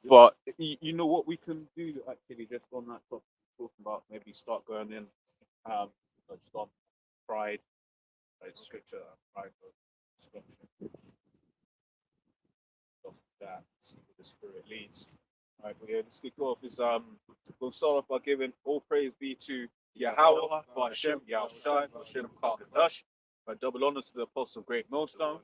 But you know what we can do actually, just on that topic, talking about maybe start going in, just on pride, like scripture, pride, destruction, stuff like that. See where the spirit leads. Right, but yeah, let's kick off. We'll start off by giving all praise be to Yahweh, Hashem, Yahushai, Hashem Kakadash. By double honors to the apostle of Great Millstone.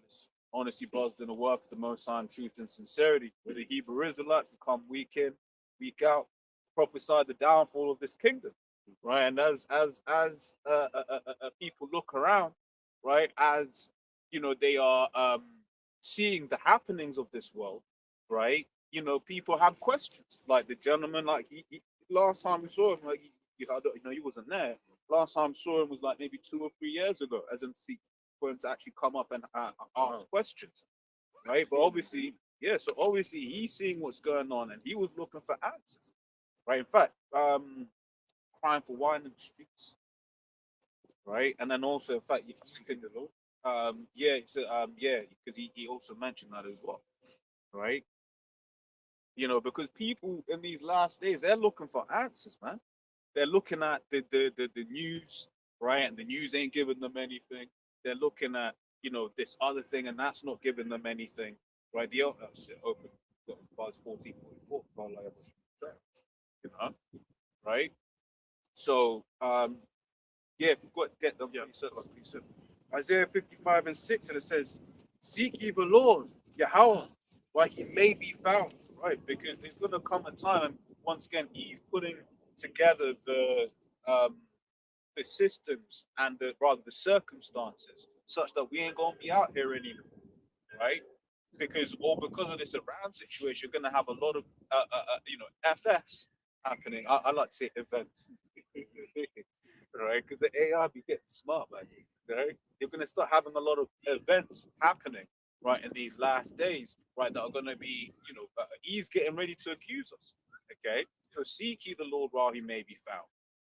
Honesty, brothers, in the work of the Most High in truth and sincerity. With the Hebrew Israelites who come week in, week out, prophesy the downfall of this kingdom. Right, and as people look around, right, as you know, they are seeing the happenings of this world, right? You know, people have questions. Like the gentleman, like last time we saw him, like he wasn't there. Last time I saw him was like maybe 2 or 3 years ago, as in see for him to actually come up and ask questions, right? But obviously, yeah. So obviously, he's seeing what's going on, and he was looking for answers, right? In fact, crying for wine in the streets, right? And then also, in fact, you can, yeah, it's yeah, because he also mentioned that as well, right? You know, because people in these last days, they're looking for answers, man. They're looking at the news, right? And the news ain't giving them anything. They're looking at, you know, this other thing, and that's not giving them anything, right? The open buzz 1444, you know, right? So, yeah, if you've got to get them, yeah, please. Isaiah 55:6, and it says, "Seek ye the Lord, Yahweh, while he may be found." Right, because there's going to come a time, once again, he's putting together the systems and the circumstances such that we ain't going to be out here anymore, right? Because of this Iran situation, you're going to have a lot of FS happening. I like to say events, right? Because the AI be getting smart, man. Right? You're going to start having a lot of events happening, right, in these last days, right, that are going to be, he's getting ready to accuse us. Okay, so seek ye the Lord while he may be found,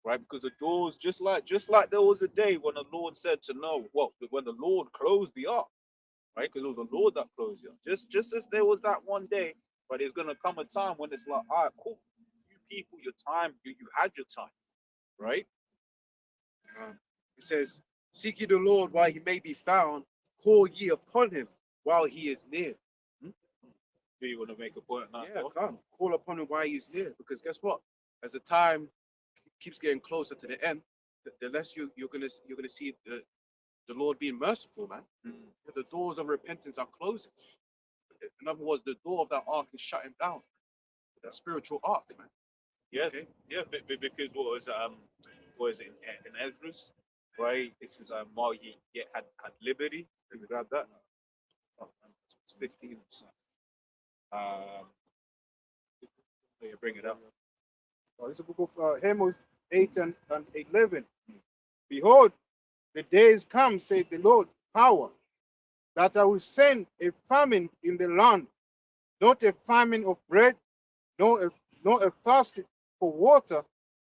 right? Because the doors, just like there was a day when the Lord said to Noah, well, when the Lord closed the ark, right? Because it was the Lord that closed it. Just as there was that one day, but there's gonna come a time when it's like, all right, cool, you people, your time, you had your time, right? It says, "Seek ye the Lord while he may be found, call ye upon him while he is near." Do you want to make a point on that? Yeah, come. Call upon him while he's near. Because guess what? As the time keeps getting closer to the end, the less you're gonna see the Lord being merciful, man. The doors of repentance are closing. In other words, the door of that ark is shutting down. That spiritual ark, man. Yeah, okay. Yeah, because what was it in Ezra's, right? This is while he had liberty. You grab that. Oh, it's 15. Um, yeah, bring it up. Oh, this is the book of Amos 8 and 11. Behold, the days come, saith the Lord, power, that I will send a famine in the land, not a famine of bread, nor a thirst for water,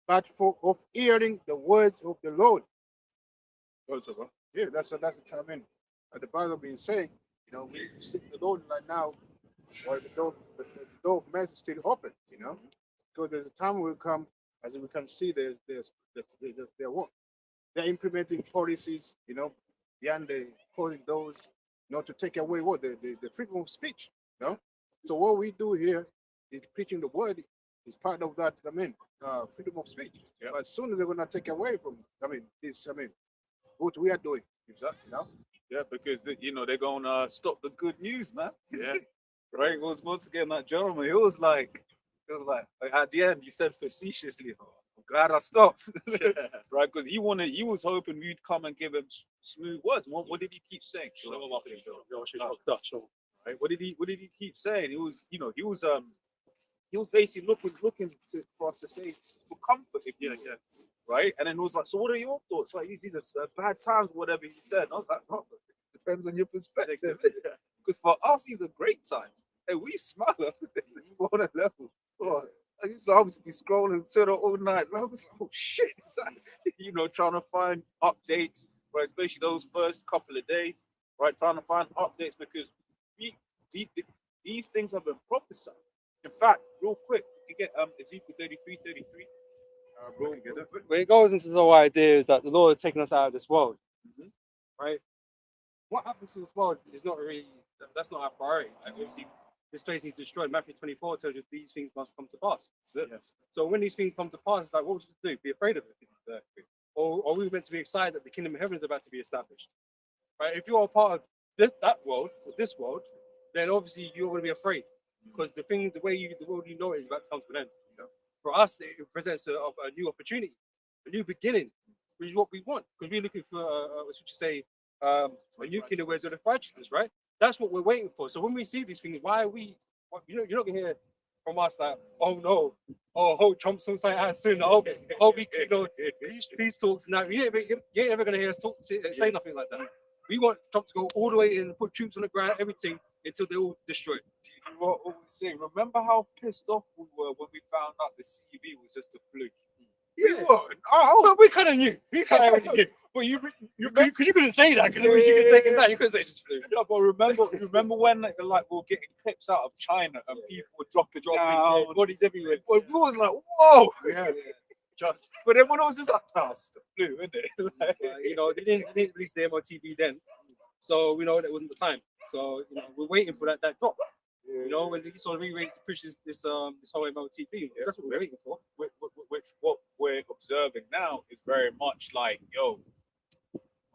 but for of hearing the words of the Lord. Yeah, that's the time in. The Bible being saying, we need to seek the Lord right now, or the door of mercy is still open, because there's a time will come, as we can see, they're implementing policies, beyond the closing doors, to take away the freedom of speech, So what we do here is preaching the word is part of that. Freedom of speech. Yeah. But soon they're gonna take away from. What we are doing. Exactly. Yeah, because they're gonna stop the good news, man. Yeah. Right. Once again that gentleman, it was like at the end he said facetiously, "Oh, I'm glad I stopped." Right, because he was hoping we'd come and give him smooth words. What did he keep saying? Right. What did he keep saying? He was basically looking for us to say for comfort. Yeah. Right? And then it was like, so what are your thoughts? Like, these are bad times, whatever he said. And I was like, oh, depends on your perspective. Because for us, these are great times. And we smile on a level. Oh, I used to obviously be scrolling Twitter all night. And I was like, oh shit. Trying to find updates, right? Especially those first couple of days, right? Trying to find updates because these things have been prophesied. In fact, real quick, you get Ezekiel 33:33. Real quick. When it goes into the whole idea that the Lord has taken us out of this world, Mhm. right? What happens to this world is not really, that's not our priority. Like, obviously, this place needs destroyed. Matthew 24 tells you these things must come to pass. That's it. Yes. So when these things come to pass, it's like, what would you do? Be afraid of it? Exactly. Or are we meant to be excited that the kingdom of heaven is about to be established? Right? If you are part of that world, or this world, then obviously you're going to be afraid because the world you know is about to come to an end. Yeah. For us, it presents a new opportunity, a new beginning, which is what we want because we're looking for, what should you say, a new kingdom where there's righteousness, right? That's what we're waiting for. So when we see these things, why are we? You're not going to hear from us like, oh no, oh, hope Trump's on something out soon. Oh, we, peace talks. Now you ain't ever going to hear us say nothing like that. We want Trump to go all the way in and put troops on the ground, everything until they're all destroyed. You know what I always say? Remember how pissed off we were when we found out the CV was just a fluke? Yeah. We were. Oh, we kind of knew. We kind of knew. But you couldn't say that because you could take it back. You couldn't say just flew. No, but remember when like we were getting clips out of China and people were dropping down, bodies everywhere. But we was like, whoa. Yeah. But then when it was just like, oh, it's the flu, isn't it? Like, You know, they didn't release the MOTV then, so we know that wasn't the time. So you know, we're waiting for that drop. You know, when he sort of re-rate to push this whole MOTV, that's what we're waiting for. which what we're observing now is very much like, yo,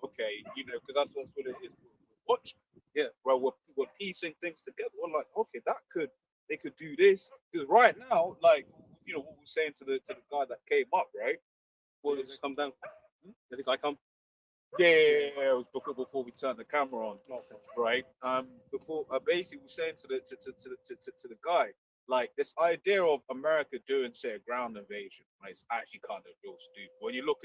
okay, you know, because that's what it is. Watch, yeah, well, we're piecing things together. We're like, okay, they could do this because right now, like, you know, what we were saying to the guy that came up, right, Was come down. Did I come? yeah, it was before we turned the camera on, right? Before basically we're saying to the guy, like this idea of America doing say a ground invasion, right? It's actually kind of real stupid. When you look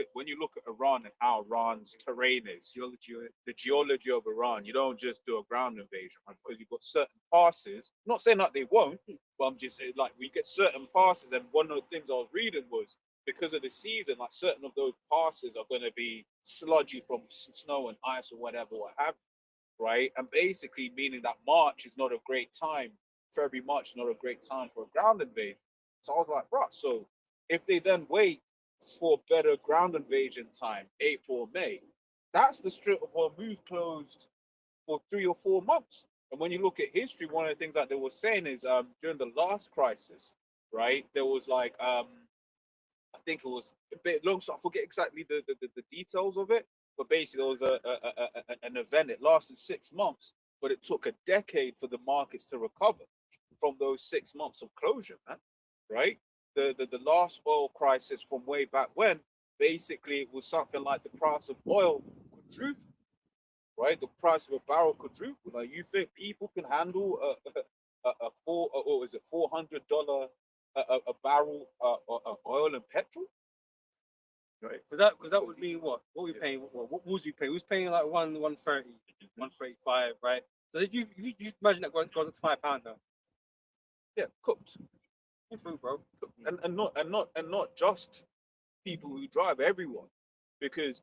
at Iran and how Iran's terrain is, the geology of Iran, you don't just do a ground invasion, right? Because you've got certain passes. Not saying that they won't, but I'm just saying like we get certain passes, and one of the things I was reading was, because of the season, like certain of those passes are going to be sludgy from snow and ice or whatever, what have you, right? And basically meaning that March is not a great time, February, March is not a great time for a ground invasion. So I was like, right, so if they then wait for better ground invasion time, April, May, that's the Strait of Hormuz closed for 3 or 4 months. And when you look at history, one of the things that they were saying is during the last crisis, right, there was like I think it was a bit long, so I forget exactly the details of it. But basically, there was an event. It lasted 6 months, but it took a decade for the markets to recover from those 6 months of closure, man. Right? The last oil crisis from way back when, basically, it was something like the price of oil quadrupled. Right? The price of a barrel quadrupled. Like, you think people can handle or is it $400 a barrel oil and petrol? Right. Because that would mean what? What we paying? What was we paying? We was paying like 130, 135, right? So you imagine that goes up to £5 now. Yeah, cooked. You're through, bro. And not just people who drive, everyone, because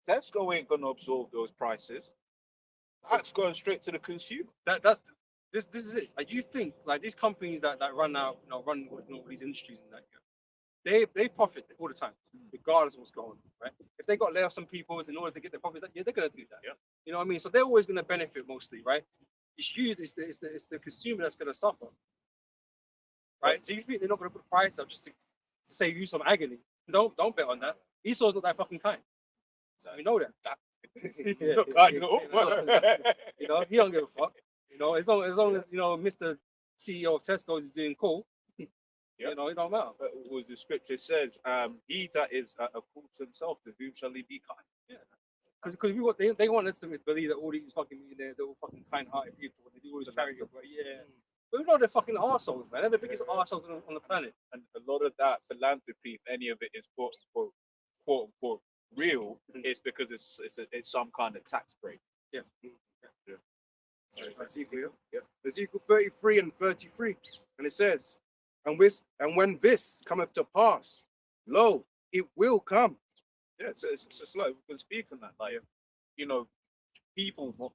Tesco ain't gonna absorb those prices. That's going straight to the consumer. This is it. Like you think like these companies that run these industries and that, they profit all the time, regardless of what's going on, right? If they got to lay off some people in order to get their profits, yeah, they're gonna do that. Yeah. You know what I mean? So they're always gonna benefit mostly, right? It's the consumer that's gonna suffer. Right? So you think they're not gonna put the price up just to save you some agony? Don't bet on that. Esau's not that fucking kind. So you know that. He's not kind, you know. You know, he don't give a fuck. You know, as long as you know Mr. CEO of Tesco's is doing cool, you know, it don't matter. Was the scripture says, he that is a fool to himself, to whom shall he be kind? Yeah. Because they want us to believe that all these fucking millionaires, they're all fucking kind-hearted people, and they do all this charity. But yeah, but we know they're fucking arseholes, man. They're the biggest arseholes on the planet. And a lot of that philanthropy, if any of it is quote unquote real, is because it's some kind of tax break. Yeah. Ezekiel 33 and 33, and it says, and when this cometh to pass, lo, it will come. Yeah, it's like we can speak on that. Like, you know, people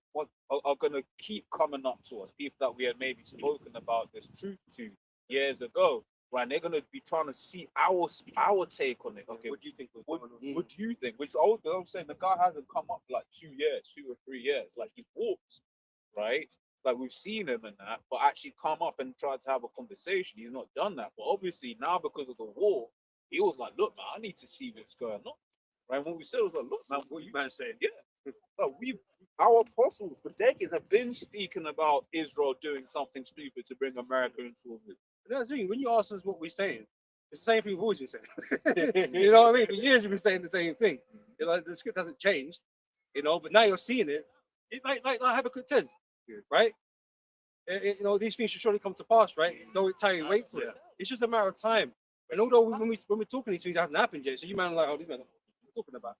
are going to keep coming up to us. People that we had maybe spoken about this truth to years ago, right? And they're gonna be trying to see our take on it. Okay, What do you think? what do you think? Which I'm saying the guy hasn't come up like 2 years, 2 or 3 years. Like he's walked, right? Like we've seen him and that, but actually come up and try to have a conversation. He's not done that. But obviously now because of the war, he was like, look, man, I need to see what's going on. Right? When we said it was like, look, man, what you Man saying, yeah. Like, our apostles for decades have been speaking about Israel doing something stupid to bring America into a war. that's the thing. When you ask us what we're saying, it's the same thing we've always been saying. You know what I mean? For years we've been saying the same thing. You know, the script hasn't changed. You know, but now you're seeing it. Like Habakkuk says, right? You know, these things should surely come to pass, right? Though it tarry, wait for it. It's just a matter of time. And although when we're talking these things, it hasn't happened yet. So you man are like, oh, these men are talking about.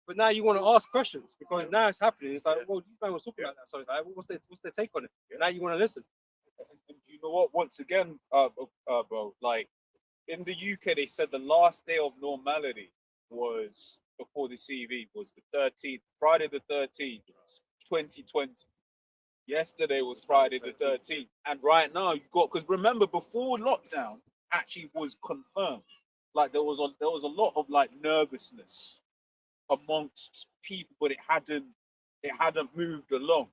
But now you want to ask questions because now it's happening. It's like, well, these man was talking about that. So like, what's their take on it? Now you want to listen. And you know what? Once again, bro, like in the UK, they said the last day of normality was before the CV was the 13th, Friday the 13th, 2020. Yesterday was Friday the 13th, and right now you got because remember before lockdown actually was confirmed, like there was a lot of like nervousness amongst people, but it hadn't moved along.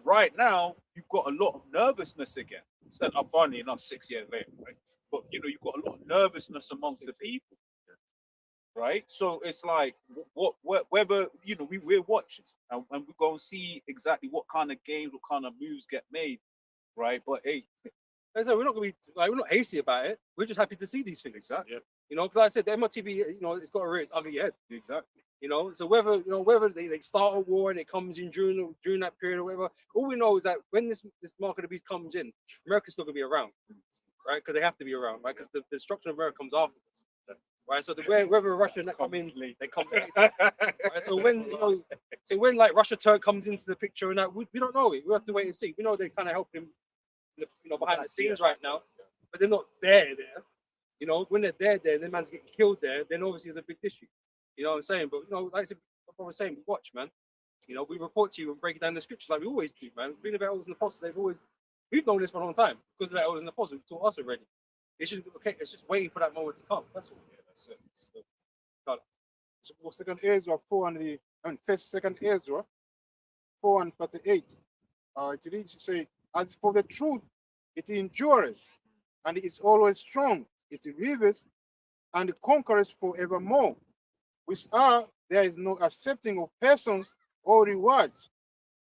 Right now you've got a lot of nervousness again. Instead of funny enough, 6 years later, right? But you know you've got a lot of nervousness amongst the people, right? So it's like whether you know we're watchers and we go and see exactly what kind of games, what kind of moves get made, right? But hey, Like I said, we're not going to be like we're not hasty about it. We're just happy to see these things. exactly, You know, because like I said, the MLTV, you know, it's got to rear its ugly head. exactly. You know, so whether they start a war and it comes in during that period or whatever, all we know is that when this mark of the beast comes in, America's still gonna be around, right? Because they have to be around, right? Because the destruction of America comes afterwards, right? So whether Russia and that come in, they come later, right? So when like Russia turn comes into the picture and that we don't know it. We have to wait and see. We know they kind of help him, behind the scenes right now, but they're not there. You know, when they're there, the man's getting killed there. Then obviously it's a big issue. You know what I'm saying? But you know, like I said, I was saying, watch, man. You know, we report to you and break down the scriptures like we always do, man. Being about elders and apostles, we've known this for a long time because of the elders and apostles who taught us already. It's just waiting for that moment to come. That's all. Yeah, that's it. So Second Ezra 4 Second Ezra 4 and 38. It reads to say, as for the truth, it endures, and it is always strong. It revives and conquers forevermore. With her there is no accepting of persons or rewards,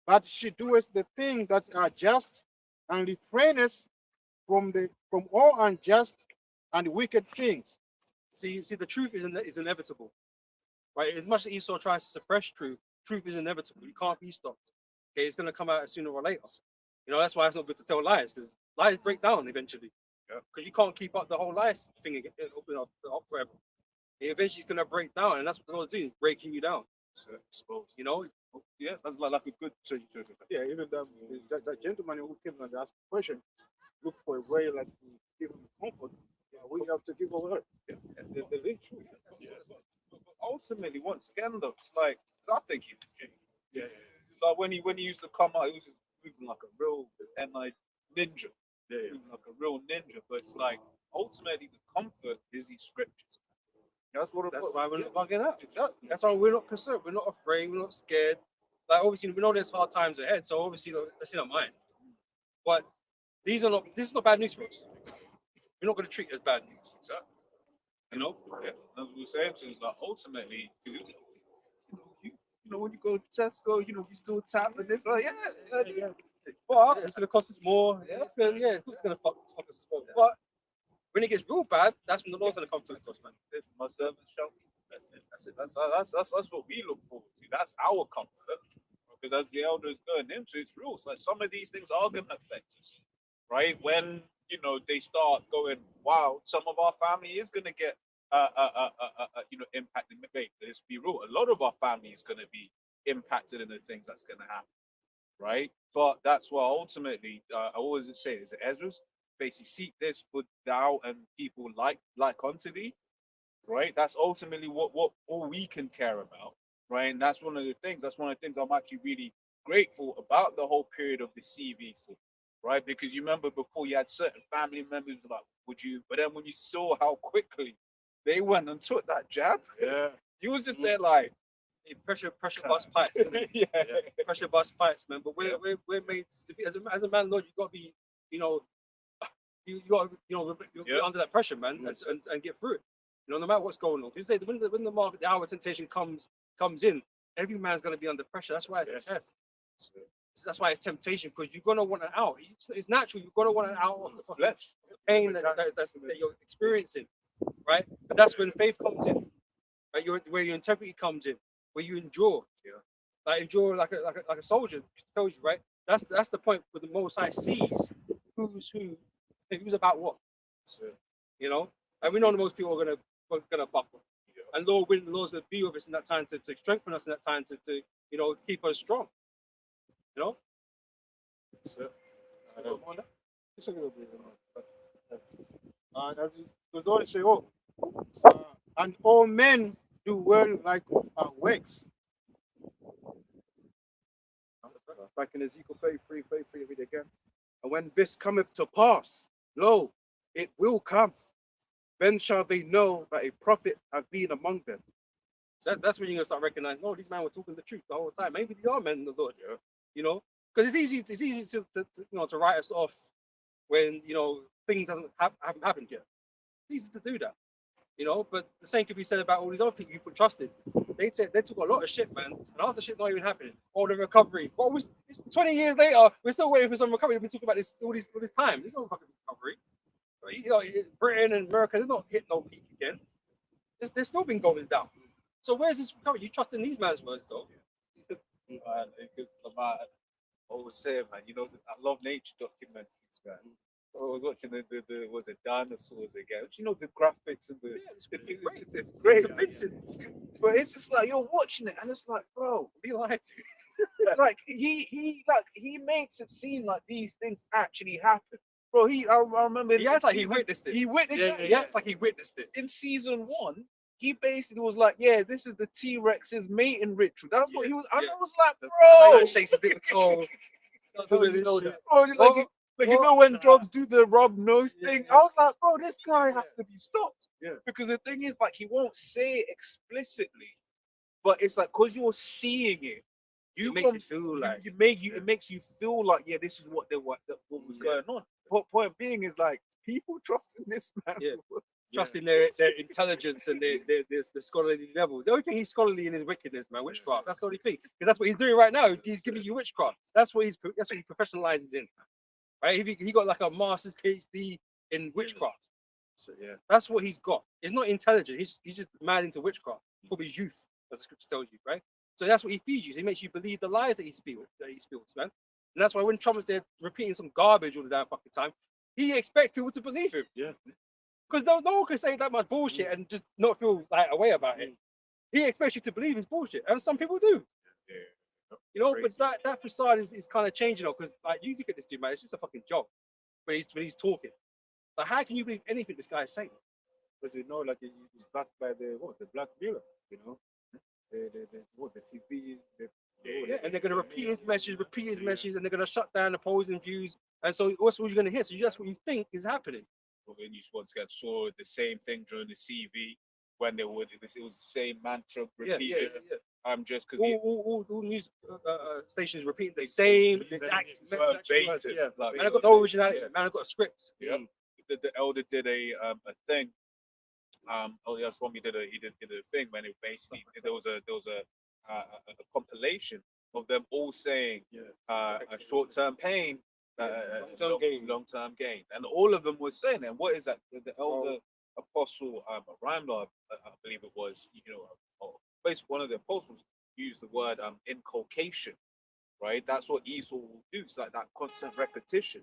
but she doeth the things that are just, and refraineth from all unjust and wicked things. See, the truth is inevitable, right? As much as Esau tries to suppress truth is inevitable. You can't be stopped. Okay, it's gonna come out sooner or later. You know, that's why it's not good to tell lies because lies break down eventually. Because you can't keep up the whole lies thing again, open up forever. Eventually, it's gonna break down, and that's what God's doing, breaking you down. So, suppose. You know, Yeah, that's like a good. So, Yeah, even that gentleman who came and asked the question, look for a way like to give him comfort. Yeah, we have to give over. the big truth. Yeah. But ultimately, once again, though, it's like I think he's a genius. Yeah. Like when he used to come out, he was just moving like a real ninja. Yeah. Moving like a real ninja. But it's like ultimately the comfort is these scriptures. That's why we're not bugging out. Exactly. That's why we're not concerned. We're not afraid. We're not scared. Like obviously, we know there's hard times ahead, so obviously that's in our mind. But this is not bad news for us. We're not going to treat it as bad news. Exactly. You know, yeah. As we were saying to us, like ultimately, because when you go to Tesco, you still tapping this, like yeah. But it's going to cost us more. Yeah, it's going to fuck us more. But when it gets real bad, that's when the Lord's going to come to us, man. My servants shall. That's it. That's what we look forward to. That's our comfort. Because as the elders going into it's real. It's like some of these things are going to affect us, right? When they start going, wow, some of our family is going to get impacted. Let's be real. A lot of our family is going to be impacted in the things that's going to happen, right? But that's what ultimately I always say is Ezra's basically seek this for thou and people like unto thee, right? That's ultimately what all we can care about, right? And that's one of the things I'm actually really grateful about the whole period of the CV for, right? Because you remember before you had certain family members like, would you? But then when you saw how quickly they went and took that jab, Yeah. you was just there like, Hey, pressure bust pipes. yeah, Pressure bust pipes, man. But we're made to be as a man, Lord, you got to be, you know, you got to, you're Yeah. under that pressure, man, and get through it. You know, no matter what's going on. You say when the market, the hour of temptation comes in, every man's gonna be under pressure. That's why it's a test. That's why it's temptation, because you're gonna want an out. It's natural. You're gonna want an out of the flesh, the pain that you're experiencing, right? But that's when faith comes in, right? Where your integrity comes in, where you endure, like endure like a soldier. Tells you, right? That's the point where the Most High sees who's who, and who's about what, you know. And we know the most people are gonna buckle, and Lord's gonna be with us in that time to strengthen us in that time to keep us strong, you know. So, it's a little bit, and as it goes on to say, and all men do well like of our works. Back in Ezekiel 33, read again. And when this cometh to pass, lo, it will come. Then shall they know that a prophet have been among them. That's when you're gonna start recognizing, oh, these men were talking the truth the whole time. Maybe these are men of the Lord, you know, because it's easy to write us off when things haven't happened yet. It's easy to do that, But the same could be said about all these other people you put trust in. They took a lot of shit, man, and after shit not even happening, all the recovery. What was 20 years later? We're still waiting for some recovery. We've been talking about this all this time. There's no fucking recovery. Britain and America, they're not hitting no peak again. They're still been going down. So where's this recovery? You trust in these man's words, though? because Lamar always saying, man, I love nature documentaries, man. I was watching the was it dinosaurs again? The graphics and it's great. convincing. But it's just like you're watching it, and it's like, bro, Be lied to. like he makes it seem like these things actually happen, bro. I remember He acts like he witnessed it. He witnessed it. He acts like he witnessed it. In season 1, he basically was like, yeah, this is the T-Rex's mating ritual. That's what he was. And I was like, bro, Shakes a big toe. bro, when drugs do the rub nose thing, I was like, bro, this guy has to be stopped. Yeah. Because the thing is, like, he won't say it explicitly, but it's like because you're seeing it, It makes it feel like it makes you feel like, yeah, this is what was going on. Point being is like people trust in this man. Yeah. Trusting their intelligence and their scholarly levels. The only thing he's scholarly in is wickedness, man. Witchcraft. That's the only thing. Because that's what he's doing right now. He's giving you witchcraft. That's what he professionalizes in. Right? He got like a master's PhD in witchcraft. So yeah. That's what he's got. He's not intelligent. He's just mad into witchcraft. Probably youth, as the scripture tells you, right? So that's what he feeds you. He makes you believe the lies that he spills, man. And that's why when Trump's there repeating some garbage all the damn fucking time, he expects people to believe him. Yeah. Because no one can say that much bullshit and just not feel like a way about it. He expects you to believe his bullshit, and some people do. But that facade is kind of changing now. Because like you look at this dude, man, it's just a fucking joke when he's talking. Like, how can you believe anything this guy is saying? Because like he's backed by the Black Mirror, the TV, and they're gonna repeat his message, and they're gonna shut down opposing views. And so what's all you're gonna hear? So that's what you think is happening. When you once again saw the same thing during the CV when it was the same mantra repeated. Just because all news stations repeating the same exact message. Like, Man, I got no originality. Man, I got a script. Yeah. The elder did a thing. Swami did a thing when it basically there was a compilation of them all saying short-term pain, long-term gain, and all of them were saying, and what is that? The elder apostle Ramla, I believe it was, basically one of the apostles used the word inculcation, right? That's what Esau will do. It's like that constant repetition,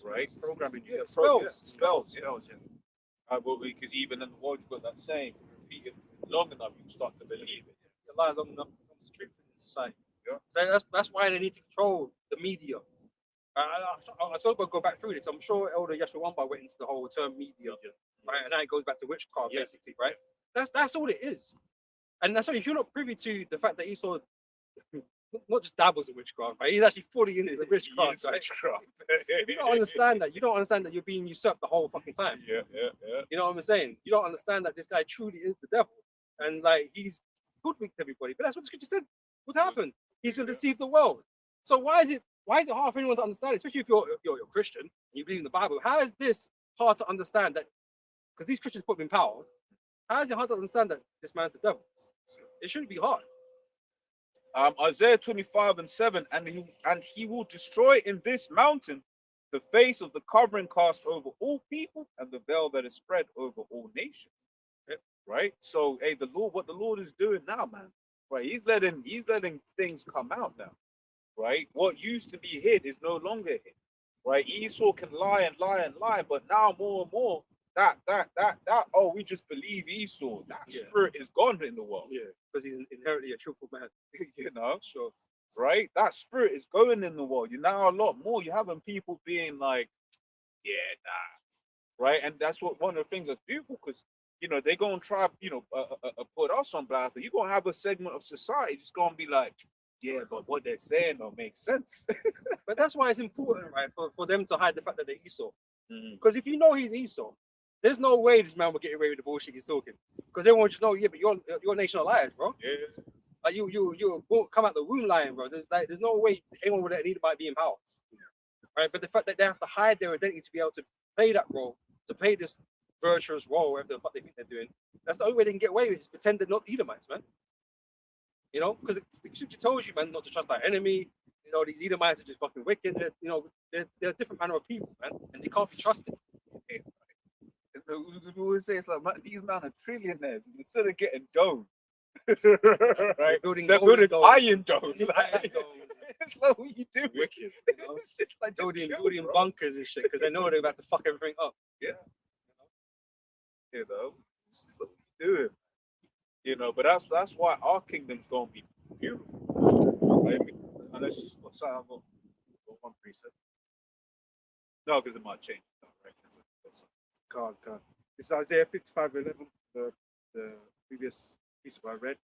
right? Programming, spells. Because even in the world you've got that saying, repeat it long enough, you start to believe it. You lie long enough, it becomes truth in society. Yeah. So that's why they need to control the media. I still got to go back through this. I'm sure Elder Yeshua Wamba went into the whole term media, right? And now it goes back to witchcraft, basically, right? That's all it is. And that's why if you're not privy to the fact that Esau not just dabbles in witchcraft, right? He's actually fully into the witchcraft, right? You don't understand that. You don't understand that you're being usurped the whole fucking time. Yeah. You know what I'm saying? You don't understand that this guy truly is the devil, and like he's hoodwinked everybody. But that's what the scripture said would happen. He's going to deceive the world. So why is it hard for anyone to understand, especially if you're a Christian and you believe in the Bible? How is this hard to understand that? Because these Christians put him in power. How is it hard to understand that this man's the devil? It shouldn't be hard. Isaiah 25:7, and he will destroy in this mountain the face of the covering cast over all people and the veil that is spread over all nations. Right? So, hey, what the Lord is doing now, man, right? He's letting things come out now, right? What used to be hid is no longer hid, right? Esau can lie and lie and lie, but now more and more that oh, we just believe Esau. That spirit is gone in the world. Yeah, because he's inherently a truthful man. You know, sure, right? That spirit is going in the world. You now a lot more. You're having people being like, yeah, nah, right? And that's what one of the things that's beautiful, because you know they're gonna try, put us on blast. But you're gonna have a segment of society just gonna be like, yeah, but what they're saying don't make sense. But that's why it's important, right, for them to hide the fact that they're Esau. Mhm. Because if you know he's Esau, there's no way this man will get away with the bullshit he's talking. Because everyone just know, yeah, but you're a nation of liars, bro. Yes. Like you come out the womb lying, bro. There's no way anyone would let anybody be in power. Right? But the fact that they have to hide their identity to be able to play that role, to play this virtuous role, whatever the fuck they think they're doing, that's the only way they can get away with it, is pretend they're not Edomites, man. You know, because the scripture tells you, man, not to trust our enemy. You know, these Edomites are just fucking wicked. They're a different manner of people, man, and they can't be trusted. We always say it's like, man, these men are trillionaires. Instead of getting dome, right? They're building They're golden building dome. iron dome. Iron Like, dome. it's like, what you do? Wicked, you know? It's just like, just building chill, bro. bunkers and shit because they know they're about to fuck everything up. You know, it's just like, what you doing? You know, but that's why our kingdom's gonna be beautiful. Right? Unless what's that? I've got one precept. No, because it might change. Right? God. This is Isaiah 55:11, the previous piece I read.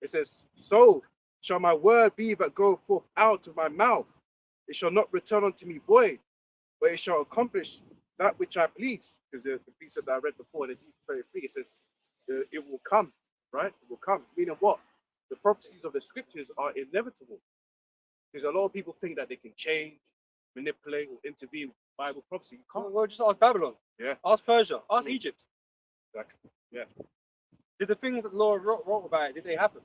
It says, "So shall my word be that go forth out of my mouth. It shall not return unto me void, but it shall accomplish that which I please." Because the precept that I read before in Ezekiel 33, it said, "It will come," right? It will come. Meaning what? The prophecies of the scriptures are inevitable. Because a lot of people think that they can change, manipulate, or intervene with Bible prophecy. You can't. Well, just ask Babylon. Yeah. Ask Persia. Ask Egypt. Exactly. Yeah. Did the things that the Lord wrote about it, did they happen?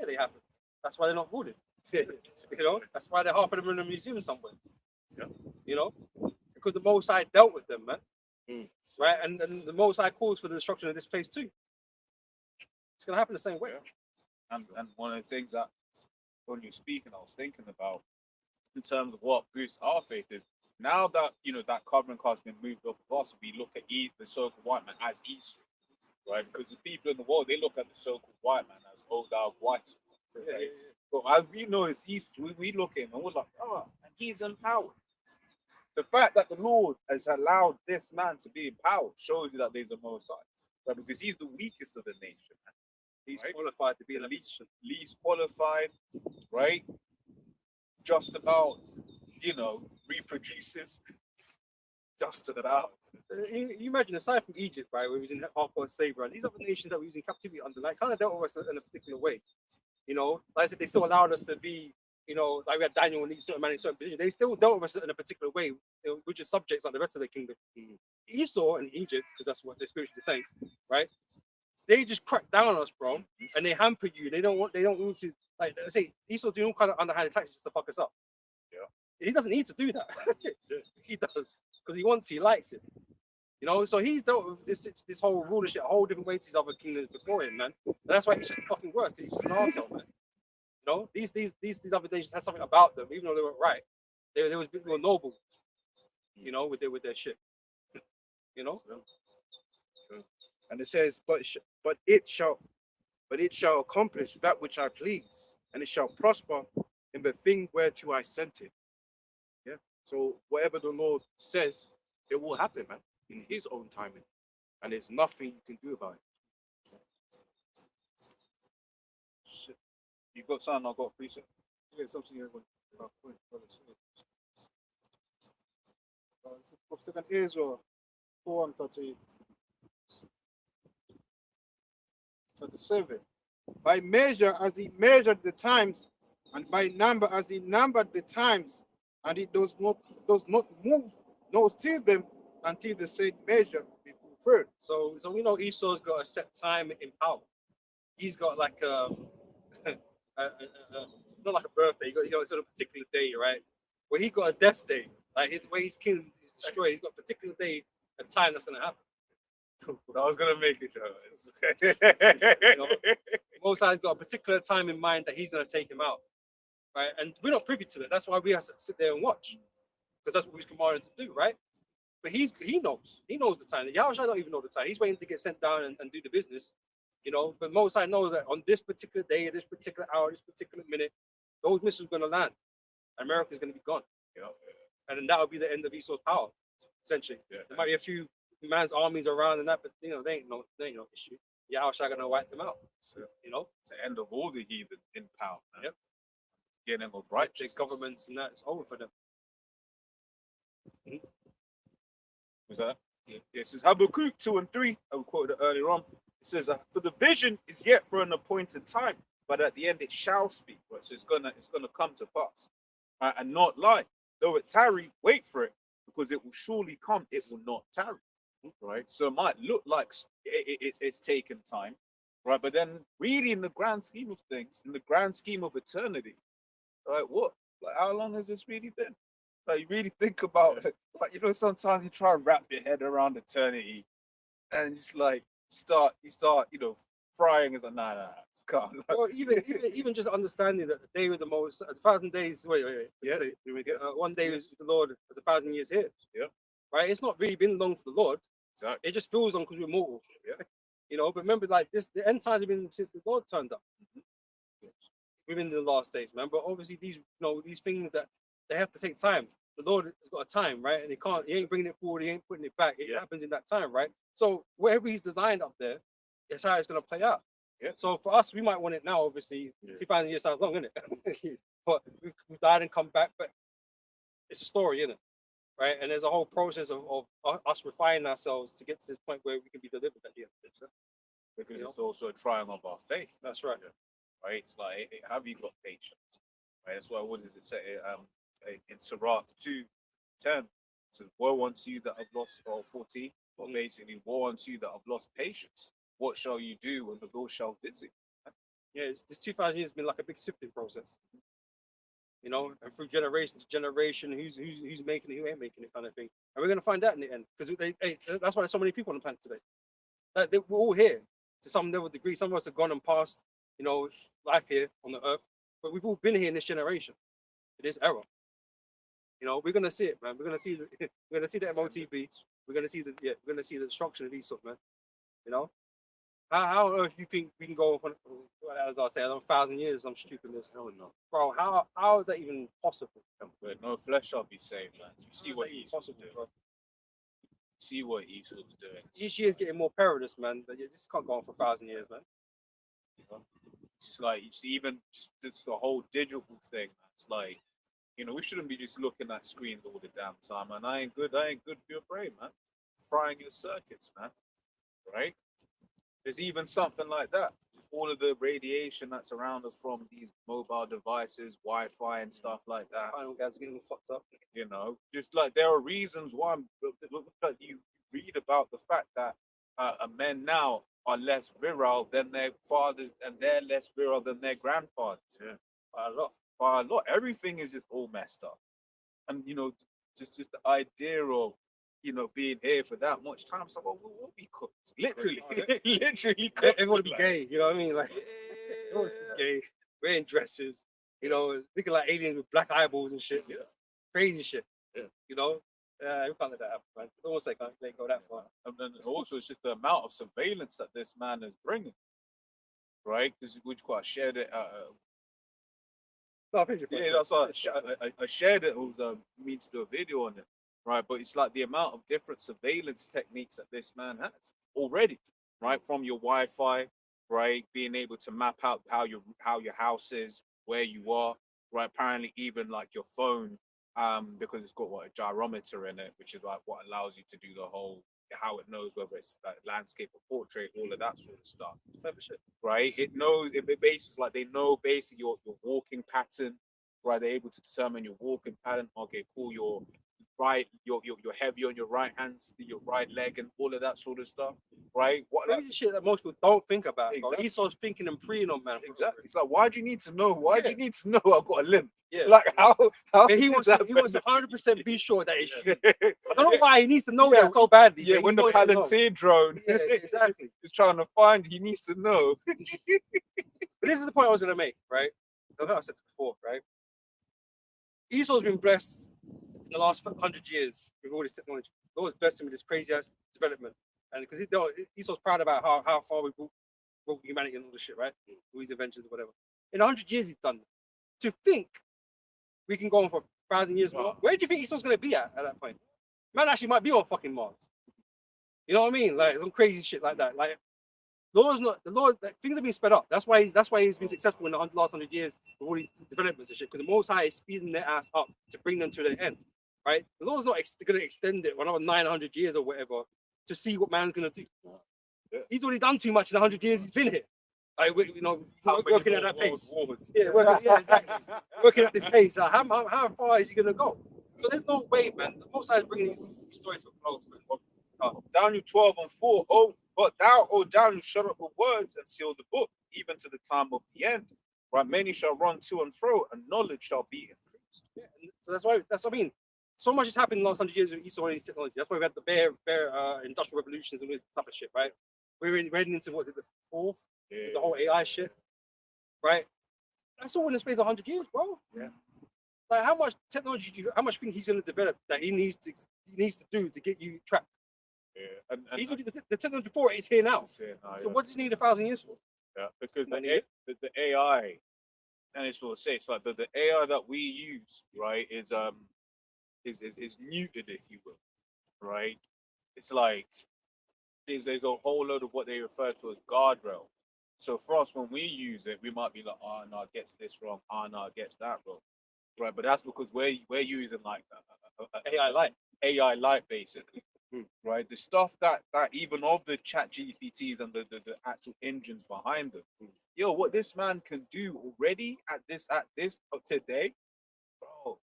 Yeah, they happened. That's why they're not ruled. You know, that's why they're half of them in a museum somewhere. Yeah. You know, because the Most High dealt with them, man. Mm. Right, and the Most High calls for the destruction of this place too. It's gonna happen the same way. And one of the things that when you're speaking, I was thinking about in terms of what boosts our faith is now that that covering cast has been moved off of us, we look at the so-called white man as Esau, right? Because the people in the world, they look at the so-called white man as old out white. Right? But as we know it's Esau, we look at him and we're like, oh, and he's empowered. The fact that the Lord has allowed this man to be empowered shows you that there's a Most High, right? Because he's the weakest of the nation. He's right? qualified to be in The a position. least qualified, right? Just about, reproduces. Just about. You imagine, aside from Egypt, right, where he was in hardcore slavery, right, these other nations that we was in captivity under, like, kind of dealt with us in a particular way. You know, like I said, they still allowed us to be, like we had Daniel and certain man in certain positions. They still dealt with us in a particular way, which is subjects like the rest of the kingdom. Esau and Egypt, because that's what they're spiritually saying, right? They just crack down on us, bro, and they hamper you. They don't want to, like, let's say Esau doing all kind of underhanded tactics just to fuck us up. Yeah, he doesn't need to do that. He does because he likes it. So he's dealt with this whole rulership a whole different way to his other kingdoms before him, man. And that's why he's just fucking worse because he's just an arsehole, man. These other nations had something about them, even though they weren't right. They was a bit more noble, with their shit. And it says, but it shall accomplish that which I please, and it shall prosper in the thing whereto I sent it. Yeah. So whatever the Lord says, it will happen, man, in His own timing, and there's nothing you can do about it. You got something? I got a precept. Yeah, something you want Second Ezra 4 and 37. By measure as he measured the times, and by number as he numbered the times, and it does not move nor steal them until the said measure be fulfilled. So we know Esau's got a set time in power. He's got like not like a birthday. You got sort of particular day, right? Where he got a death day, like his way his king is destroyed. He's got a particular day, a time that's gonna happen. I was gonna make it, You know, Most High's got a particular time in mind that he's gonna take him out, right? And we're not privy to it. That's why we have to sit there and watch, because that's what he's commanded to do, right? But he knows the time. Yahushua don't even know the time. He's waiting to get sent down and do the business, But Most High knows that on this particular day, this particular hour, this particular minute, those missiles are gonna land. America's gonna be gone, and then that will be the end of Esau's power, essentially. Yeah. There might be a few man's armies around and that, but they ain't no issue. Yahushua gonna wipe them out. So, It's the end of all the heathen in power. Man. Yep. Beginning of right, righteousness. governments and that, it's over for them. Was that? Yeah. It says Habakkuk 2 and 3. I quoted it earlier on. It says, "For the vision is yet for an appointed time, but at the end it shall speak." Right? So it's gonna come to pass, right? And not lie. Though it tarry, wait for it, because it will surely come. It will not tarry, right? So it might look like it's taken time, right? But then, really, in the grand scheme of things, in the grand scheme of eternity, right? What? Like, how long has this really been? Like, you really think about, like, sometimes you try and wrap your head around eternity, and it's like you start, frying. It's like, nah, it's calm. Well, even just understanding that the day with the most 1,000 days. Wait. Yeah. One day is the Lord as 1,000 years here. Yeah. Right. It's not really been long for the Lord. Exactly. It just feels long because we're mortal. Yeah. But remember, like this, the end times have been since the Lord turned up. Mm-hmm. We've been in the last days, man. But obviously, these things that they have to take time. The Lord has got a time, right? And he ain't bringing it forward. He ain't putting it back. It happens in that time, right? So whatever he's designed up there, that's how it's going to play out. Yeah. So for us, we might want it now. Obviously, 2,000 years sounds long, isn't it? But we've died and come back. But it's a story, isn't it? Right? And there's a whole process of us refining ourselves to get to this point where we can be delivered at the end of it. Because it's also a trial of our faith. That's right. Right? It's like, have you got patience? Right? That's why, what does it say? In Sirach 2:10, it says, "Woe unto you that have lost," or 14, or basically, "Woe unto you that have lost patience. What shall you do when the Lord shall visit?" Yeah, this 2,000 years has been like a big sifting process. And through generation to generation, who's making it, who ain't making it, kind of thing. And we're gonna find out in the end, because that's why there's so many people on the planet today. We're all here to some level degree. Some of us have gone and passed, life here on the earth, but we've all been here in this generation, in this era. We're gonna see it, man. We're gonna see the MOTB. We're gonna see the destruction of Esau, man. How on earth you think we can go on, as I say, 1,000 years? I'm stupidness. No, bro. How is that even possible? But no flesh shall be saved, man. You see How is what that even Esau's possible, doing. bro? See what Esau's doing. Each year is getting more perilous, man. This can't go on for 1,000 years, man. It's just like, you see, even just the whole digital thing. It's like, we shouldn't be just looking at screens all the damn time, man. I ain't good for your brain, man. Frying your circuits, man. Right? There's even something like that. Just all of the radiation that's around us from these mobile devices, Wi-Fi and stuff like that. Final guys are getting fucked up. Just like there are reasons why you read about the fact that men now are less virile than their fathers, and they're less virile than their grandfathers. Yeah. By a lot. Everything is just all messed up. And just the idea of being here for that much time. So we'll be cooked. Literally cooked. Everyone be gay, you know what I mean? Like everyone be gay, wearing dresses, looking like aliens with black eyeballs and shit. Yeah. Crazy shit. Yeah. We can't let that happen, man. Almost like they go that far. And then also it's just the amount of surveillance that this man is bringing. Right? Because we quite shared it. No, I think you're Yeah, that's why I shared it. It was me to do a video on it, right? But it's like the amount of different surveillance techniques that this man has already, right? From your Wi-Fi, right, being able to map out how your house is, where you are, right? Apparently, even like your phone, because it's got what a gyrometer in it, which is like what allows you to do the whole how it knows whether it's like landscape or portrait, all of that sort of stuff. Clever shit, right? It knows it basically like they know basically your walking pattern, right? They're able to determine your walking pattern. Okay, cool. You're heavy on your right hand, your right leg, and all of that sort of stuff, right? What Crazy shit that most people don't think about. Bro. Exactly. Esau's thinking and preying on man. exactly? It's like, why do you need to know? Why do you need to know I've got a limp? Yeah. Like how And he does wants that he wants to 100% be sure that it's you. benefit? I don't know why he needs to know Yeah, that so badly. Yeah, but when he the wants to know. Palantir drone Yeah, exactly. is trying to find, he needs to know. But this is the point I was gonna make, right? I think I said it before, right? Esau's been blessed in the last 100 years with all this technology. The Lord's blessed him with this crazy ass development, and because Esau's proud about how far we brought humanity and all this shit, right? All these inventions or whatever. In 100 years, he's done. To think we can go on for 1,000 years more, where do you think Esau's gonna be at that point? Man actually might be on fucking Mars. You know what I mean? Like some crazy shit like that. Like the Lord. Like, things have been sped up. That's why he's been successful in the last 100 years with all these developments and shit. Because the Most High is speeding their ass up to bring them to their end. Right? The Lord's not going to extend it for another 900 years or whatever to see what man's going to do. Yeah. He's already done too much in the 100 years he's been here. Like working at that pace. Wars. Yeah, exactly. Working at this pace. How far is he going to go? So there's no way, man. The Most High is bringing these stories to a close, man. Daniel 12:4. Oh, but thou, O Daniel, shut up the words and seal the book, even to the time of the end. Right, many shall run to and fro, and knowledge shall be increased. Yeah, and so that's what I mean. So much has happened in the last 100 years with Esau and his technology. That's why we had the bare industrial revolutions and all this type of shit, right? We're heading into what is it, the fourth? Yeah. The whole AI shit, right? That's all in the space of 100 years, bro. Yeah. Like how much technology how much think he's going to develop that he needs to do to get you trapped? Yeah, and He's already the technology for it is here now. it's here now, So yeah. what does he need 1,000 years for? Yeah, because Like, the AI, and it's what I say, it's like the AI that we use, right, is neutered, if you will, right? It's like there's a whole load of what they refer to as guardrail. So for us, when we use it, we might be like, oh no, it gets this wrong, oh no, it gets that wrong, right? But that's because we're using like AI light. AI light basically. Right, the stuff that even of the chat GPTs and the actual engines behind them, yo, what this man can do already at this today, bro.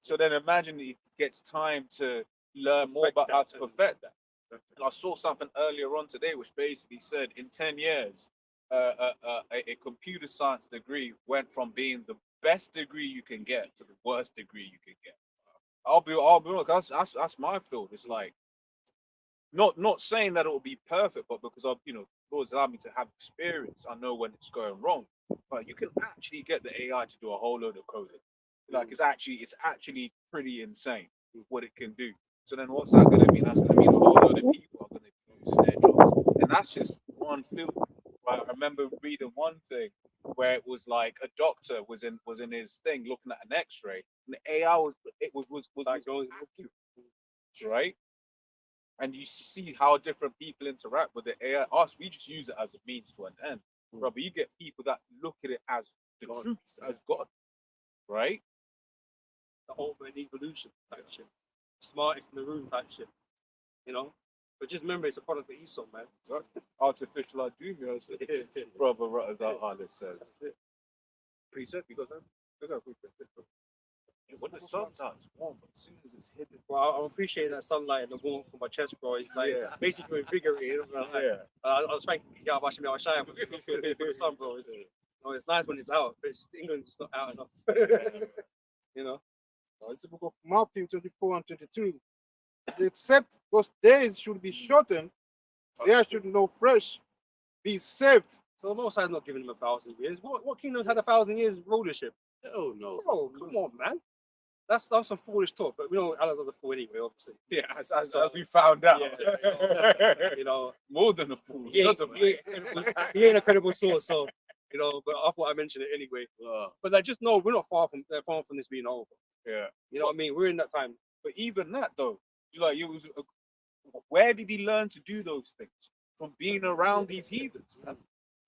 So then imagine he gets time to learn more about how to perfect that. And I saw something earlier on today which basically said in 10 years, a computer science degree went from being the best degree you can get to the worst degree you can get. I'll be honest, that's my field. It's like not saying that it will be perfect, but because of Lord's allowed me to have experience, I know when it's going wrong. But you can actually get the AI to do a whole load of coding. Like it's actually pretty insane what it can do. So then what's that gonna mean? That's gonna mean a whole load of people are gonna be losing their jobs. And that's just one field. Right? I remember reading one thing where it was like a doctor was in his thing looking at an X-ray, and the AI was right, and you see how different people interact with the AI. Us, we just use it as a means to an end, but you get people that look at it as the truth, as God, right? The ultimate evolution type shit, smartest in the room type shit, But just remember, it's a product of Esau, man. Artificial ideas, brother Rutters Arlis says. That's it. Preset, because when the sun's out, it's warm, but as soon as it's hidden. Well, I'm appreciating that sunlight and the warmth from my chest, bro. It's like basically invigorating. I was thanking y'all watching me outside for the sun, bro. It's nice when it's out, but England's not out enough. It's the book of Matthew 24 and 22. Except those days should be shortened, there should no flesh be saved. So the Most High is not giving him 1,000 years. What kingdom had 1,000 years rulership? Oh no. Bro, come on, man. That's some foolish talk, but we know Allah does a fool anyway, obviously. Yeah, as we found out. Yeah, more than a fool. He ain't a credible source, so but I thought I mentioned it anyway. But like, just know we're not far from this being over. Yeah, you know what I mean. We're in that time. But even that though, where did he learn to do those things? From being around these heathens, man.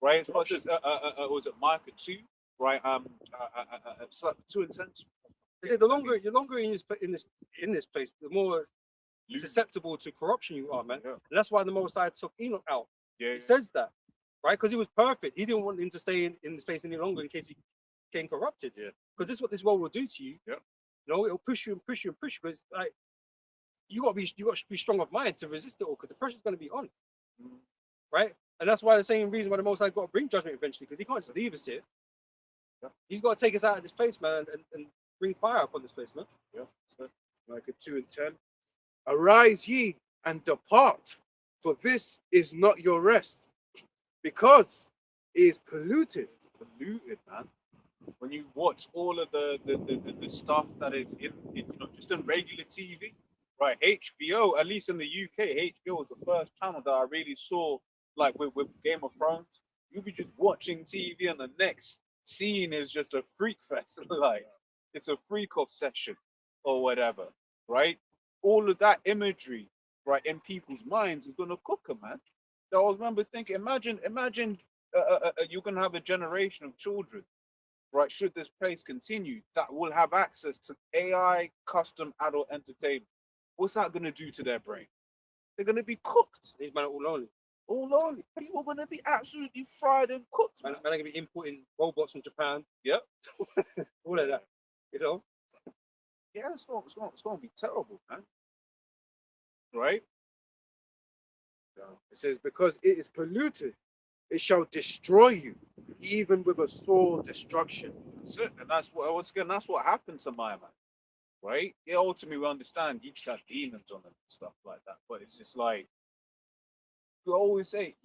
Right? It's not just was it Micah 2, right? It's like too intense. They say the longer you're longer in this place, the more susceptible to corruption you are, man. Yeah. And that's why the Most High took Enoch out. Yeah, It says that, right? Because he was perfect. He didn't want him to stay in this place any longer in case he became corrupted. Yeah. Because this is what this world will do to you. Yeah. You know, it'll push you and push you and push you. But it's like you got to be strong of mind to resist it all, because the pressure's going to be on, right? And that's why the same reason why the Most High got to bring judgment eventually, because he can't just leave us here. Yeah. He's got to take us out of this place, man, and bring fire upon this place, man. Yeah. So, Micah 2:10. Arise ye and depart, for this is not your rest, because it is polluted. it's polluted, man. When you watch all of the stuff that is in just in regular TV, right? HBO, at least in the UK, HBO was the first channel that I really saw, like with Game of Thrones. You be just watching TV and the next scene is just a freak fest. Like it's a freak off session or whatever, right? All of that imagery, right, in people's minds is gonna cook them, man. So I remember thinking, imagine you're gonna have a generation of children, right? Should this place continue, that will have access to AI custom adult entertainment. What's that gonna do to their brain? They're gonna be cooked. These men are all lonely. All lonely. People are gonna be absolutely fried and cooked, Man, man. man are going to be importing robots from Japan. Yep. All of that. You know? Yeah, it's gonna be terrible, man. Right? It says, because it is polluted, it shall destroy you, even with a sore destruction. That's it. And that's what once again, that's what happened to my man. Right? Yeah, ultimately we understand he just had demons on him and stuff like that. But it's just like we always say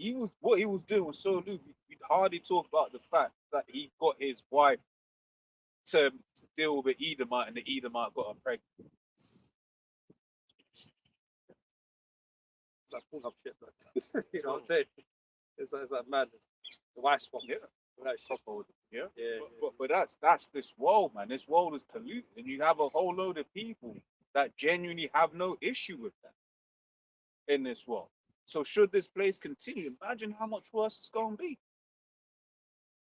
what he was doing was so lewd. We'd hardly talk about the fact that he got his wife to deal with the Edomite and the Edomite got her pregnant. It's like full up shit, man. You know what I'm saying? It's like madness. The wife swap. Yeah. That shit. Yeah. Yeah. But that's this world, man. This world is polluted, and you have a whole load of people that genuinely have no issue with that in this world. So should this place continue, imagine how much worse it's going to be.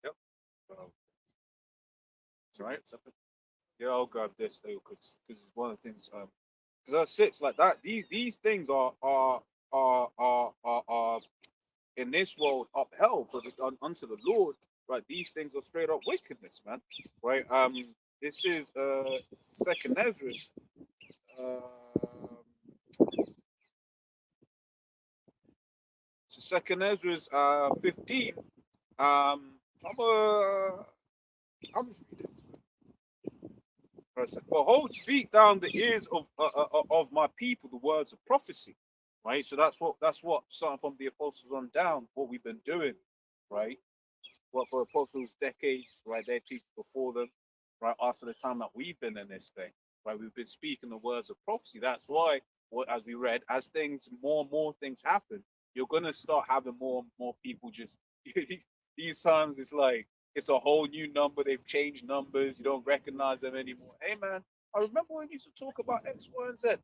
Yep. Right. Yeah, I'll grab this though, because it's one of the things. Because as sits like that, these things are in this world upheld, but unto the Lord, right? These things are straight up wickedness, man. Right. This is Second Ezra. So Second Ezra's 15. I'm just reading. Right, so, behold, speak down the ears of my people the words of prophecy. Right. So that's what starting from the apostles on down, what we've been doing, right? What for apostles decades, right? Their teachers before them, right? After the time that we've been in this thing, right? We've been speaking the words of prophecy. That's why, as we read, as more and more things happen, you're gonna start having more and more people just these times it's like it's a whole new number, they've changed numbers, you don't recognize them anymore. Hey man, I remember when you used to talk about X, Y, and Z.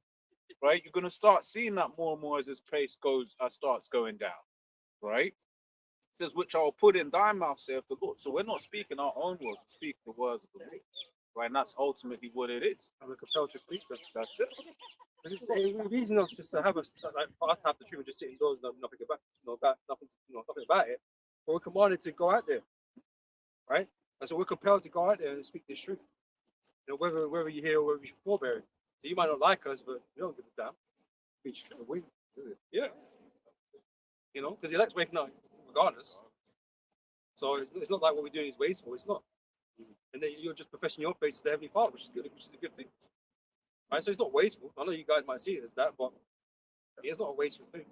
Right? You're gonna start seeing that more and more as this place starts going down. Right? It says, which I will put in thy mouth, saith the Lord. So we're not speaking our own words, we speak the words of the Lord. Right? And that's ultimately what it is. And we're compelled to speak them. That's it. The reason not just to have us, like for us to have the truth and just sit indoors and nothing about, nothing about it. But we're commanded to go out there, right? And so we're compelled to go out there and speak this truth. You know, whether you're here or whether you're forbearing. So you might not like us, but you don't give a damn. Yeah. You know, because the elect's waking up regardless. So it's not like what we're doing is wasteful. It's not. And then you're just professing your faith to the Heavenly Father, which is good, which is a good thing. Right? So it's not wasteful. I know you guys might see it as that, but it's not a wasteful thing.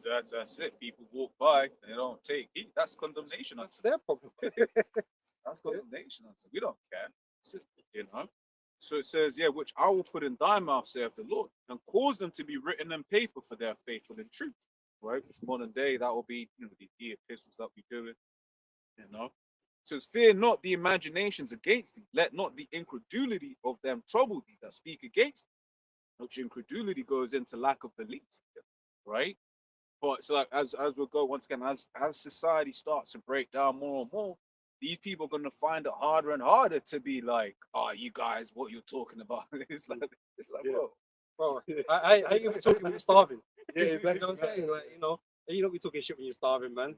That's it. People walk by, they don't take heed. That's condemnation. That's their problem. That's condemnation. We don't care. You know. So it says, yeah, which I will put in thy mouth, saith the Lord, and cause them to be written in paper for their faithful and truth. Right? Which modern day, that will be the epistles that we do it. You know. It says, fear not the imaginations against thee, let not the incredulity of them trouble thee that speak against thee. Which incredulity goes into lack of belief. Right? But so like as we'll go once again, as society starts to break down more and more, these people are gonna find it harder and harder to be like, oh, you guys, what you're talking about? It's like, Yeah. Bro, I you be talking when you're starving. Yeah, You exactly. know what I'm saying? Like, you don't be talking shit when you're starving, man.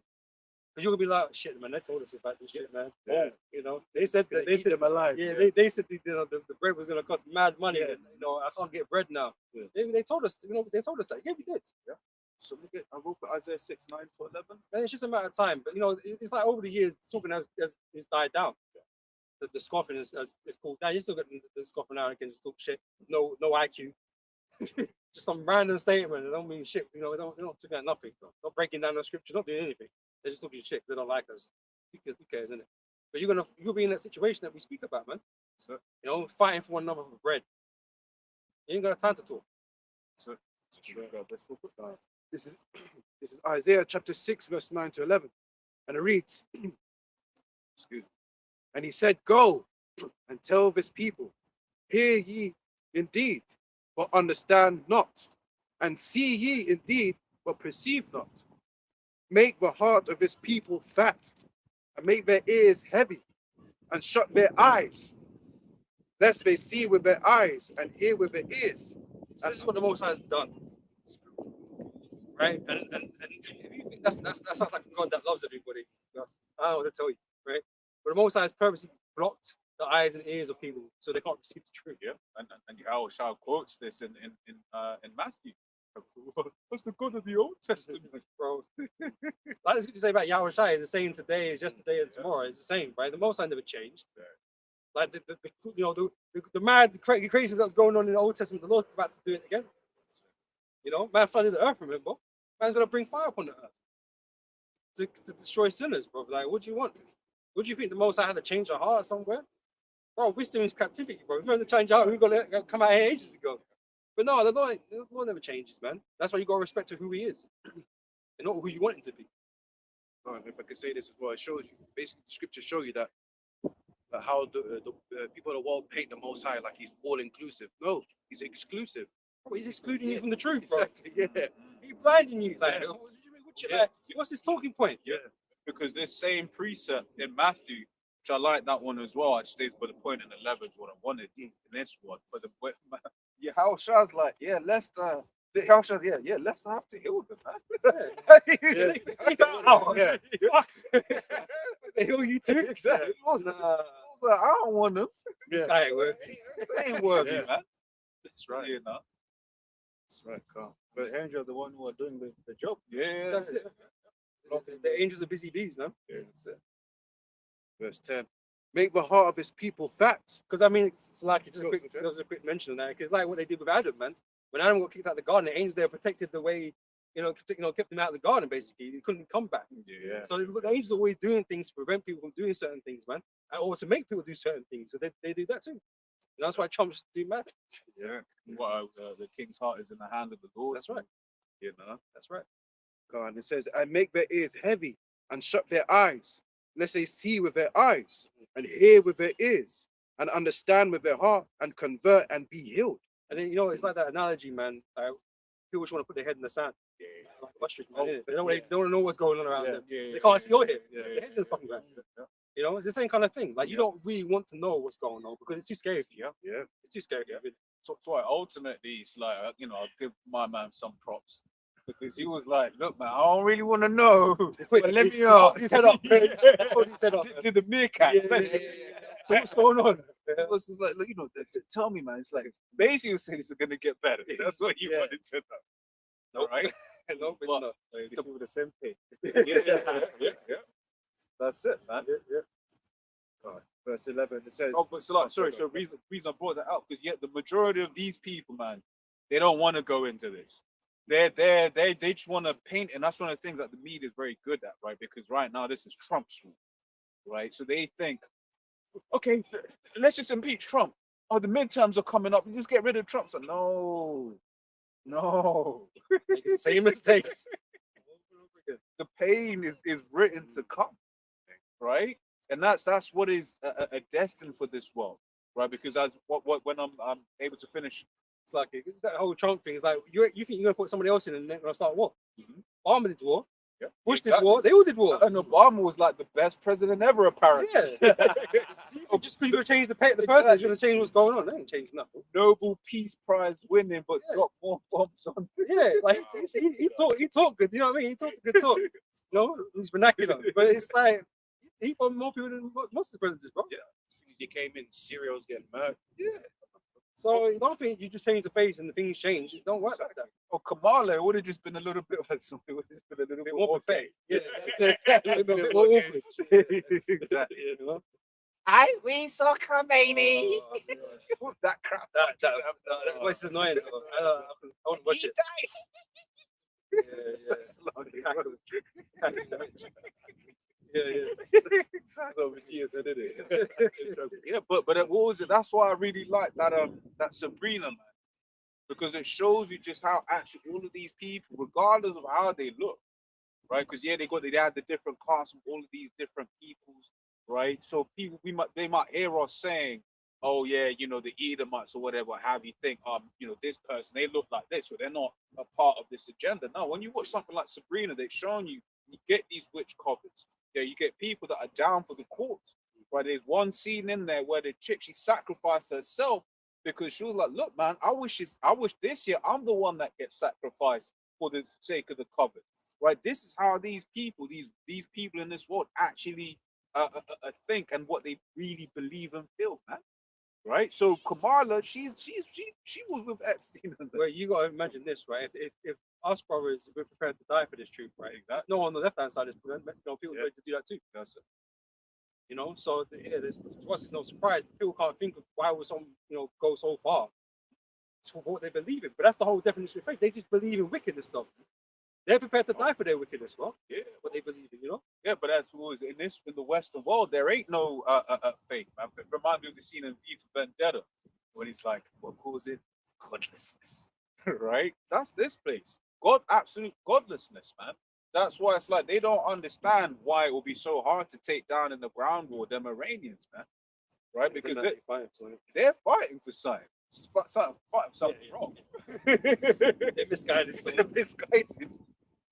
Because you're gonna be like, shit, man, they told us about this shit, man. Yeah. They said They they keep said them alive. yeah, they said the bread was gonna cost mad money. Yeah. And, I can't get bread now. Yeah. They told us, they told us that. Yeah, we did. So look at I will put Isaiah 6:9-11. And it's just a matter of time. But it's like over the years, talking has died down. The scoffing is cooled down. You still get the scoffing now and can just talk shit. No IQ. Just some random statement. They don't mean shit. They don't talk about nothing. Not breaking down the scripture. Not doing anything. They're just talking shit. They don't like us. Who cares, innit? But you'll be in that situation that we speak about, man. So fighting for one another for bread. You ain't got time to talk. So This is Isaiah chapter 6, verse 9-11. And it reads, excuse me. And he said, go and tell this people, hear ye indeed, but understand not, and see ye indeed, but perceive not. Make the heart of his people fat, and make their ears heavy, and shut their eyes, lest they see with their eyes and hear with their ears. This is what the Most High has done, right? And if you think that sounds like a God that loves everybody, I don't know what to tell you, right? But the Most High has purposely blocked the eyes and ears of people so they can't receive the truth. yeah, and Yahweh Shah quotes this in Matthew. What's the God of the Old Testament, bro? Like this, you say about Yahweh Shai, it's the same today, it's just today and tomorrow. It's the same, right? The Most High never changed. Like the mad craziness that was going on in the Old Testament, the Lord's about to do it again. Man flooded the earth. Remember, man's gonna bring fire upon the earth to destroy sinners, bro. Like, what do you want? What do you think the Most High had to change our heart somewhere? Bro, we're still in captivity, bro. We're going to change out. We're going to come out here ages ago. But no, the Lord never changes, man. That's why you got to respect who he is, and not who you want him to be. And if I could say this as well, it shows you, basically, the scriptures show you that how the people of the world paint the Most High like he's all inclusive. No, he's exclusive. Bro, he's excluding you from the truth, bro. Exactly, yeah. He's blinding you. Like, what's his talking point? Yeah, because this same precept in Matthew, which I like that one as well. It stays by the point in 11 is what I wanted in this one. But Yahweh Shah's like, yeah, Leicester. Yahweh Shah's, yeah, Leicester have to heal them, man. Fuck. They heal you too? Exactly. I was like, I don't want them. This guy ain't worthy. They ain't worthy, Yeah. man. That's right. You know? That's right, Carl. But the angels are the one who are doing the job. Yeah, That's it. The angels are busy bees, man. Yeah, that's it. Verse 10. Make the heart of his people fat. Because I mean, it's like just a quick mention on that. Because like what they did with Adam, man. When Adam got kicked out of the garden, the angels there protected the way, kept him out of the garden. Basically, he couldn't come back. Yeah. So the angels are always doing things to prevent people from doing certain things, man, or to make people do certain things. So they do that too. And that's why Trumps do mad. Yeah. Well, the king's heart is in the hand of the Lord. That's right. You know. That's right. God, it says, and make their ears heavy and shut their eyes, lest they see with their eyes and hear with their ears and understand with their heart and convert and be healed. And then it's like that analogy, man. People just want to put their head in the sand. Like ostrich, man, innit? They don't know what's going on around them. They can't see or hear. Their head's in the fucking ground. It's the same kind of thing. Like you don't really want to know what's going on because it's too scary for you. Yeah. It's too scary for you. So ultimately, it's like, I'll give my man some props because he was like, look, man, I don't really want to know. But let me ask. His head up. His head up. Did the meerkat. So what's going on? It was like, tell me, man. It's like, basically, you saying it's going to get better. That's what you wanted to know. All right? No, But- no. With the same pay. yeah. That's it, man. Verse 11, it says, Oh, but sorry. So reason I brought that out because the majority of these people, man, they don't want to go into this. They just want to paint, and that's one of the things that the media is very good at, right? Because right now this is Trump's rule, right? So they think, okay, let's just impeach Trump. Oh, the midterms are coming up. Just get rid of Trump. So no. Same mistakes. The pain is written to come, right? And that's what is a destined for this world, right? Because when I'm able to finish. It's like that whole Trump thing. It's like you think you're gonna put somebody else in and they're gonna start war. Mhm. Obama did war. Yeah. Bush Exactly. did war. They all did war. And Obama was like the best president ever, apparently. Yeah. Just because you're going to change the person, it's going to change what's going on. They ain't changed nothing. Nobel Peace Prize winning, but Yeah. dropped more bombs on. Yeah, like he talked good. You know what I mean? He talked good talk. No, he's vernacular, but it's like he bombed more people than most of the presidents, bro. Yeah. As soon as you came in, Syria was getting murdered. Yeah. So you don't think you just change the face and the things change. It don't work like that. Or Kamala, it would have just been a little bit of something. It would have just been a little bit More more pathetic. fake. Yeah, that's it. A little bit more awkward. Exactly. You know? We saw Khomeini. Oh, gosh. That crap. That voice is annoying. I want to watch it. Yeah, Over years, did it? Yeah, but what was it? That's why I really like that Sabrina, man, because it shows you just how actually all of these people, regardless of how they look, right? Because yeah, they had the different casts from all of these different peoples, right? So people they might hear us saying, oh yeah, you know, the Edomites or whatever have you think, you know, this person, they look like this, so they're not a part of this agenda. No, when you watch something like Sabrina, they've shown you get these witch couples. Yeah, you get people that are down for the cause. Right? There's one scene in there where the chick, she sacrificed herself because she was like, look, man, I wish this year I'm the one that gets sacrificed for the sake of the covenant. Right? This is how these people, these people in this world actually think and what they really believe and feel, man. Right? So Kamala, she was with Epstein. Well, you got to imagine this, right? If us brothers we're prepared to die for this truth, right? No one on the left hand side is prepared. You know, people are ready to do that too. That's it. You know, so yeah, to us it's no surprise. People can't think of why would some go so far to what they believe in. But that's the whole definition of faith. They just believe in wickedness stuff. They're prepared to die for their wickedness, bro. Yeah, what they believe in, you know. Yeah, but that's always in the Western world. There ain't no faith. Man. It reminds me of the scene in V for Vendetta when he's like, "What calls it godlessness?" Right? That's this place. Absolute godlessness, man. That's why it's like they don't understand why it will be so hard to take down in the ground war them Iranians, man. Right? Because they're fighting for something. Something wrong. They're misguided. They're misguided.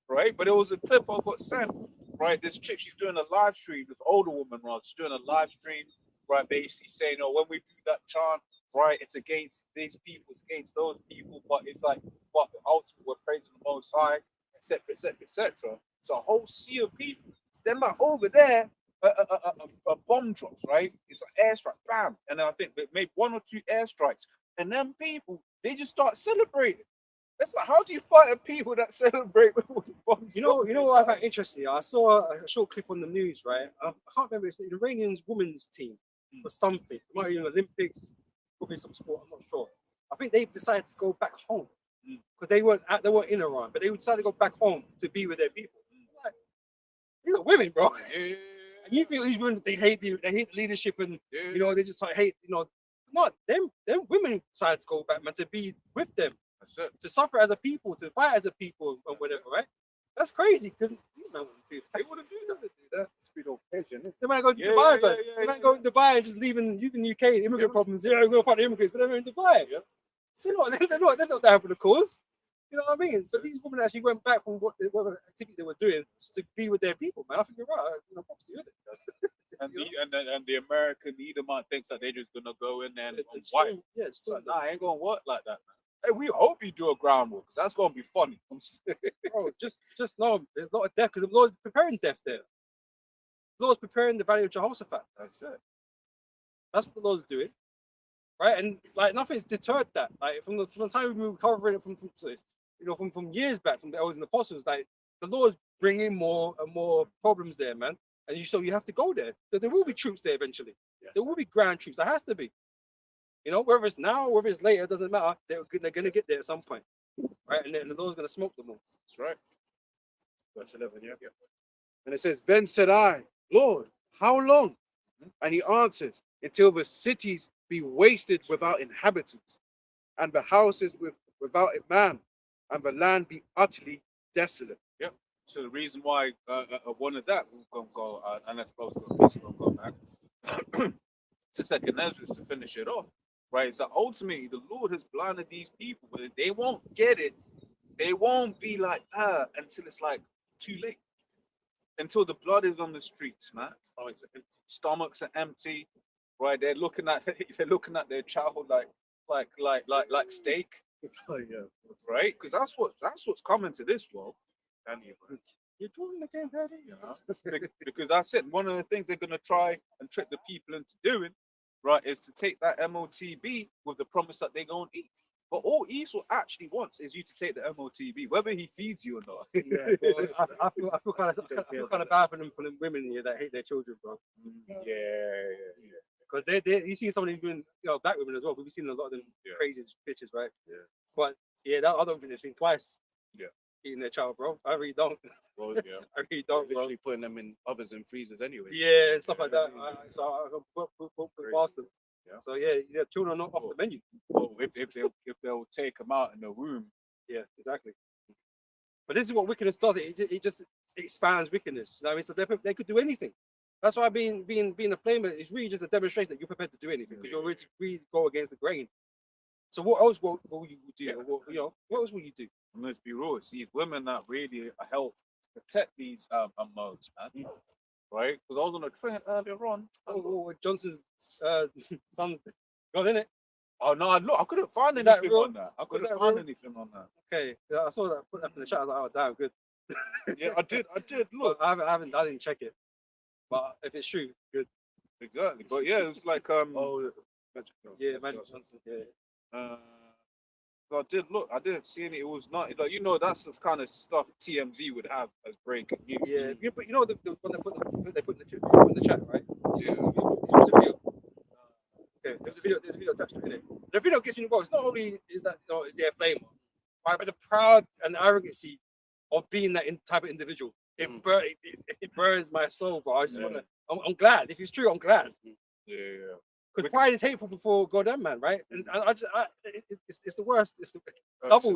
Right? But it was a clip I got sent. Right? This chick, she's doing a live stream. This older woman, right? She's doing a live stream, right? Basically saying, "Oh, when we do that chant, right, it's against these people, it's against those people, but it's like, but ultimately we're praising the Most High, etc., etc., etc." So a whole sea of people. Then like over there, a bomb drops, right? It's an airstrike, bam, and then I think they made 1 or 2 airstrikes, and then people they just start celebrating. It's like, how do you fight people that celebrate with bombs? You know what I found interesting? I saw a short clip on the news, right? I can't remember. It's the Iranians women's team or something. It might be Olympics, probably some sport. I'm not sure. I think they decided to go back home because they weren't in Iran, but they decided to go back home to be with their people. Like, these are women, bro. Yeah. And you feel these women they hate leadership and Yeah. you know they just like hate not them women decided to go back, man, to be with them. That's it. To suffer as a people, to fight as a people, and whatever, right? That's crazy because these men wouldn't do that. They wouldn't do that. Speed of passion. They might go to Yeah, Dubai, yeah, but yeah, they might yeah. go to Dubai and just leaving UK, immigrant problems. Yeah, we're going to fight the immigrants, but they're in Dubai. Yeah. So they're not down for the cause. You know what I mean? So these women actually went back from whatever activity they were doing to be with their people, man. I think you're right. Props to you. And the American Edomite thinks that they're just gonna go in there and It's wipe. still- yeah, it's So still, nah, it ain't gonna work like that, man. Hey, we hope you do a ground war because that's gonna be funny. bro, just know there's a lot of death because the Lord's preparing death there. The Lord's preparing the Valley of Jehoshaphat. That's it. That's what the Lord's doing, right? And like nothing's deterred that. Like from the time we were covering it from years back from the elders and apostles, like the Lord's bringing more and more problems there, man. And you have to go there. There will be troops there eventually. Yes. There will be ground troops. There has to be. Whether it's now or whether it's later, it doesn't matter. They're gonna get there at some point, right? And then the Lord's gonna smoke them all. That's right. Verse 11, yeah. And it says, "Then said I, Lord, how long?" And he answered, "Until the cities be wasted without inhabitants, and the houses without a man, and the land be utterly desolate." So the reason why one of that we're gonna go and let's both go back to Second Ezra to finish it off, right? So ultimately the Lord has blinded these people, but they won't get it. They won't be like until it's like too late. until the blood is on the streets, man. Stomachs are empty, right? They're looking at their child like steak, Oh, yeah. right? Because that's what's coming to this world. And You're talking again, Daddy. you know, because I said one of the things they're gonna try and trick the people into doing, right, is to take that MOTB with the promise that they're gonna eat. But all Esau actually wants is you to take the MOTB, whether he feeds you or not. Yeah, well, I feel kind of bad for them women here that hate their children, bro. Yeah. Because you see some of them doing, black women as well. We've seen a lot of them crazy pictures, right? Yeah. But yeah, that I don't think they've been twice. Yeah. Eating their child, bro. I really don't. Well, yeah. I really don't, bro. Literally putting them in ovens and freezers anyway. Yeah, and stuff like that. So I can put past them. Yeah. So yeah, children are not off the menu. Well, if they'll take them out in the womb. Yeah, exactly. But this is what wickedness does. It just expands wickedness. I mean, so they could do anything. That's why being a flamer is really just a demonstration that you're prepared to do anything because you're ready to really go against the grain. So what else will you do? Yeah. What else will you do? And let's be real, it's these women that really help protect these modes, man. Right? Because I was on a train earlier on. Johnson's son's got in it. Oh no, look, I couldn't find Is that anything real? on that. I couldn't that find real? anything on that. Okay, yeah, I saw that. Put that in the chat. I was like, oh damn, good. Yeah, I did. Look, Look, I didn't check it. But if it's true, good. exactly. But yeah, it was like Oh, Yeah, Magic Johnson. Yeah. so I did look. I didn't see any. It was not like that's the kind of stuff TMZ would have as breaking news. Yeah, but you know the when they put in the chat, right? Yeah. There's a video. Okay, there's a video attached to it. The video gets me involved. It's not only is that is there a flamer, right? But the proud and arrogancy of being that type of individual. It burns my soul, bro. I just wanna. I'm glad. If it's true, I'm glad. Yeah. Because pride is hateful before God and man, right? And it's the worst. It's the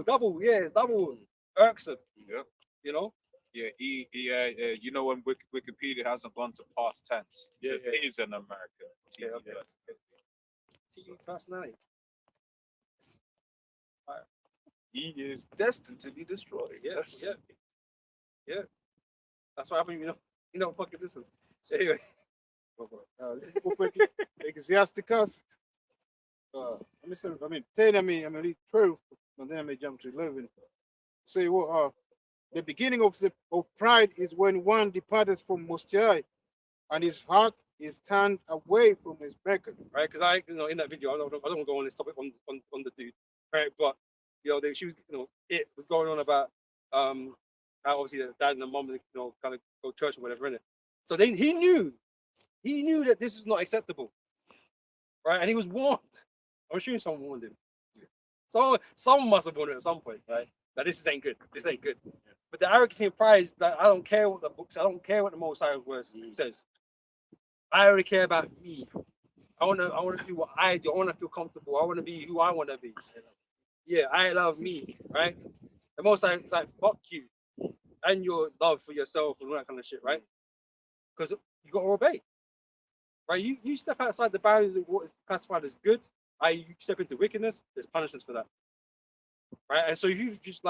double. Yeah, it's double irksome. Yeah. You know. Yeah, you know when Wikipedia hasn't gone to past tense. Yeah, It is an American. Yeah, okay. TV personality. He is destined to be destroyed. Yeah. That's why you don't fucking listen. Anyway. Ecclesiasticus. Let me say, 10, I read 12, and then I may jump to 11. Say what the beginning of pride is when one departed from Most High, and his heart is turned away from his Maker. Right, because in that video, I don't want to go on this topic on the dude, right? But she was, it was going on about how obviously the dad and the mom, kind of go to church or whatever, innit? So then he knew that this is not acceptable, right? And he was warned. I'm assuming someone warned him. So someone must have warned him at some point, right? That this ain't good. This ain't good. But the arrogance and pride is that I don't care what the book says. I don't care what the Most High words says. I only care about me. I wanna do what I do. I wanna feel comfortable. I wanna be who I wanna be. Yeah, I love me, right? The Most High is like fuck you and your love for yourself and all that kind of shit, right? Because you gotta obey. Right? You step outside the boundaries of what is classified as good, you step into wickedness, there's punishments for that. Right? And so if you just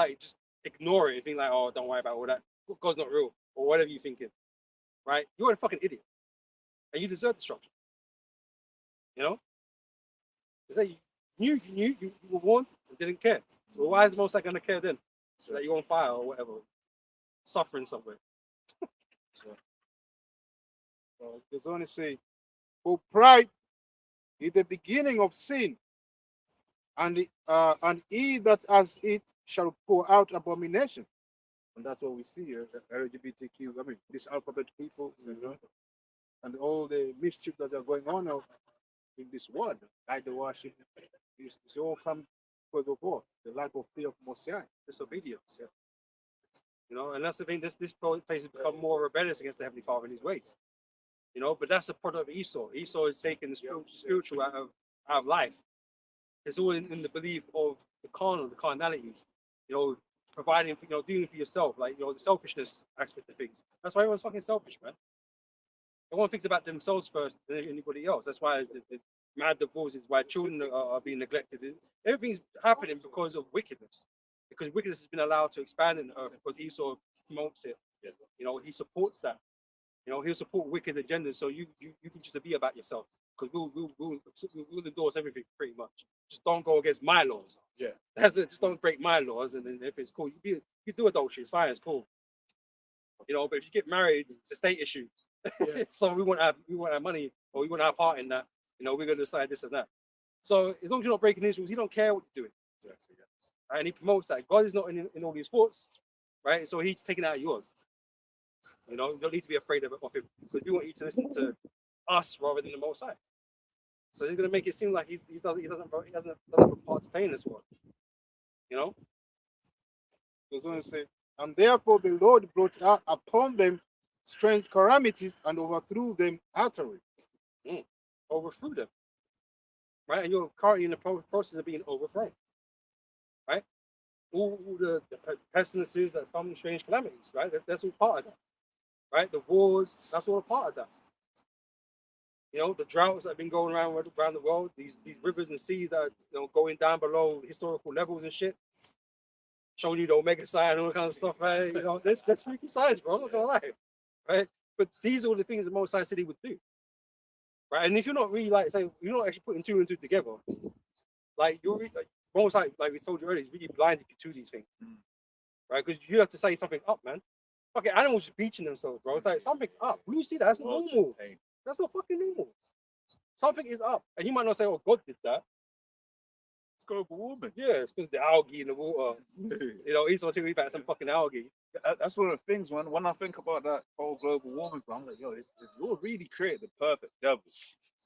ignore it and think like, oh, don't worry about all that, God's not real, or whatever you're thinking, right? You're a fucking idiot. And you deserve destruction. It's like you were warned and didn't care. Well, why is the Most High gonna care then? So that you're on fire or whatever, suffering somewhere. There's only say, for pride is the beginning of sin, and he that has it shall pour out abomination. And that's what we see here, the LGBTQ, this alphabet people, and all the mischief that are going on now in this world, idol worship, it's all come because of what? The lack of fear of Most High, Disobedience. And that's the thing, this place has become more rebellious against the Heavenly Father in his ways. But that's the product of Esau. Esau is taking the spiritual out of life. It's all in the belief of the carnalities, providing, doing for yourself, like, the selfishness aspect of things. That's why everyone's fucking selfish, man. Everyone thinks about themselves first than anybody else. That's why there's mad divorces, why children are being neglected. Everything's happening because of wickedness. Because wickedness has been allowed to expand in the earth because Esau promotes it You know, he supports that. You know, he'll support wicked agendas. So you can just be about yourself because we'll endorse everything pretty much. Just don't go against my laws. Yeah. That's it. Just don't break my laws, and then if it's cool, you do adultery. It's fine. It's cool. You know, but if you get married, it's a state issue. So we want our money, or we want our part in that. You know, we're gonna decide this and that. So as long as you're not breaking his rules, he don't care what you're doing. Exactly. Yeah. Right? And he promotes that God is not in all these sports, right? So he's taking out yours. You know, you don't need to be afraid of him because we want you to listen to us rather than the Most High. So he's gonna make it seem like he doesn't have a part to play in this world. You know. I was going to say, and therefore the Lord brought out upon them strange calamities and overthrew them utterly. Overthrew them. Right? And you're currently in the process of being overthrown. Right? All the pestilences that's come, strange calamities, right? That's all part of that. Right? The wars, that's all a part of that. You know, the droughts that have been going around the world, these rivers and seas that are, you know, going down below historical levels and shit, showing you the omega sign and all that kind of stuff, right? You know, that's freaky science, bro. I'm not gonna lie. Right? But these are all the things that Most High said he would do. Right? And if you're not really you're not actually putting two and two together, like you're really, Most High, like we told you earlier, he's really blinded you to these things. Right? Because you have to say something up, man. Fucking animals just beaching themselves, bro. It's like something's up. When you see that, that's normal. That's not fucking normal. Something is up. And you might not say, oh, God did that. It's global warming. Yeah, it's because the algae in the water. You know, he's talking about some fucking algae. That's one of the things, man. When I think about that whole global warming, I'm like, yo, the Lord really created the perfect devil.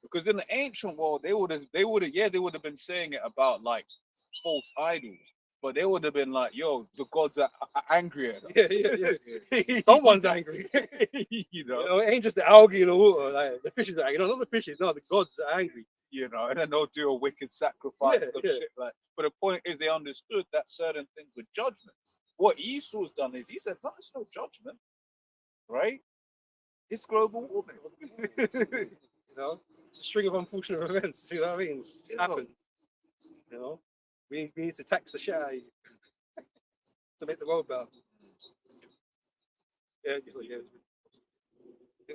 Because in the ancient world, they would have been saying it about like false idols. But they would have been like, yo, the gods are angry at us. Yeah. Someone's angry. You know? It ain't just the algae in the water. Like the fishes are angry. No, not the fishes. No, the gods are angry. You know, and then they'll do a wicked sacrifice of Yeah. shit like. But the point is, they understood that certain things were judgment. What Esau's done is he said, no, it's no judgment, right? It's global warming. You know, it's a string of unfortunate events. You know what I mean? It's Yeah. happened. You know, we need to tax the shit out of you to make the world better. Yeah.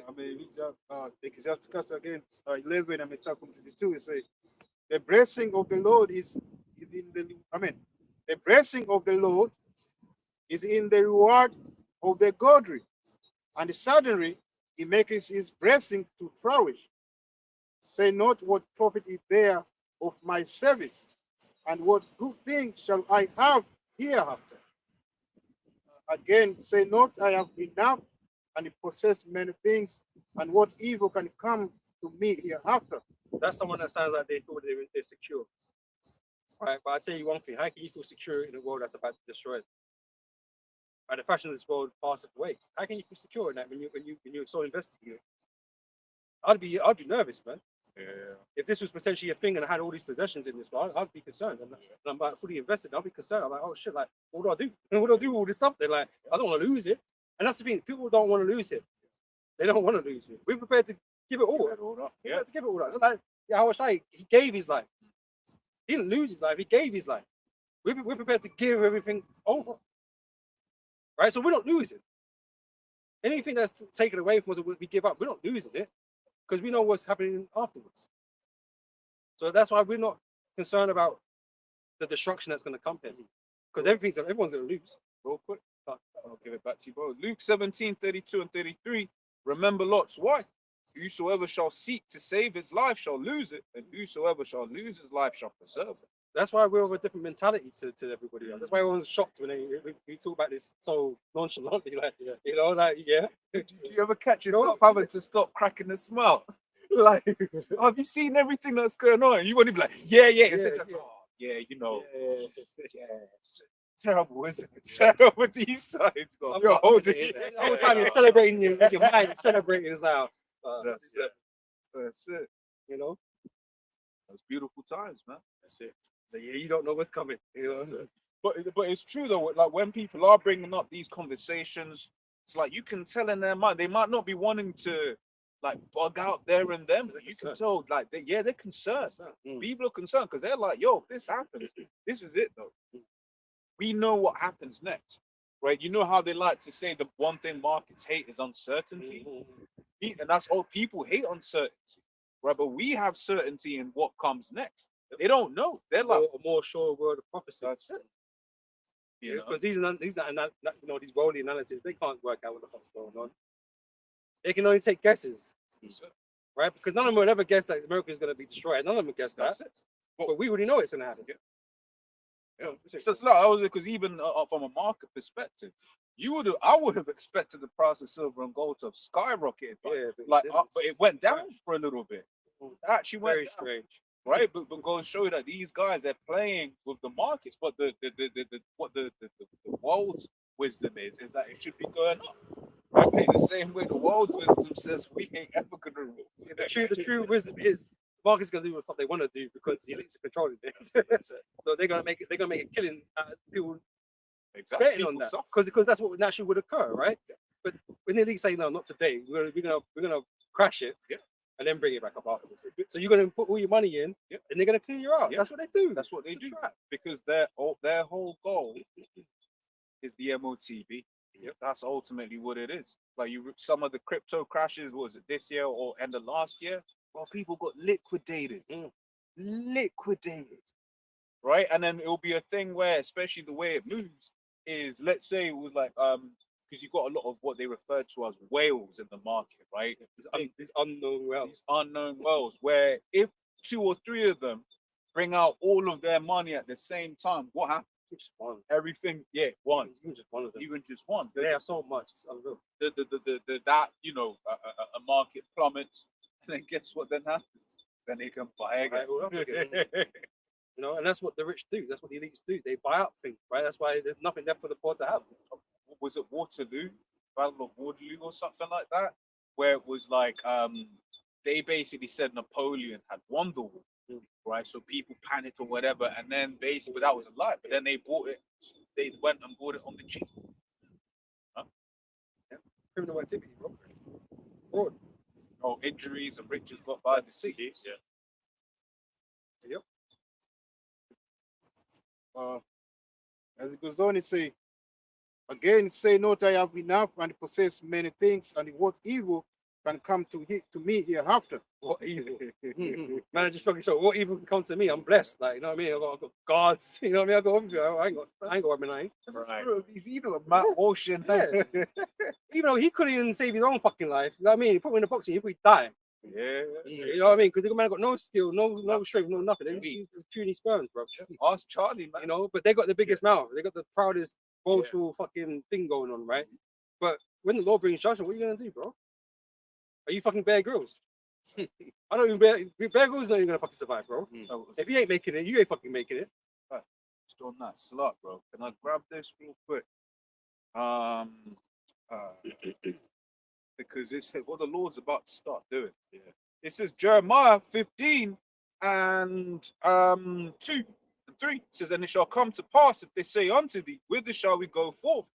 I mean, we just discuss again 11 and chapter 22. It says, the blessing of the Lord is in the blessing of the Lord is in the reward of the godly, and suddenly he makes his blessing to flourish. Say not what profit is there of my service, and what good thing shall I have hereafter. Again, say not I have enough and possess many things, and what evil can come to me hereafter. That's someone that sounds like they feel they're secure. Right, but I'll tell you one thing: how can you feel secure in a world that's about to destroy it? Right, the fashion of this world passes away. How can you feel secure in that when you're so invested in it? I'd be nervous, man. Yeah. If this was potentially a thing and I had all these possessions in this world, I'd be concerned. And I'm like fully invested. I'll be concerned. I'm like, oh shit, like, what do I do? What do I do with all this stuff? They're like, I don't want to lose it. And that's the thing. People don't want to lose it. They don't want to lose it. We're prepared to give it all. We're prepared to give it all up. Like, he gave his life. He didn't lose his life. He gave his life. We're prepared to give everything over. Right? So we're not losing. Anything that's taken away from us, we give up. We're not losing it because we know what's happening afterwards. So that's why we're not concerned about the destruction that's going to come here, because everyone's going to lose. Real quick, I'll give it back to you, bro. Luke 17:32 and 33. Remember Lot's wife. Whosoever shall seek to save his life shall lose it, and whosoever shall lose his life shall preserve it. That's why we're of a different mentality to everybody else. That's why everyone's shocked when we talk about this so nonchalantly, like, you know, like, yeah. Do you ever catch yourself having to stop cracking a smile? Like, have you seen everything that's going on? You want to be like, yeah. It's like, oh, yeah, you know, it's terrible, isn't it? Terrible these times, bro. You're holding it. The whole time you're celebrating your mind, you're celebrating is now. That's it. You know, Those beautiful times, man. that's it. So yeah, you don't know what's coming. You know, But it's true though. Like when people are bringing up these conversations, it's like you can tell in their mind they might not be wanting to like bug out there and then, but you can tell like they're concerned. People are concerned because they're like, yo, if this happens, this is it though. We know what happens next. right? You know how they like to say the one thing markets hate is uncertainty, and that's all people hate uncertainty, right? But we have certainty in what comes next. They don't know. They're like, A more sure word of prophecy. that's it. You know? Because these worldly analysis, they can't work out what the fuck's going on. They can only take guesses, right? Because none of them will ever guess that America is going to be destroyed. None of them guess that. That's it. But we already know it's going to happen. So it's like I was because even from a market perspective, I would have expected the price of silver and gold to have skyrocketed, but but it went down for a little bit. It actually went Very down, strange. right? But go and show you that these guys they're playing with the markets, but the world's wisdom is that it should be going up. Right? The same way the world's wisdom says we ain't ever gonna rule. The true wisdom is market's gonna do what they want to do because the elites are controlling it. So they're gonna make a killing people Exactly. betting on that because that's what naturally would occur, right? But when the elites say no, not today, we're gonna crash it, and then bring it back up afterwards. So you're gonna put all your money in, and they're gonna clear you out. That's what they do. That's what they It's a do trap. because their whole goal is the MOTB. That's ultimately what it is. Like some of the crypto crashes, was it this year or end of last year? Well, people got liquidated, right? And then it'll be a thing where, especially the way it moves, is let's say it was like because you've got a lot of what they refer to as whales in the market, right? These unknown wealth. These unknown whales, where if 2 or 3 of them bring out all of their money at the same time, what happens? Just one. Everything, one. Even just one of them. Even just one. They are so much. It's unreal. That a market plummets, and then guess what then happens? Then they can buy again. And that's what the rich do. That's what the elites do. They buy out things, right? That's why there's nothing left for the poor to have. Was it Waterloo, Battle of Waterloo, or something like that, where it was like they basically said Napoleon had won the war, right? So people panicked or whatever, and then basically that was a lie. But then they bought it. They went and bought it on the cheap. Criminal activity, bro. Fraud. Oh, injuries and riches got by the sea. Yep. As it goes on, it say, again, say not I have enough and possess many things, and what evil can come to me hereafter. What evil? Man, just fucking show what evil can come to me. I'm blessed. Like, you know what I mean? I've got gods. You know what I mean? I got everything. I ain't got what I mean. He's evil, Matt Ocean. Yeah. Even though he couldn't even save his own fucking life. You know what I mean? He put him in the boxing, he would die. You know what I mean? Because the man got no skill, no strength, no nothing. He's just puny sperms, bro. Ask Charlie, man. You know, but they got the biggest mouth. They got the proudest boastful fucking thing going on, right? But when the Lord brings judgment, what are you gonna do, bro? Are you fucking Bear Grylls? I don't even Bear Grylls not even gonna fucking survive, bro. If he ain't making it, you ain't fucking making it. Just on that slot, bro. Can I grab this real quick? Because it's what the Lord's about to start doing. It says Jeremiah 15 and 2 and 3. It says, and it shall come to pass if they say unto thee, whither shall we go forth?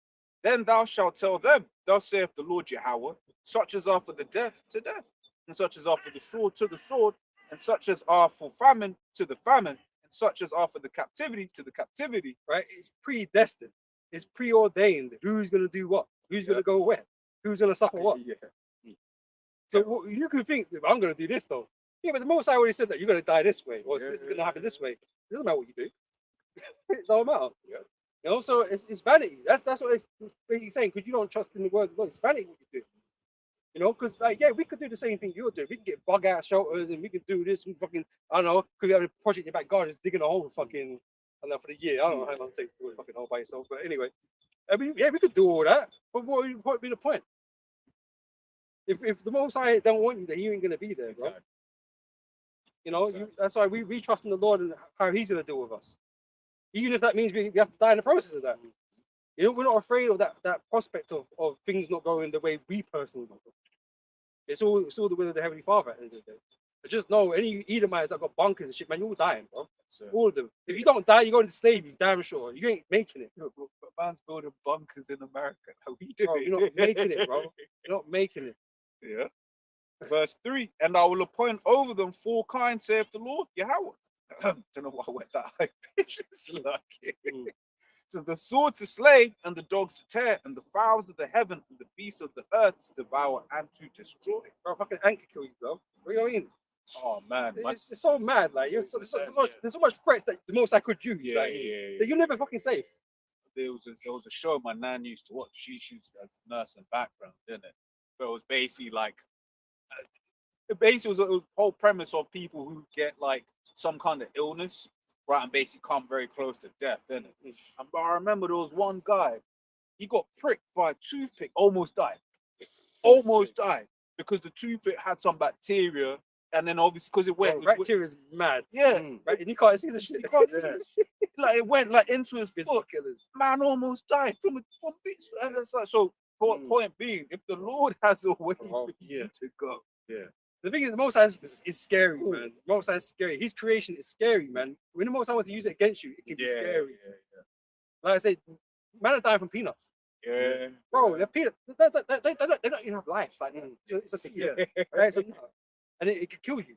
Then thou shalt tell them, thus saith the Lord Yahweh, such as are for the death to death, and such as are for the sword to the sword, and such as are for famine to the famine, and such as are for the captivity to the captivity. Right? It's predestined. It's preordained. Who's gonna do what? Who's gonna go where? Who's gonna suffer what? So you can think, I'm gonna do this though. Yeah, but the Most High already said that you're gonna die this way, or this is gonna happen this way. It doesn't matter what you do. It don't matter. You know, so it's vanity. That's what it's basically saying, because you don't trust in the word of God. It's vanity what you do. You know, because we could do the same thing you're doing. We can get bug out shelters and we can do this and fucking, I don't know, could we have a project in your back garden just digging a hole fucking, I don't know, for the year. I don't know how long it takes to do a fucking hole by yourself. But anyway, I mean, we could do all that. But what would be the point? If the Most High don't want you there, you ain't gonna be there, bro. You know, that's why we trust in the Lord and how He's gonna deal with us. Even if that means we have to die in the process of that. You know, we're not afraid of that prospect of things not going the way we personally want. It's all the will of the Heavenly Father at the end of the day. But just know, any Edomites that got bunkers and shit, man, you're all dying, bro. All of them. If you don't die, you're going to slavery, damn sure. You ain't making it. But man's building bunkers in America. How we Bro, doing? you're not making it, bro. You're not making it. Yeah. Verse 3, and I will appoint over them 4 kinds, saith the Lord Yahweh. Don't know why I went that high pitch. It's lucky. So the sword to slay, and the dogs to tear, and the fowls of the heaven, and the beasts of the earth to devour and to destroy. Bro, fucking ant can kill you, bro. What do you mean? Oh man, It's so mad. Like, there's so much threats that the most I could use. yeah, like, yeah. that you're never fucking safe. There was a show my nan used to watch. She's a nurse in background, didn't it? But it was basically like, it was the whole premise of people who get like some kind of illness, right, and basically come very close to death, didn't it? And but I remember there was one guy, he got pricked by a toothpick, almost died, because the toothpick had some bacteria, and then obviously because it went, Bacteria is mad. yeah, Right? And you can't see the shit. you can't see the shit. Like it went like into his It's foot. killers. Man almost died from this, and it's like so. Point being, if the Lord has a way Oh, for you to go, The thing is, the Most High is scary, man. The Most High is scary. His creation is scary, man. When the Most High wants to use it against you, it can be scary. Like I said, man are dying from peanuts. yeah. Bro, they're peanuts. They don't even have life. Like, it's a secret, right? So, and it can kill you,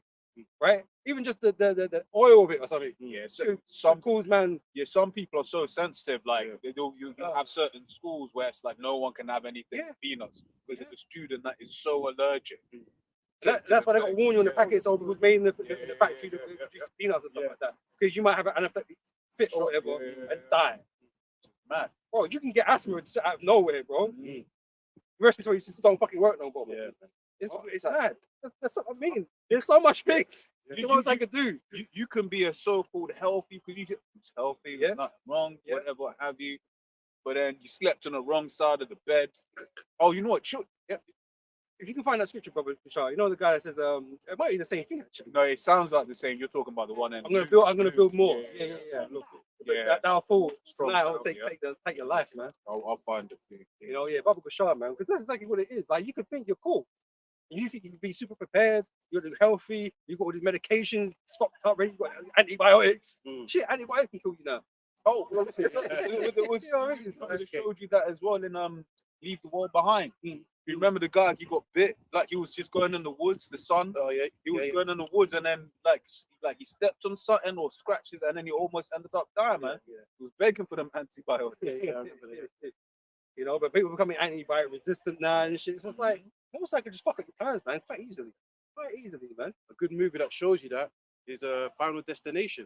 right? Even just the oil of it or something. Yeah, so Some some cools, man. some people are so sensitive. Like you have certain schools where it's like no one can have anything with peanuts because it's a student that is so allergic. That's why they got to warn you on the packet, so it was made in the factory to yeah. produce peanuts and stuff like that. Because you might have an anaphylactic fit or whatever and die. Man, Bro, you can get asthma just out of nowhere, bro. Respiratory systems don't fucking work no more. Yeah. It's mad. That's what I mean. There's so much things. You- What else I could do? you can be a so-called healthy because it's healthy, Yeah. there's nothing wrong, Yeah. whatever what have you. But then you slept on the wrong side of the bed. Oh, you know what? If you can find that scripture, brother, Bashar, you know the guy that says, it might be the same thing actually. No, it sounds like the same. You're talking about the one. I'm gonna build more. Yeah. Look, But yeah. that'll fall. Strong Tonight, I'll sound, take yeah. take your life, man. I'll find it for you. You know, Baba Bashar, man, because that's exactly what it is. Like, you could think you're cool. You think you can be super prepared, you're healthy, you got all these medications stocked up, ready, you got antibiotics. Shit, antibiotics can kill you now. Oh, well, You know what I mean? I showed you that as well in Leave the World Behind. You remember the guy? He got bit, like he was just going in the woods. The sun. Oh yeah. He was going in the woods, and then like he stepped on something or scratches, and then he almost ended up dying, man. He was begging for them antibiotics. You know, but people becoming antibiotic resistant now and shit. So it's like, almost like I could just fuck up your plans, man, quite easily, man. A good movie that shows you that is Final Destination.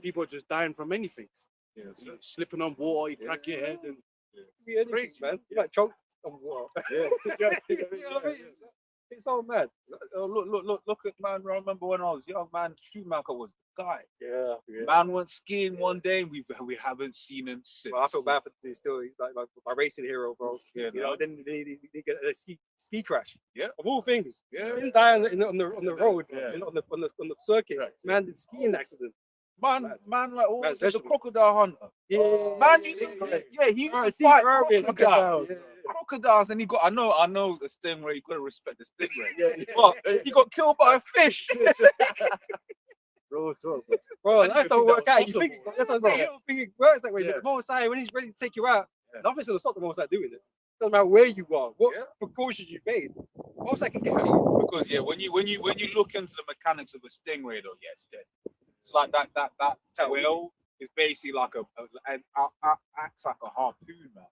People are just dying from anything. Yes. You know, slipping on water, you crack your head, and Be anything, Crazy, man. You might choke on water. Yeah. You know what I mean? It's all mad. Look at man. I remember when I was young, man. Schumacher was the guy. Yeah. Man went skiing one day. We haven't seen him since. Well, I feel bad for the dude still. He's like my racing hero, bro. Yeah, You know, then he get a ski crash. Yeah. Of all things. Yeah. He didn't die on the road, Yeah. on the circuit. Right. Man did skiing accident. Man, like all Man's the vegetable. crocodile hunter. Yeah. Man used to, he used to fight crocodiles. Yeah. Crocodiles, and he got. I know the stingray. You gotta respect the stingray. But he got killed by a fish. Bro, Bro, I didn't life even don't think work that out. was You think, possible. that's what I'm saying. You don't think it works that way. Yeah. The Most High, when he's ready to take you out, Yeah. nothing's gonna stop the Most High doing it. Doesn't matter where you are, what Yeah. precautions you made. Most High can get to you. Because when you look into the mechanics of a stingray, though, yeah, it's dead. It's like that whale is basically like acts like a harpoon, man.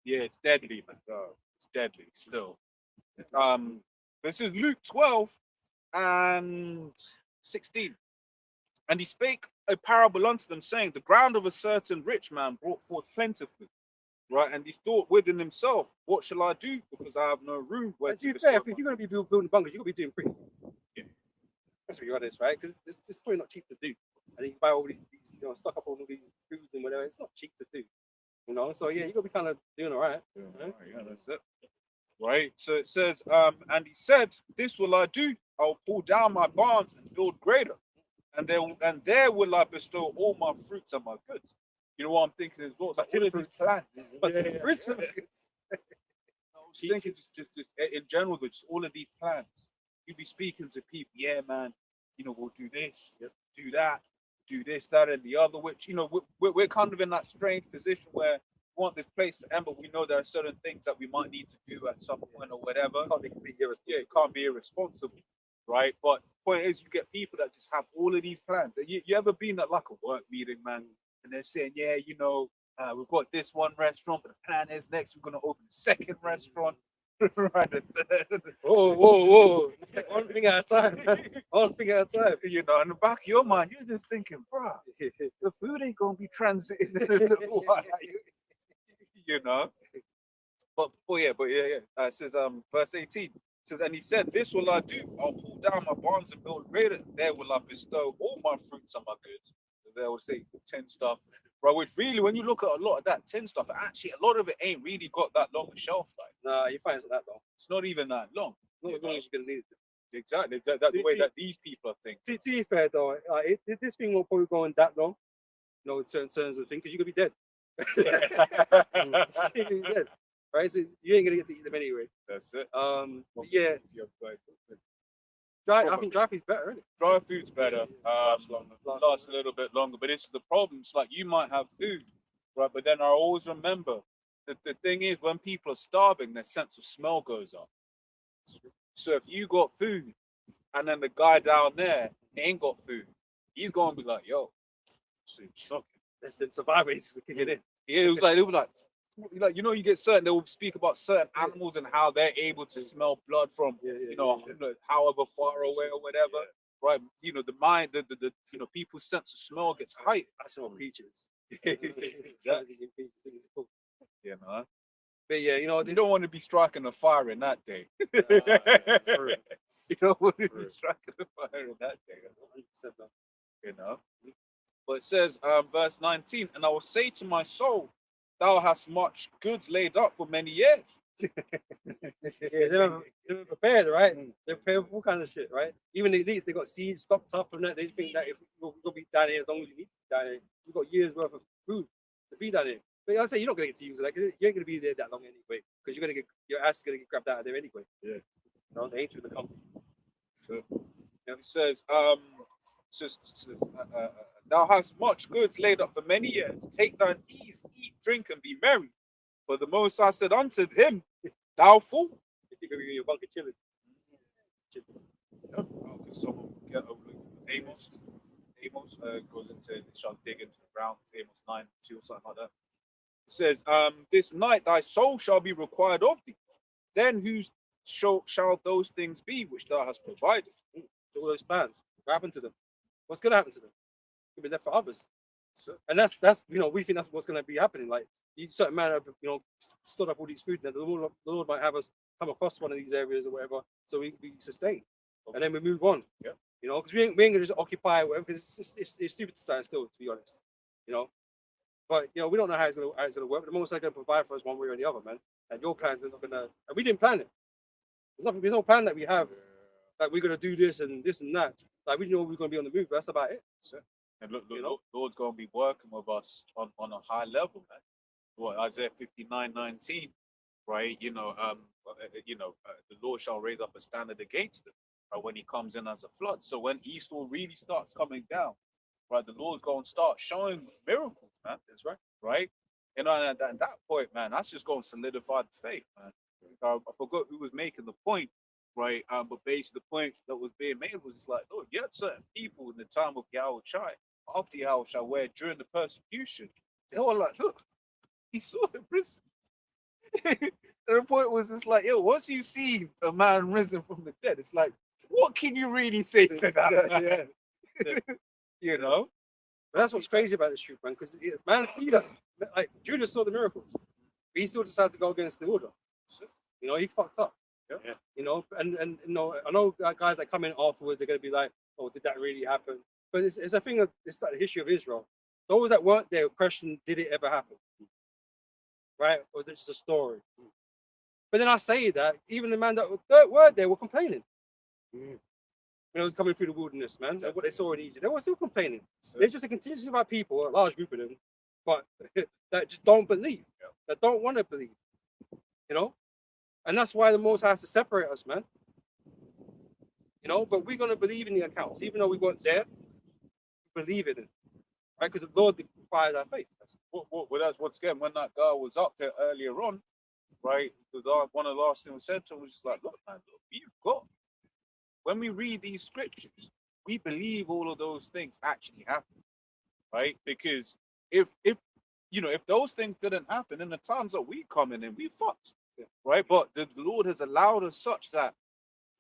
Yeah, it's deadly, man. It's deadly still. This is Luke 12 and 16. And he spake a parable unto them, saying, the ground of a certain rich man brought forth plentifully. Right, and he thought within himself, what shall I do? Because I have no room where And to to be bestow fair, if my you're gonna be building bunkers, you're gonna be doing pretty. Yeah. Let's be honest, right? Because it's probably not cheap to do. And you buy all these, stock up all these foods and whatever. It's not cheap to do. You know, so yeah, you gotta be kind of doing all right. Yeah, that's it. Right. So it says, and he said, this will I do. I'll pull down my barns and build greater. And there will I bestow all my fruits and my goods. You know what I'm thinking as well? So But all of fruits. these plans. But Yeah. fruits, I was thinking just in general, but just all of these plans. You'd be speaking to people, yeah, man, we'll do this, do that, do this, that, and the other, which, we're kind of in that strange position where we want this place to end, but we know there are certain things that we might need to do at some point or whatever. It can't be irresponsible, right? But the point is, you get people that just have all of these plans. You ever been at like a work meeting, man, and they're saying, yeah, we've got this one restaurant, but the plan is next we're gonna open a second restaurant. Right, the third. Whoa. One thing at a time. One thing at a time. You know, in the back of your mind, you're just thinking, bro, the food ain't gonna be transited in a little while. You know. But yeah. It says verse 18. It says, and he said, this will I do. I'll pull down my barns and build greater. There will I bestow all my fruits and my goods. They will say 10 stuff. Bro, which really, when you look at a lot of that 10 stuff, actually a lot of it ain't really got that long a shelf life. Nah, you find it's not that long. It's not even that long. Not as long as you're gonna need it. Exactly. That's the way that these people are thinking. To be fair though, this thing won't probably go on that long. You know, in terms of thing, because you're gonna be dead. You're gonna be dead. Right? So you ain't gonna get to eat them anyway. That's it. Yeah. I think dry food's better, isn't it? Dry food's better. Lasts longer. Lasts a little bit longer. But this is the problem. It's like you might have food, right? But then I always remember that the thing is when people are starving, their sense of smell goes up. So if you got food and then the guy down there ain't got food, he's gonna be like, yo, The survival is kicking in. yeah, it was like you know, you get certain, they will speak about certain animals and how they're able to smell blood from however far away or whatever. Right. You know, the mind, the you know, people's sense of smell gets heightened. I smell peaches. Yeah, man. But yeah, you know, You don't want to be striking a fire in that day. for real. You don't want to For be real. striking a fire in that day. 100% man. You know. But it says, verse 19, and I will say to my soul, thou hast much goods laid up for many years. Yeah, they're prepared, right? They're prepared for all kinds of shit, right? Even the elites, they got seeds stocked up and that. They think that if we're gonna be down here as long as you need to be down here, we've got years worth of food to be down here. But I say you're not gonna get to use it, like you ain't gonna be there that long anyway, because you're gonna get your ass is gonna get grabbed out of there anyway. Yeah. You know, they ain't gonna come. So it says, thou hast much goods laid up for many years. Take thine ease, eat, drink, and be merry. But the Most High said unto him, thou fool. You're gonna be in your bunker chilling. Someone get Amos. Amos goes into, shall dig into the ground. Amos 9:2 or something like that. It says, this night thy soul shall be required of thee. Then whose shall those things be which thou hast provided? So all those plans, what happened to them? What's gonna happen to them? It'll be left for others. So, and that's you know, we think that's what's gonna be happening. Like you certain man have, you know, stored up all these food, and the Lord might have us come across one of these areas or whatever, so we can be sustained. And then we move on. Yeah. You know, because we ain't gonna just occupy whatever. It's stupid to stand still, to be honest. You know. But you know, we don't know how it's gonna work. But the moment they're gonna provide for us one way or the other, man. And your plans are not gonna. And we didn't plan it. There's no plan that we have. Like we're gonna do this and that. Like we know we're gonna be on the move. But that's about it. So, And look, You know? Lord's going to be working with us on a high level, man. What Isaiah 59:19, right? The Lord shall raise up a standard against them, right, when he comes in as a flood. So when Esau really starts coming down, right, the Lord's going to start showing miracles, man. That's right, right? You know, and at that point, man, that's just going to solidify the faith, man. I forgot who was making the point, right? But basically the point that was being made was just like, look, you had certain people in the time of Yahweh Shai, after Yahweh Shai, where during the persecution, they were like, look, he saw the prison. And the point was just like, yo, once you see a man risen from the dead, it's like, what can you really say to that? You know? But that's what's crazy about this truth, man. Because man, see that, like Judas saw the miracles, but he still decided to go against the order. You know, he fucked up. Yeah. You know, and you know, I know guys that come in afterwards, they're gonna be like, "Oh, did that really happen?" But it's a thing of it's like the history of Israel. Those that weren't there question, did it ever happen? Right? Or is it just a story? But then I say that even the man that were there were complaining. When it was coming through the wilderness, man, and what they saw in Egypt, they were still complaining. There's just a contingency of our people, a large group of them, but that just don't believe, that don't want to believe, you know? And that's why the Most High has to separate us, man. You know, but we're going to believe in the accounts, even though we weren't there, we believe in it, right? Because the Lord requires our faith. Well, that's what's again, when that guy was up there earlier on, right? One of the last things we said to him was just like, look, man, look, we've got, when we read these scriptures, we believe all of those things actually happen, right? Because if if those things didn't happen in the times that we coming in, we fucked, right? But the Lord has allowed us such that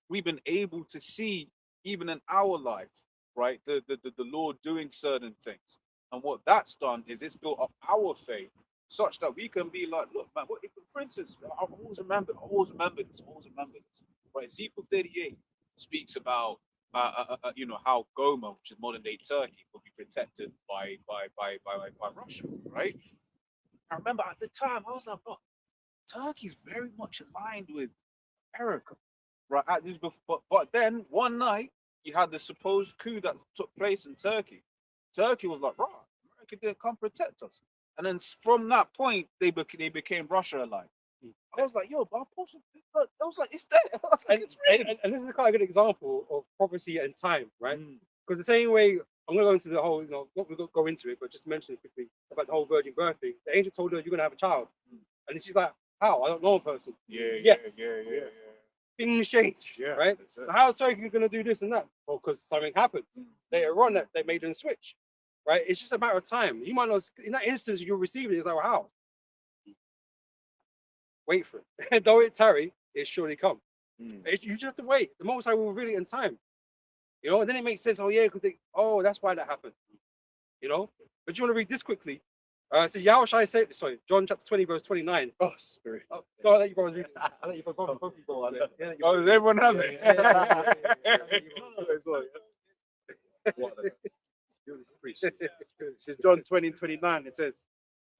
we've been able to see, even in our life, right, the Lord doing certain things. And what that's done is it's built up our faith such that we can be like, look, man, for instance, I always remember this, right? Ezekiel 38 speaks about, how Goma, which is modern day Turkey, will be protected by Russia, right? I remember at the time, I was like, but Turkey's very much aligned with America, right? But then one night, you had the supposed coup that took place in Turkey. Turkey was like, right, America didn't come protect us. And then from that point, they became Russia aligned. I was like, yo, but I was like, it's there. I was like, it's real. And this is quite a good example of prophecy and time, right? Because the same way, I'm going to go into the whole, not we're going to go into it, but just mention it quickly about the whole virgin birth thing. The angel told her, you're going to have a child. And she's like, how? I don't know a person. Yeah. Things change, right? So how is Turkey going to do this and that? Well, because something happened later on that they made them switch, right? It's just a matter of time. You might not, in that instance, you'll receive it. It's like, well, how? Wait for it. And though it tarry, it surely come. You just have to wait. The Most High will reveal it in time. And then it makes sense. Oh, yeah, because that's why that happened. But you want to read this quickly. So Yahushua said, sorry, John chapter 20, verse 29. Oh, Spirit. Go, I'll let you brothers read it. I'll let you both go on there. Yeah, Oh, does everyone have it? This is John 20:29. It says,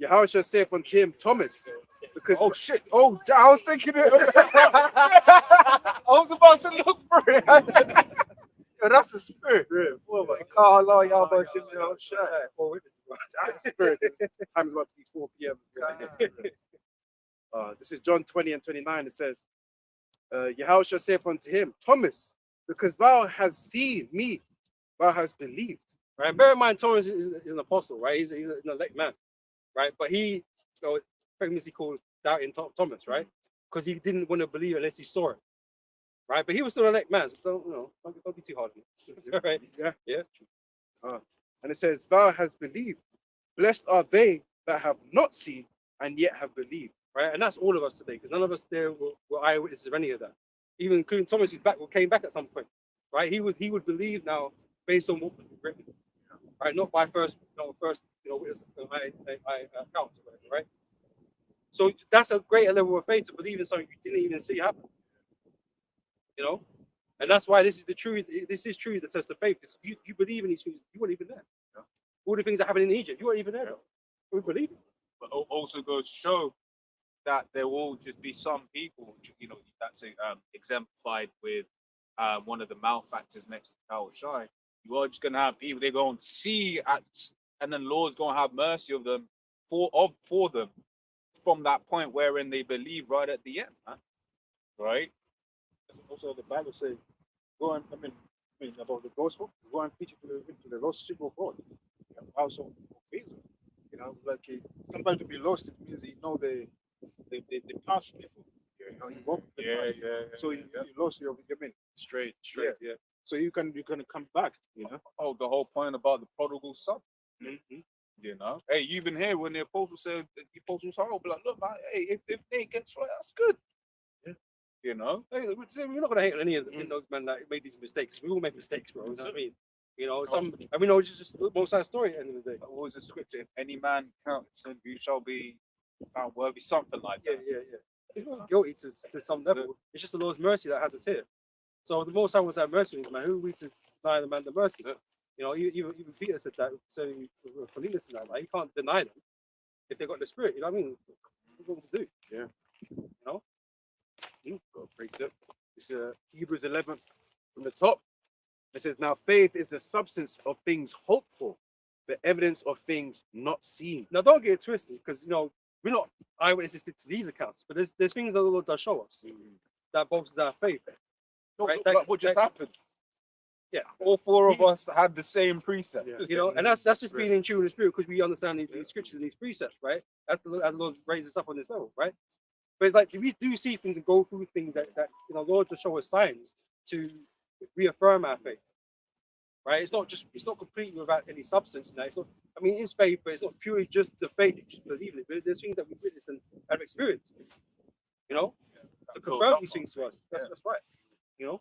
Yahushua saith unto him, Thomas, because Oh shit! Oh, I was thinking it. I was about to look for it. Yo, that's a spirit. oh my Oh, Lord, y'all both should Spirit. Spirit, time is about to be 4 p.m. This is John 20:29. It says, Yahushua saith unto him, Thomas, because thou hast seen me, thou hast believed. Right, bear in mind, Thomas is an apostle, right? He's an elect man, right? But he, famously called doubting Thomas, right? Because he didn't want to believe unless he saw it, right? But he was still an elect man, so don't be too hard on him. Right? Yeah. And it says, thou hast believed. Blessed are they that have not seen and yet have believed. Right, and that's all of us today, because none of us there were eyewitnesses of any of that. Even including Thomas, who's came back at some point, right? He would believe now based on what was written, right? Not by first witness account, right? So that's a greater level of faith, to believe in something you didn't even see happen. And that's why this is the truth. This is true, the test of faith. Because you believe in these things, you weren't even there. All the things that happened in Egypt, you weren't even there. We believe it. But also goes to show that there will just be some people, that's exemplified with one of the malefactors next to Yahushua. You are just gonna have people, they're going to see and then Lord's gonna have mercy of them for them from that point wherein they believe right at the end, man. Right? Also, the Bible says, go and, I mean about the gospel, go and preach it to the lost sheep of God. Also, of Israel. Somebody to be lost, it means the past before. You walk the path. So you lost your, Straight. Yeah. So you can come back. Oh, the whole point about the prodigal son. Hey, you've been here when the apostle said the apostles horrible. Like, look, man, hey, if they get right, that's good. Hey, we're not gonna hate on any of those men that made these mistakes. We all make mistakes, bro. You know what I mean? And we know it's just the most sad story at the end of the day. What was the scripture? If any man counts, you shall be found worthy, something like that. Yeah. He's not guilty to some level. It's just the Lord's mercy that has us here. So the Most High was have mercy on him, man. Who are we to deny the man the mercy? Even Peter said that, saying Cornelius and that, like, you can't deny them if they got the Spirit. You know what I mean? What to do? Yeah. It's Hebrews 11 from the top. It says, now faith is the substance of things hoped for, the evidence of things not seen. Now don't get it twisted, because we're not eyewitnesses to these accounts, but there's things that the Lord does show us that bolsters our faith. Right? Like what just happened? Yeah, all four of us had the same precept. And that's just being in tune with the Spirit, because we understand these scriptures and these precepts, right? As the Lord raises us up on this level, right? But it's like, if we do see things and go through things that Lord just show us signs to reaffirm our faith, right? It's not completely without any substance. You know? It's not. I mean, it's faith, but it's not purely just the faith. You just believe in it. But there's things that we witness and have experienced. You know, to confirm these things to us. That's right. You know.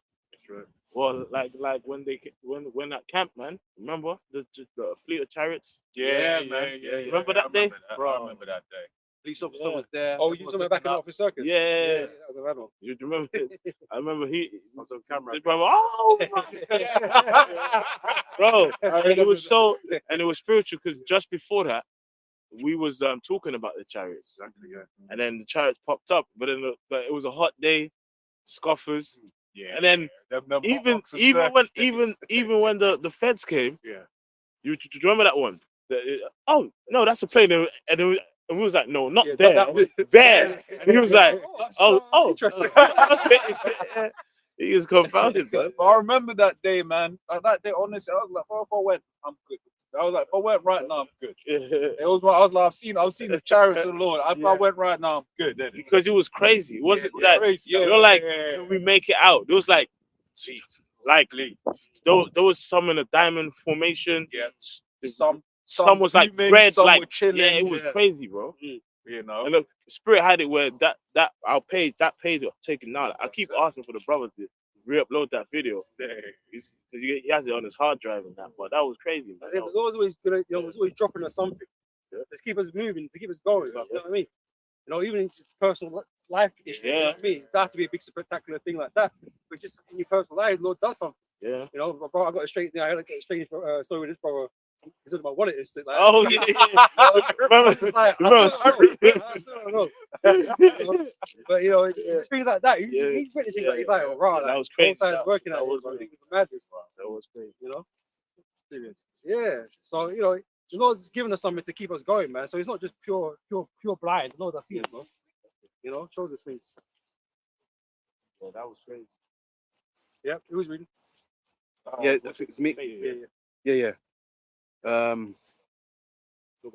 Well, like when at camp, man. Remember the fleet of chariots? Yeah, man. Remember that day? I remember that day. Police officer Yeah. was there. Oh, you talking about back in the office circus? Yeah. that was a bad one. You remember? I remember he was on camera. his brother, oh, bro, and it was so, and it was spiritual because just before that, we was talking about the chariots, Exactly, yeah. and then the chariots popped up, but it was a hot day, scoffers, Yeah. and then even when the feds came, Yeah. you remember that one? Oh no, that's a plane, and we was like, no, not Yeah, there, that was- there, and he was like, that's, oh, interesting. he was confounded, man. But I remember that day, man. Like, that day, honestly, I was like, oh, if I went, I'm good. I was like, if I went right now, I'm good. It was. I was like, I've seen the chariots of the Lord. If I went right now, I'm good. Then. Because it was crazy. It wasn't Yeah, that crazy. Yeah, you're like, yeah. can we make it out? There was like there was some in a diamond formation. Yeah. Some was like fuming, red, some like were chilling. yeah, it was crazy, bro. You know. And look, Spirit had it where that page was taken now. I keep asking for the brother to re-upload that video. He has it on his hard drive and that, but that was crazy, man. Yeah, but Lord's always gonna, was always dropping us something to keep us moving, to keep us going. Like, you know what I mean? You know, even in personal life issues. You know what I mean? It doesn't have to be a big spectacular thing like that, but just in your personal life, Lord does something. Yeah. You know, bro, I got a straight. I got to get a strange story with this brother. He's talking about what it is. Like, Oh yeah. It's like, I still don't know. But you know, it's things like that. He's witnessing like he's like, oh, right, that was crazy. Working That out. was I think it's madness. That was crazy. You know. Yeah. So you know, the Lord's given us something to keep us going, man. So it's not just pure blind. The Lord does see it, bro. You know, shows us things. Yeah, that was crazy. Yep. Who was reading? Yeah, I think it's me. Yeah. Talking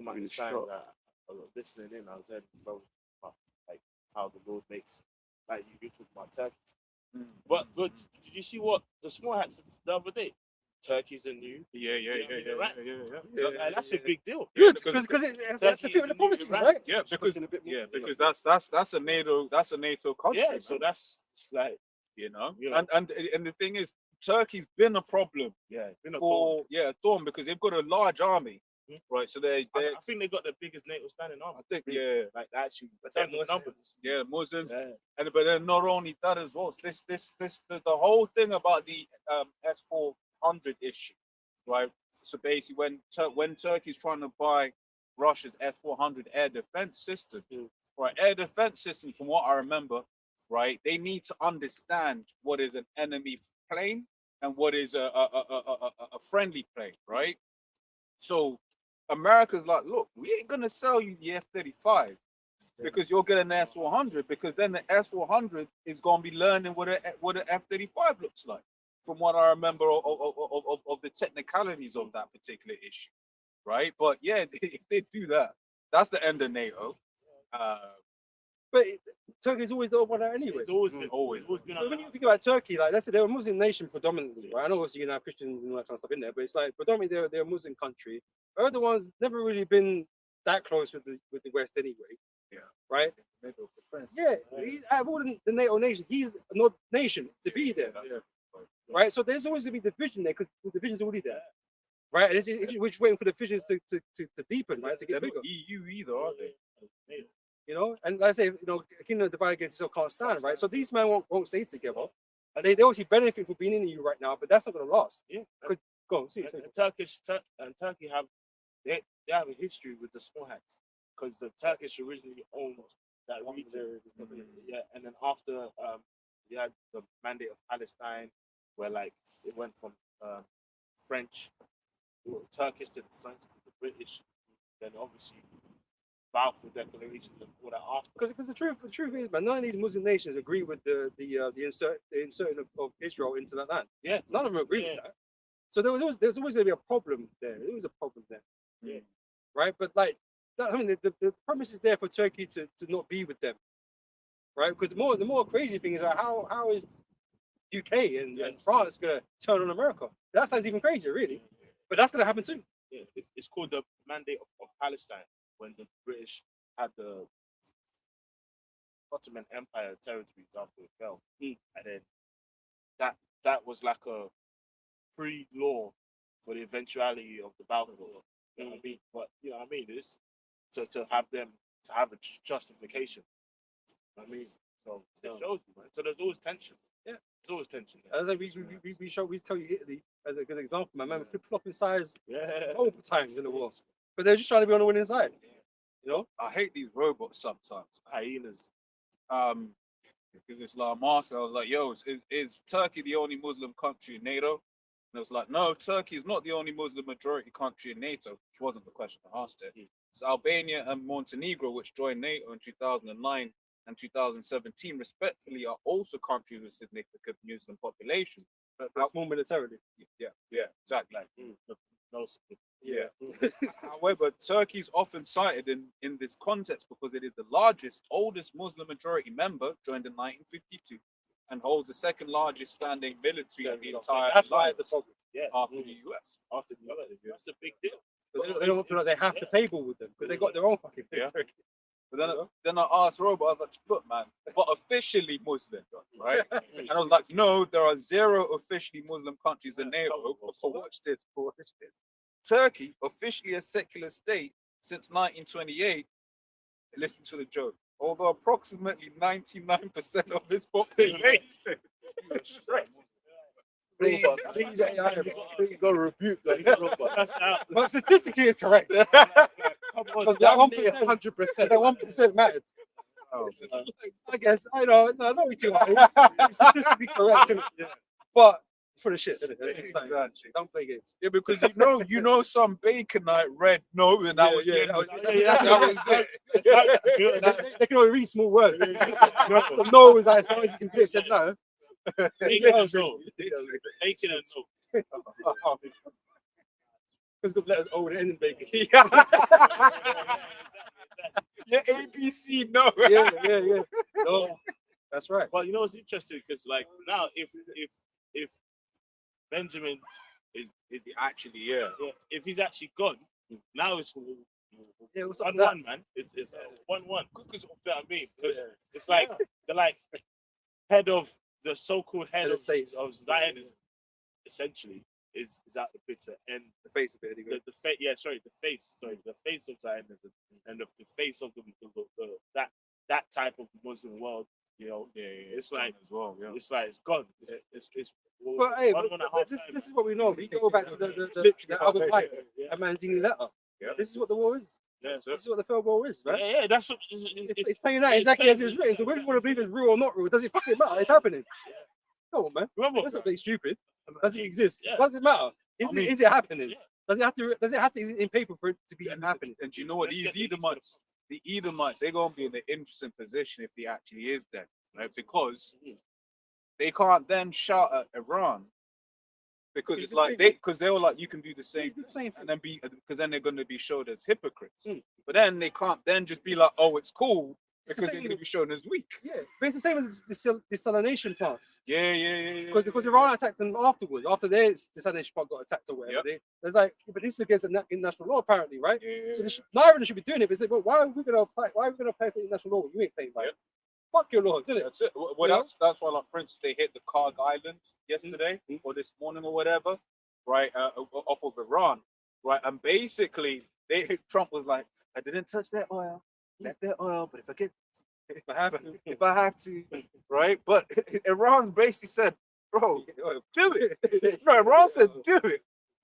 about In the the signs shop. that I was listening in, I was hearing about like how the Lord makes, like you talking about Turkey. But did you see what the small hats said the other day? Turkey's a new. Yeah. And that's a big deal. Good, because- because that's the fit of the promises, right? Yeah, because that's a NATO country. Yeah, man. so that's like you know, You know. and the thing is, Turkey's been a problem it's been a for a thorn because they've got a large army, right? So they I think they got the biggest NATO standing army. I think Like actually, But in terms they're of numbers. yeah Muslims, Yeah. and but then not only that as well. The whole thing about the S-400 issue, right? So basically, when Turkey's trying to buy Russia's S-400 air defense system, right? Air defense system, from what I remember, right? They need to understand what is an enemy plane and what is a friendly plane, right? So America's like, look, we ain't gonna sell you the F-35 because you'll get an S-400, because then the S-400 is gonna be learning what an F-35 looks like, from what I remember of the technicalities of that particular issue, right? But yeah, if they do that, that's the end of NATO. But Turkey's always the odd one out anyway. It's always been But on when that. you think about Turkey, like let's say they're a Muslim nation predominantly, right? I know obviously you know Christians and all that kind of stuff in there, but it's like predominantly they're a Muslim country. Erdogan's never really been that close with the West anyway. Yeah. Right? Yeah, he's out of all the NATO nations, he's not nation to be there. Right? So there's always gonna be division there because the division's already there. Right? And we're just waiting for the divisions to deepen, right? To They're get not bigger. EU either, are they? You know, and like I say, you know, a kingdom divided against itself can't stand, right? So these men won't stay together. And they obviously benefit from being in the EU right now, but that's not going to last. Yeah. Go on, see. And Turkey have they have a history with the small hats because the Turkish originally owned that region. Yeah, and then after they had the Mandate of Palestine, where like it went from French, Turkish to the French to the British, then obviously Balfour Declaration and all that after. Because the truth is, man, none of these Muslim nations agree with the inserting of Israel into that land. Yeah. None of them agree with that. So there's always going to be a problem there. There was a problem there. Yeah. Right, but like that, I mean, the promise is there for Turkey to not be with them. Right, because the more crazy thing is like how is UK and France gonna turn on America. That sounds even crazier, really. But that's gonna happen too. Yeah, it's called the Mandate of Palestine when the British had the Ottoman Empire territories after it fell, and then that was like a pre-law for the eventuality of the Balfour. You know what I mean? But you know what I mean? It's to have them to have a justification. You know what I mean? So it shows you, man. So there's always tension. Yeah. There's always tension. There. As we tell you Italy as a good example. My man flip flopping sides Yeah. multiple times in the war, but they're just trying to be on the winning side. You know, I hate these robots sometimes. Hyenas. Because it's like I'm asking, I was like, yo, is Turkey the only Muslim country in NATO? And it was like, no, Turkey is not the only Muslim majority country in NATO, which wasn't the question I asked it. It's Albania and Montenegro, which joined NATO in 2009 and 2017, respectively, are also countries with significant Muslim population. but more militarily. Yeah, exactly. Like no. Yeah. However, Turkey is often cited in this context because it is the largest, oldest Muslim majority member, joined in 1952, and holds the second largest standing military in the entire That's why it's a problem. Yeah. after the US. After the other, that's a big deal. They don't feel like they have to table with them because they got their own fucking thing. Yeah. But then I asked Robert, I was like, look, man, but officially Muslim, right? And I was like, no, there are 0 officially Muslim countries in NATO. So watch this. Turkey, officially a secular state since 1928. Listen to the joke. Although approximately 99% of its population. Please go rebuke that. That's out. But statistically, it's correct. Come on, Because that that 1%, 100%. that 1% matters. Oh, I guess I know. No, don't be too hard. It's statistically correct, isn't it? But for the shit, isn't it? Exactly. Don't play games. Yeah, because you know some Baconite read no, and that was the end of it. yeah, That was it. They can only read small words. So no is like as far as you can do. Said no. Make it a no. Make it a no. Because the letters O and N in bacon. Yeah, ABC, no. Yeah. No, that's right. But you know what's interesting? Because like now, if Benjamin is Actually, yeah. if he's actually gone, now it's Yeah, what's up with 1-1, man. It's 1-1. Because you know what I mean? 'Cause it's like the head of the so-called head of states. Zionism, essentially, is out the picture, and the face of it anyway. the face of Zionism, and the face of the that type of Muslim world. You know, it's like as well. Yeah. it's like it's gone. It's But hey, one and a half this time. is what we know. We go back to the other pipe, a Manzini letter. Yeah. This is what the war is. Yeah, This is what the third war is, right? yeah, that's what It's playing out exactly as it's written. So whether you want to believe it's real or not real, does it fucking matter? It's happening. Come on, man. remember. Let's not be stupid. Does it exist? Yeah. Does it matter? Is it happening? Yeah. Does it have to is it in paper for it to be happening? And you know what? Let's These get the Edomites, they're gonna be in an interesting position if he actually is dead, right? Because they can't then shout at Iran because it's like they were like, you can do the same, and then because then they're gonna be showed as hypocrites. But then they can't then just be like, oh, it's cool It's the because they're same gonna be shown as weak. Yeah, but it's the same as the desalination plants. Yeah. Because Iran attacked them afterwards, after their desalination plant got attacked or whatever. Yep. There's like, but this is against international law apparently, right? Yeah. So neither of them should be doing it. But it's like, well, why are we gonna apply? Why are we gonna apply for international law? You ain't playing by it. Fuck your laws, isn't it? That's it. Well, You know? that's why, like, for instance, they hit the Karg Island yesterday or this morning or whatever, right, off of Iran, right, and basically Trump was like, I didn't touch that oil, left that oil, but if I have to, right, but Iran basically said, bro, do it. No, Iran said, do it.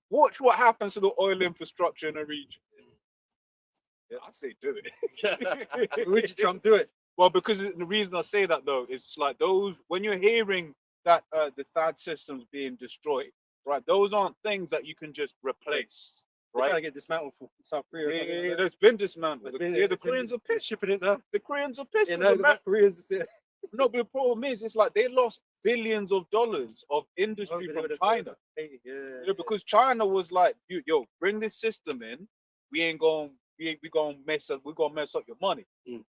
Watch what happens to the oil infrastructure in the region. Yeah, I say do it. Richard Trump, do it. Well, because the reason I say that though is like those when you're hearing that the THAAD systems being destroyed, right? Those aren't things that you can just replace, They're trying right? to get dismantled from South Korea. Or something like that. There's been dismantled. It's been- The it's been- Koreans are they're pissed. shipping it now. The Koreans are pissed. Yeah, because no, the Koreans. no, but the problem is, it's like they lost billions of dollars of industry from China. You know, because China was like, yo, bring this system in. We gonna mess up. We're gonna mess up your money,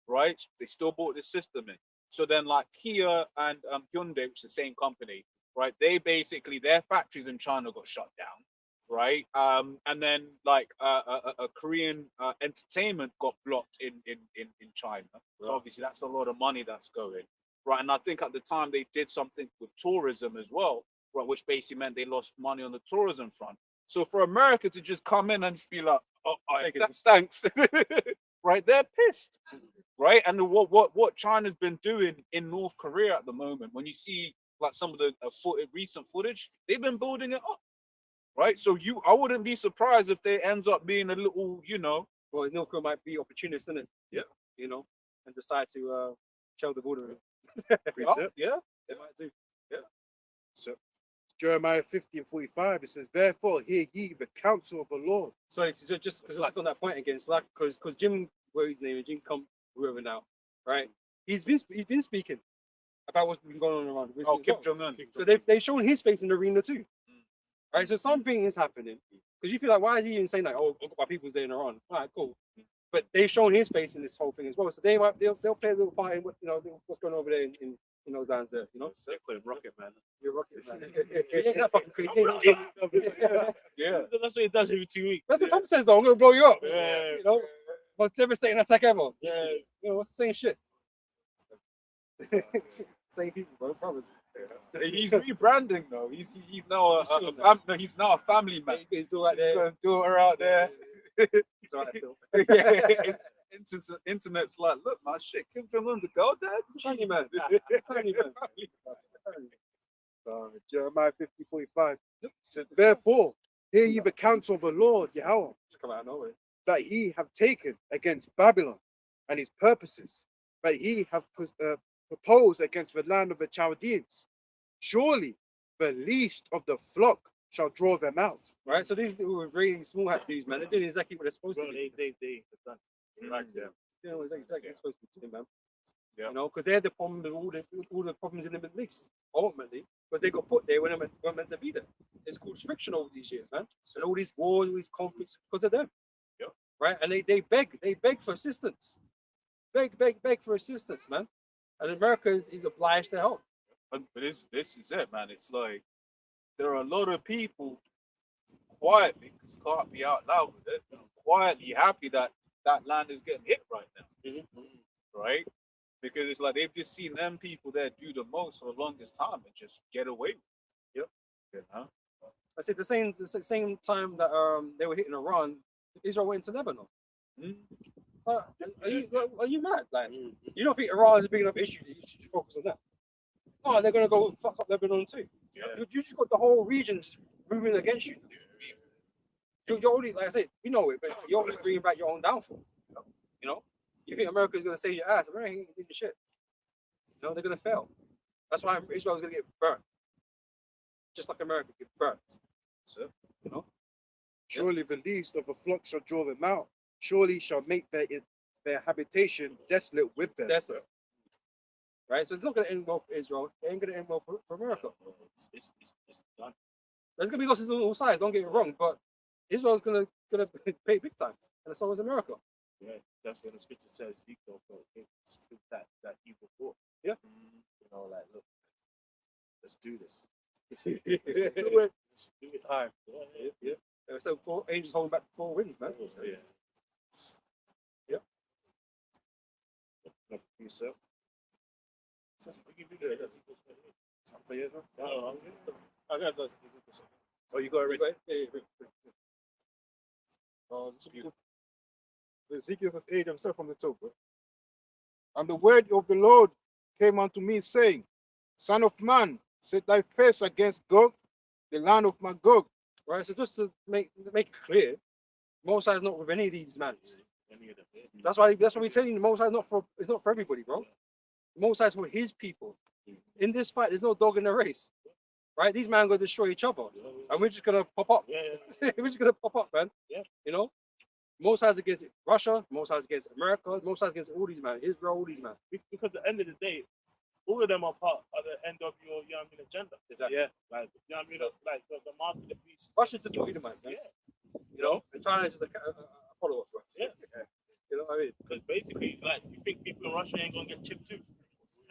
right? They still bought this system in. So then, like Kia and Hyundai, which is the same company, right? They basically their factories in China got shut down, right? And then like Korean entertainment got blocked in China. So obviously that's a lot of money that's going, right? And I think at the time they did something with tourism as well, right? Which basically meant they lost money on the tourism front. So for America to just come in and just be like, oh, thanks, right? They're pissed, right? And what China's been doing in North Korea at the moment, when you see like some of the recent footage, they've been building it up, right? So I wouldn't be surprised if there ends up being a little, Well, North Korea might be opportunist, isn't it? Yeah. You know, and decide to shell the border. yeah, They might do. So Jeremiah 15:45, it says, therefore hear ye the counsel of the Lord. So just on that point again, it's like because Jim, where his name is Jim Come whoever now, right? He's been speaking about what's been going on around. the Oh, region Kim as well. Jong Un. So they've shown his face in the arena too, right? So something is happening because you feel like, why is he even saying like, oh, my people's there in Iran? All right, cool. But they've shown his face in this whole thing as well. So they'll play a little part in what what's going on over there in those lands there. You know, They call him Rocket Man. you're rocking, man. He ain't that fucking crazy. He ain't- Yeah. That's what he does every 2 weeks. That's what Trump says though. I'm gonna blow you up. Yeah. You know, most devastating attack ever. Yeah. You know, what's the same shit? Same people, bro. Promise. He's rebranding though. He's now he's now a family man. He's still right He's there. got his daughter out there. He's all right still. Internet's like, look, man, shit, Kim Jong Un's a girl dad. Family man. Family man. Jeremiah 15:45 says, therefore hear ye the counsel of the Lord, Yahweh, Just come out of nowhere. that he have taken against Babylon and his purposes, that he have proposed against the land of the Chaldeans. Surely the least of the flock shall draw them out. Right? So these little really small hat dudes, man, they're doing exactly what they're supposed Bro, to do. they have done. Like them. You know, exactly what they're supposed to be doing, man. Yeah. You know, because they're the problem with all the problems in the Middle East, ultimately, because they got put there when they weren't meant to be there. It's caused friction over these years, man. And all these wars, all these conflicts, because of them. Yeah. Right? And they beg for assistance. Beg for assistance, man. And America is obliged to help. But this is it, man. It's like there are a lot of people quietly, because you can't be out loud with it, quietly happy that that land is getting hit right now, right? Because it's like they've just seen them people there do the most for the longest time and just get away with it. You know? I said the same time that they were hitting Iran, Israel went into Lebanon. Are you mad? Like, you don't think Iran is a big enough issue that you should focus on that? Oh, they're gonna go fuck up Lebanon too. Yeah. You just got the whole region just moving against you. You're only, like I said, we know it, but you're only bringing back your own downfall. You know, you think America's gonna save your ass? America ain't gonna do shit. You know, they're gonna fail. That's why Israel's gonna get burnt, just like America get burnt. So, you know, Surely the least of the flock shall draw them out. Surely shall make their habitation desolate with them. that's it. Right, so it's not gonna end well for Israel. It ain't gonna end well for America. It's done. There's gonna be losses on all sides. Don't get me wrong, but Israel's gonna pay big time, and so is America. Yeah, that's what the scripture says. He go for that evil thought. Yeah. You know, like, look, let's do this. Do it. Let's do it. Time. Yeah. So 4 angels holding back 4 winds, man. Yeah. Not for yourself. Some for you, no, I got those. Oh, you got it ready. Ezekiel 8 himself from the top. Bro. And the word of the Lord came unto me, saying, Son of man, set thy face against Gog, the land of Magog. Right, so just to make it clear, Mosai is not with any of these men. Any of them. Yeah. That's why we're telling you, Mosai is not for everybody, bro. Mosai is for his people. In this fight, there's no dog in the race. Right? These men are gonna destroy each other. And we're just gonna pop up. Yeah. We're just gonna pop up, man. Yeah. You know? Mosai is against Russia, Mosai is against America, Mosai is against all these men, Israel, all these men. Because at the end of the day, all of them are part of the NWO, you know what I mean, agenda. Exactly. Yeah. Like, you know what I mean? Like the mark of the beast. Russia just don't Edomites, man. Yeah. You know? And China is just a follow-up, bro. Yeah. You know what I mean? Because basically, like, you think people in Russia ain't gonna get chipped too. You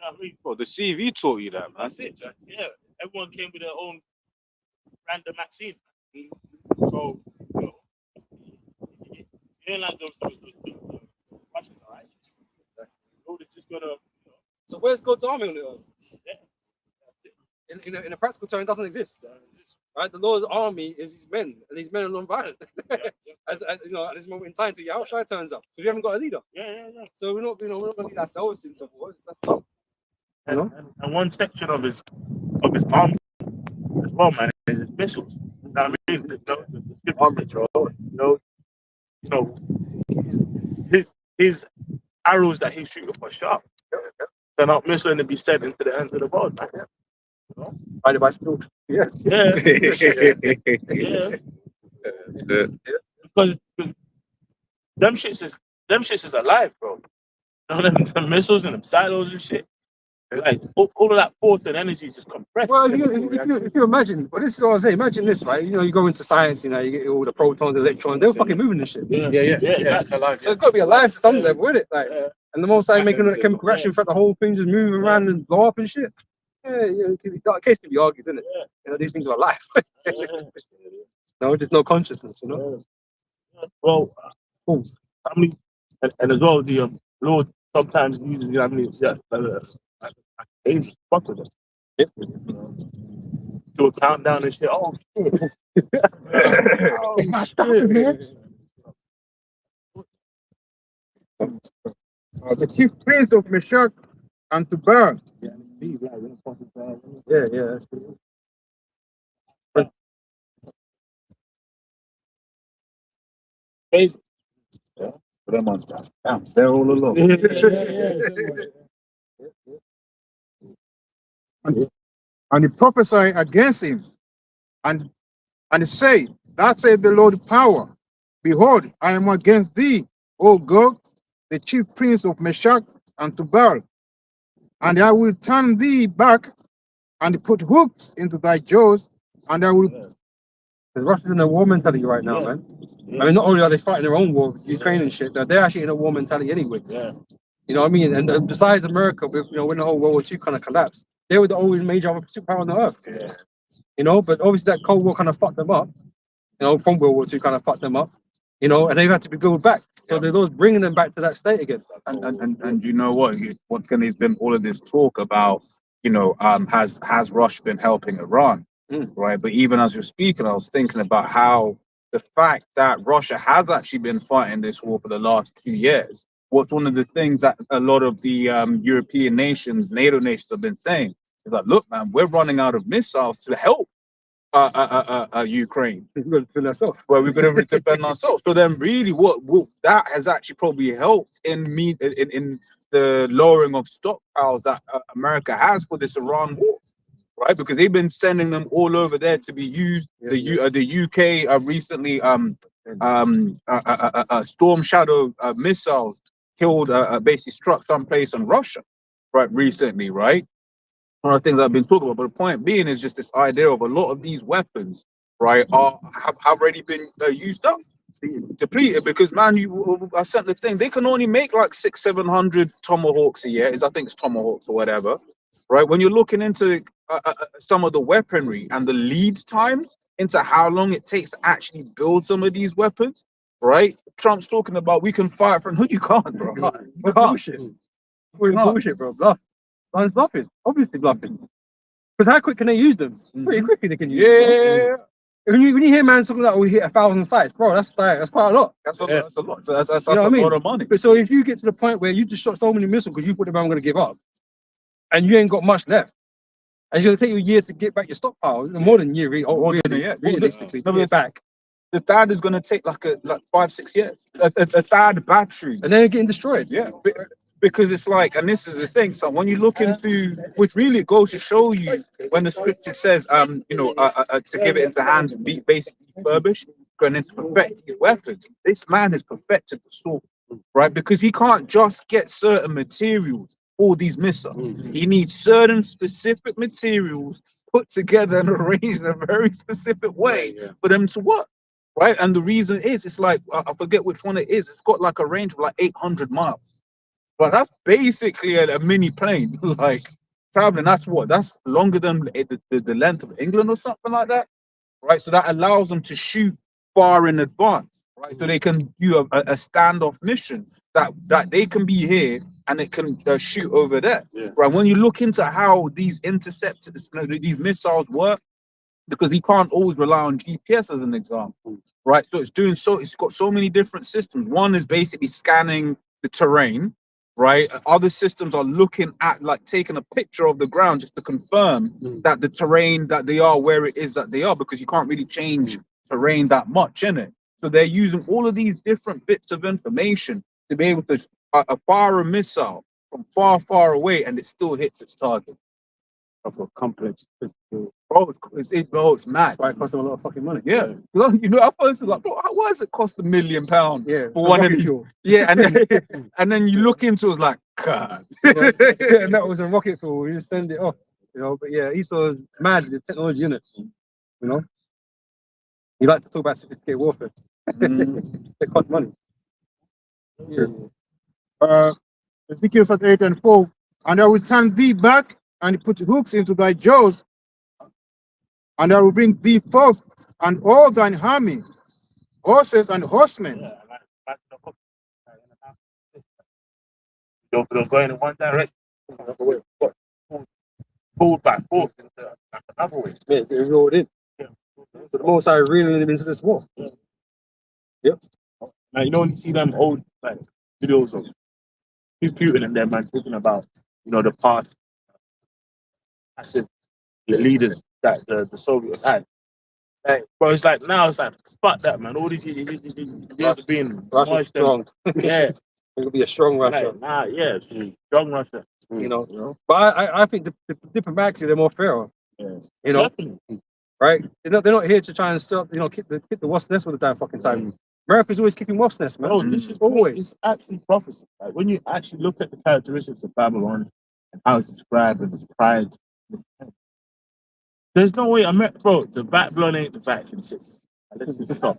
know what I mean? Well, the CV taught you that, man. That's it. Yeah. everyone came with their own random vaccine. So, you know, you ain't like the Russians, all right? They're just gonna, So where's God's army on the earth? yeah, that's it. In a practical term, it doesn't exist. Right? The Lord's army is his men, and these men are non-violent. As you know, at this moment in time, till Yahushua turns up, so we haven't got a leader. Yeah. So we're not going to lead ourselves into war. That's not. And one section of his army as well, man, is his missiles. You know what I mean? The army, his arrows that he's shooting for sharp. They're not missing to be sent into the end of the world, man. By spirit. Yeah. Because them shits is alive, bro. You know, them missiles and them silos and shit. Like all of that force and energy is just compressed. Well, if you imagine, well, this is what I say. Imagine this, right? You know, you go into science, you know, you get all the protons, electrons. They're fucking moving this shit. Yeah. It's alive. So it's got to be alive to some level, isn't it? Like, and the most I making a chemical reaction, in fact, the whole thing just moving around and blow up and shit. The case can be argued, isn't it? You know, these things are alive. No, just no consciousness, you know. Well, I mean, and as well, the Lord sometimes uses, you know, I mean, I ain't fuck with it. Do a countdown and shit. Oh, shit. The chief prince of Meshach and Tubal. Yeah, that's good. Crazy. Them ones bounce. They're all alone. And he prophesied against him, and he said, "That said the Lord power, behold, I am against thee, O Gog, the chief prince of Meshach and Tubal, and I will turn thee back and put hooks into thy jaws, and I will." The Russians in a war mentality right now, man. I mean, not only are they fighting their own war, Ukraine and shit, they're actually in a war mentality anyway. Yeah. You know what I mean? And besides America, you know, when the whole World War II kind of collapsed, they were the only major superpower on the earth. Yeah. You know, but obviously that Cold War kind of fucked them up. You know, from World War II kind of fucked them up. You know, and they've had to be built back. So they're those bringing them back to that state again. And you know what? What's going to been all of this talk about? You know, has Russia been helping Iran? Right, but even as you're speaking, I was thinking about how the fact that Russia has actually been fighting this war for the last 2 years. What's one of the things that a lot of the European nations, NATO nations, have been saying is like, look, man, we're running out of missiles to help Ukraine. We've got to defend ourselves. Well, we're going to defend ourselves. So then, really, what that has actually probably helped in the lowering of stockpiles that America has for this Iran war. Right, because they've been sending them all over there to be used. The UK recently Storm Shadow missiles killed, basically struck someplace in Russia, right, recently, right? One of the things I've been talking about, but the point being is just this idea of a lot of these weapons, right, have already been used up, depleted. Because man, I sent the thing, they can only make like 600-700 Tomahawks a year. I think it's Tomahawks or whatever, right? When you're looking into some of the weaponry and the lead times into how long it takes to actually build some of these weapons, right? Trump's talking about we can fight from who you can't, bro. We're bullshit. We're bullshit, bro. Man's bluffing. Obviously bluffing. Because how quick can they use them? Pretty quickly they can use them. Yeah. When you hear man talking like we hit 1,000 sites, bro, that's quite a lot. That's a lot. So that's You know what I a mean? lot of money. But so if you get to the point where you just shot so many missiles because you thought I'm going to give up, and you ain't got much left, and it's going to take you a year to get back your stockpiles, more than a year, realistically, to get back. The THAAD is going to take like 5-6 years. A THAAD battery, And then they're getting destroyed. yeah. Because it's like, and this is the thing. So when you look into, which really goes to show you when the scripture says, to give it into hand and be basically refurbished, going into perfect his weapons. This man has perfected the sword, right? Because he can't just get certain materials for these missiles. He needs certain specific materials put together and arranged in a very specific way for them to work, right? And the reason is, it's like, I forget which one it is. It's got like a range of like 800 miles. But that's basically a mini plane. Like, traveling. That's longer than the length of England or something like that, right? So that allows them to shoot far in advance, right? So they can do a standoff mission that they can be here and it can shoot over there, right? When you look into how these interceptors, these missiles work, because you can't always rely on GPS as an example, right? So it's got so many different systems. One is basically scanning the terrain, right? Other systems are looking at, like, taking a picture of the ground just to confirm that the terrain that they are where it is that they are, because you can't really change terrain that much in it. So they're using all of these different bits of information to be able to fire a missile from far, far away, and it still hits its target. Complex. Bro, it's mad. That's why it costs them a lot of fucking money. Yeah, you know, I was like, bro, why does it cost £1 million Yeah. for one of these? Yeah, and then you look into it, like, God. And that was a rocket fuel. We just send it off, you know. But yeah, Esau's mad with the technology in it. You know, he likes to talk about sophisticated warfare. It costs money. Ezekiel 38:4, and I will turn thee back and put hooks into thy jaws, and I will bring thee forth and all thine army, horses and horsemen. Don't go in one direction. Pull back, forth another way. Yeah, it was all in. So the most I reeling them into this war. Yep. Now, you know, when you see them old like videos of Putin and them, man, talking about, you know, the past massive leaders that the Soviets had. Like, but it's like now it's like, fuck that, man. All these years being Russia's strong. Yeah, It could be a strong Russia. like, nah, yeah, it's a strong Russia. You know. But I think the diplomatically they're more fair. Yeah. You know, Definitely. right? They're not here to try and stop, you know, kick the wasp nest all the damn fucking time. America's always kicking wasp nests, man. No, this is always. It's actually prophecy. Like, when you actually look at the characteristics of Babylon and how it's described and its pride, there's no way bro, the Babylon ain't the Vatican City. Like, let's just stop.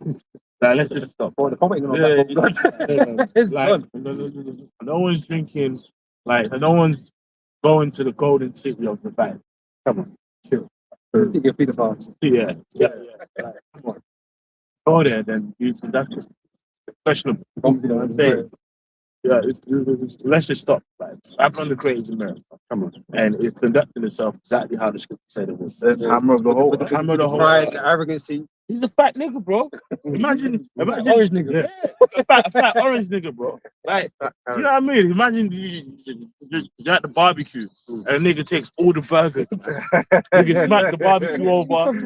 Let's just stop. Oh, the comment It's like, no one's drinking, like, no one's going to the golden city of the Vatican. Come on, chill. See your feet apart. Yeah. Like, come on. Go there, then that's just questionable. You know what I'm saying? Yeah, let's just stop. Like, Babylon the Great is America. Come on, and it's conducting itself exactly how the scripture said it was. The hammer of the whole. Hammer of the whole. Pride, the arrogancy. He's a fat nigga, bro. Imagine Orange nigga. Yeah, a fat orange nigga, bro. Like, you know what I mean? Imagine you're at the barbecue and a nigga takes all the burgers, nigga smack the barbecue over,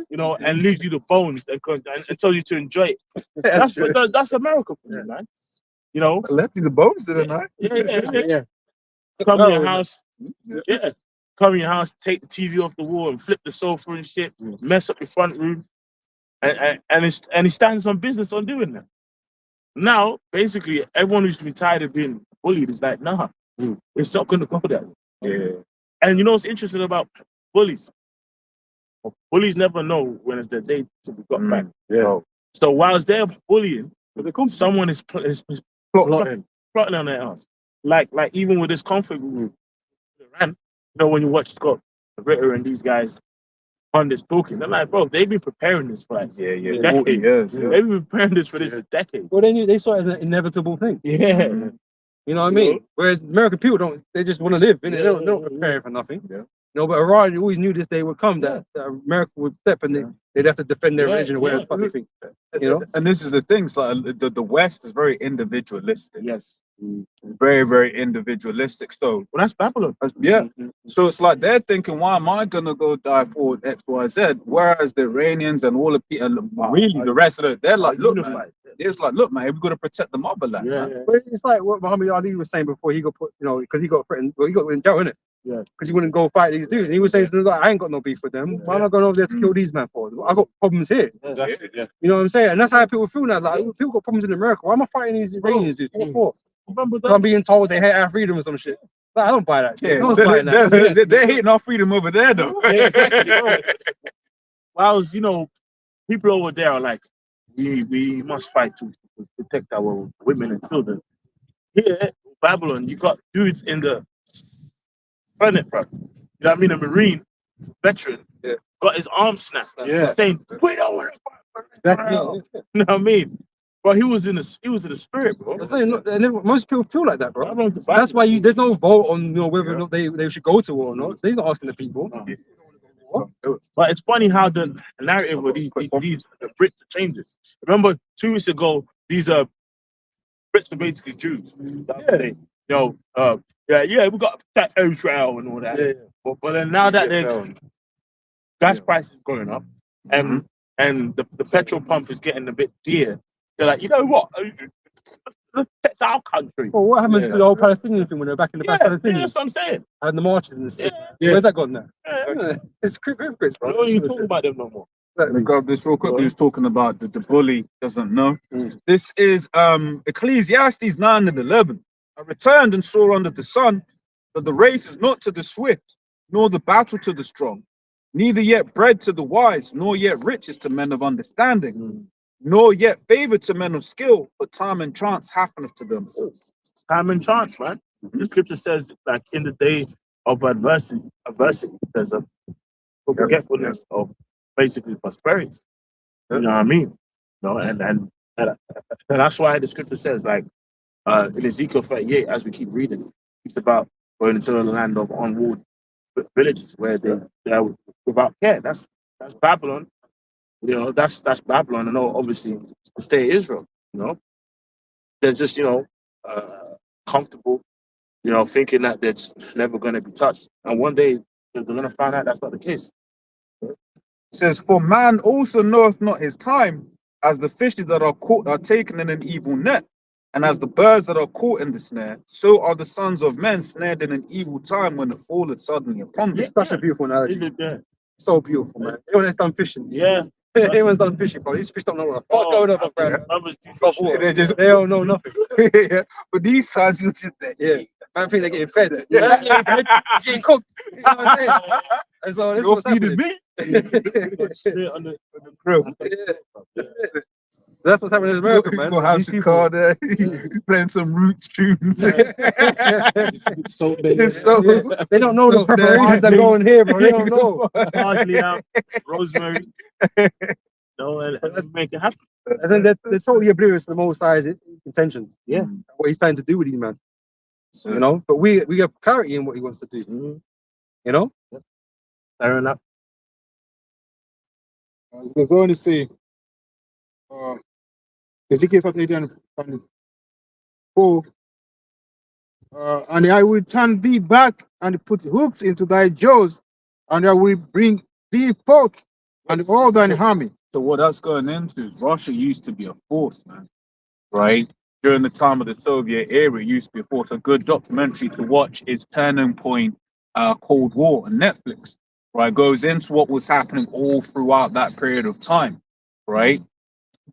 you know, and leaves you the bones and tells you to enjoy it. That's America for me, man. You know, Left you the bones, didn't I? Yeah. Come in your house, come in your house, take the TV off the wall and flip the sofa and shit, mess up your front room, and he stands on business on doing that. Now, basically, everyone who's been tired of being bullied is like, nah, it's not gonna go there. Yeah. And you know what's interesting about bullies? Bullies never know when it's their day to be got back. Yeah. So whilst they're bullying, someone is plotting on their ass. Like even with this conflict with Iran, you know, when you watch Scott Ritter and these guys on this talking, they're like, bro, they've been preparing this for like decades. Years. They've been preparing this for this decade. Well, they saw it as an inevitable thing. Yeah. You know what I mean? Whereas American people they just want to live, innit? They don't prepare for nothing. Yeah. No, but Iran always knew this day would come, that America would step and they'd have to defend their religion or whatever the fuck they think. You know? And this is the thing, so the West is very individualistic. Yes. Very, very individualistic. So, Well, that's Babylon. yeah. So it's like they're thinking, why am I gonna go die for X, Y, Z? Whereas the Iranians and all the people, really the rest of it, they're like, look, man. It's like, look, man, we've got to protect the motherland. Yeah. Man. But it's like what Muhammad Ali was saying before he got put, you know, because he got threatened, well, he got in jail, innit? Yeah. Because he wouldn't go fight these dudes. And he was saying, like, I ain't got no beef with them. Why am I going over there to kill these men for? I got problems here. Exactly. Yeah. You know what I'm saying? And that's how people feel now. Like, people got problems in America. Why am I fighting these Iranians dudes? What for? Remember that? I'm being told they hate our freedom or some shit. Like, I don't buy that. Yeah, No one's buying that. they're hating our freedom over there, though. Yeah, exactly. Whilst, you know, people over there are like, we must fight to protect our women and children. Here, Babylon, you got dudes in the planet, bro. you know what I mean, a Marine veteran, Yeah. got his arm snapped. Yeah. Saying, "We don't want to fight." Exactly. You know what I mean? But he was in the spirit, bro. I'm saying, look, and most people feel like that, bro. I don't fight. That's why there's no vote on whether or not they should go to war or not. They're not asking the people. But it's funny how the narrative of these the Brits changes. Remember 2 weeks ago, these Brits are basically Jews. They, yeah, we got to protect Israel and all that. Yeah. But then now that gas prices going up and the petrol pump is getting a bit dear, they're like, you know what? That's our country. Well, what happened to the whole Palestinian thing when they're back in the Palestinians? That's what I'm saying. And the marches and the shit. Yeah. Where's that gone now? Yeah. It's hypocrites, I bro. don't even talk about them no more. Let me grab this real quick. We was talking about the bully doesn't know. Mm. This is Ecclesiastes 9 and 11. I returned and saw under the sun that the race is not to the swift, nor the battle to the strong, neither yet bread to the wise, nor yet riches to men of understanding, nor yet favor to men of skill, but time and chance happeneth to them. Time and chance, man. The scripture says, like in the days of adversity, there's a forgetfulness of basically prosperity. You know what I mean? No, and that's why the scripture says, like in Ezekiel 38, as we keep reading, it's about going into the land of unwalled villages where they're without care. That's Babylon. You know, that's Babylon, and obviously the state of Israel. You know, they're just comfortable. You know, thinking that they're just never going to be touched, and one day they're going to find out that's not the case. It says, for man also knoweth not his time, as the fishes that are caught are taken in an evil net, and as the birds that are caught in the snare, so are the sons of men snared in an evil time when it falleth suddenly upon them. It's such a beautiful analogy. Yeah. So beautiful, man. Everyone's done fishing. Yeah. Everyone's done fishing, bro. These fish don't know what the fuck going on, bro. Brothers do Stop fish, water. They just They don't know nothing. yeah, but these sons you sit there. Yeah. Man think they're getting fed. Yeah, getting cooked. You know what I'm saying? And so this is You're what's feeding happening. me. Straight on the Bro, That's what's happening in America, you man. go have These some people- car there, he's playing some roots tunes. so It's so They don't know the So preparations that go in here, bro. They don't know. hardly out, rosemary. No, and let's make it happen. And then they're totally oblivious to the Most High's intentions. Yeah. What he's trying to do with these men. You know? But we have clarity in what he wants to do. You know? Fair enough. It goes on to say, Ezekiel 38 and 4, and I will turn thee back and put hooks into thy jaws, and I will bring thee forth and all thine army. So what that's going into is Russia used to be a force, man. Right? During the time of the Soviet era, it used to be a force. A good documentary to watch is Turning Point, Cold War on Netflix. Right? Goes into what was happening all throughout that period of time. Right?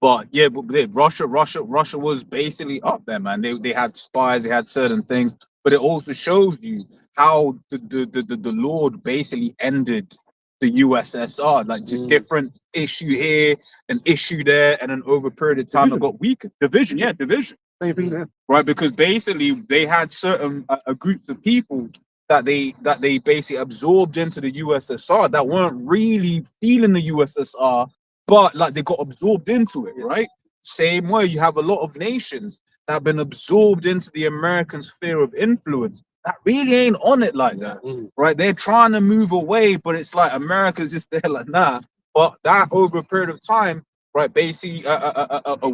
But yeah, Russia was basically up there, man. They had spies, they had certain things, but it also shows you how the Lord basically ended the USSR, like just different issue here, an issue there, and then over a period of time it got weaker. Division. Same thing there. Right, because basically they had certain groups of people that they basically absorbed into the USSR that weren't really feeling the USSR, but like they got absorbed into it, right? Same way, you have a lot of nations that have been absorbed into the American sphere of influence that really ain't on it like that, right? They're trying to move away, but it's like America's just there like, nah. But that over a period of time, right, basically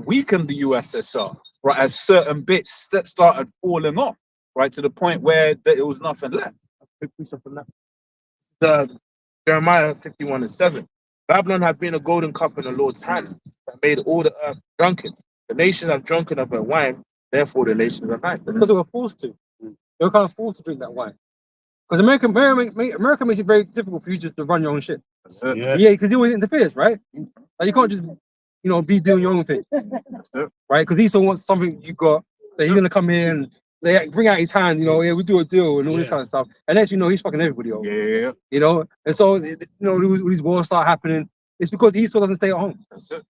weakened the USSR, right, as certain bits that started falling off, right, to the point where there was nothing left. Jeremiah 51:7. Babylon had been a golden cup in the Lord's hand that made all the earth drunken. The nations have drunken of her wine, therefore the nations are mad. Because they were forced to. They were kind of forced to drink that wine. Because America makes it very difficult for you just to run your own shit. That's it. Yeah, because he always interferes, right? Like you can't just, be doing your own thing, right? Because he still wants something you got. So he's gonna come here and they bring out his hand, yeah, we do a deal and all this kind of stuff. And next, he's fucking everybody over. Yeah. And so, these wars start happening. It's because he still doesn't stay at home. That's it.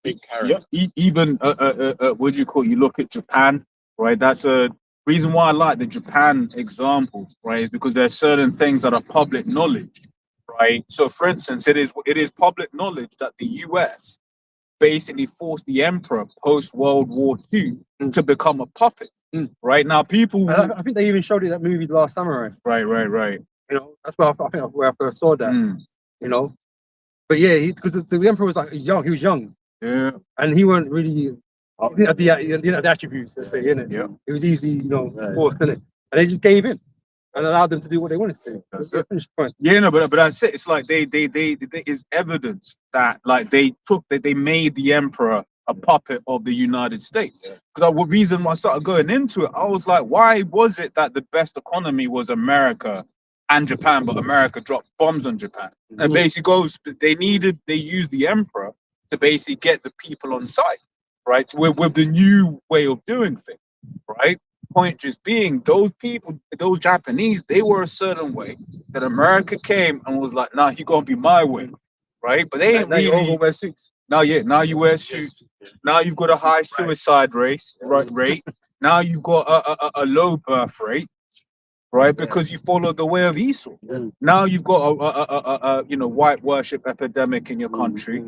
Big character. Yeah. Even what do you call it? You look at Japan, right? That's a Reason why I like the Japan example, right, is because there are certain things that are public knowledge, right? So, for instance, it is public knowledge that the US basically forced the emperor post World War II to become a puppet. Right now, people, I think they even showed it in that movie, The Last Samurai. right. You know, that's where I think where I first saw that. You know, but yeah, because the emperor was like young. He was young, Yeah, and he weren't really. He didn't have the attributes, let's say, innit? yeah. It was easily, you know, forced, innit? And they just gave in and allowed them to do what they wanted to do. That's Yeah, it. finish the point. Yeah, no, but that's it. It's like they is evidence that like they made the emperor a puppet of the United States. Because the reason I started going into it, I was like, why was it that the best economy was America and Japan, but America dropped bombs on Japan? And basically they used the emperor to basically get the people on side, right? With the new way of doing things, right? Point just being, those people, those Japanese, they were a certain way. That America came and was like, nah, you gonna be my way, right? But they ain't Now you all really. go wear suits. Now you wear suits. Now you've got a high suicide rate. Now you've got a low birth rate, right? Because you follow the way of Esau. Now you've got a white worship epidemic in your country,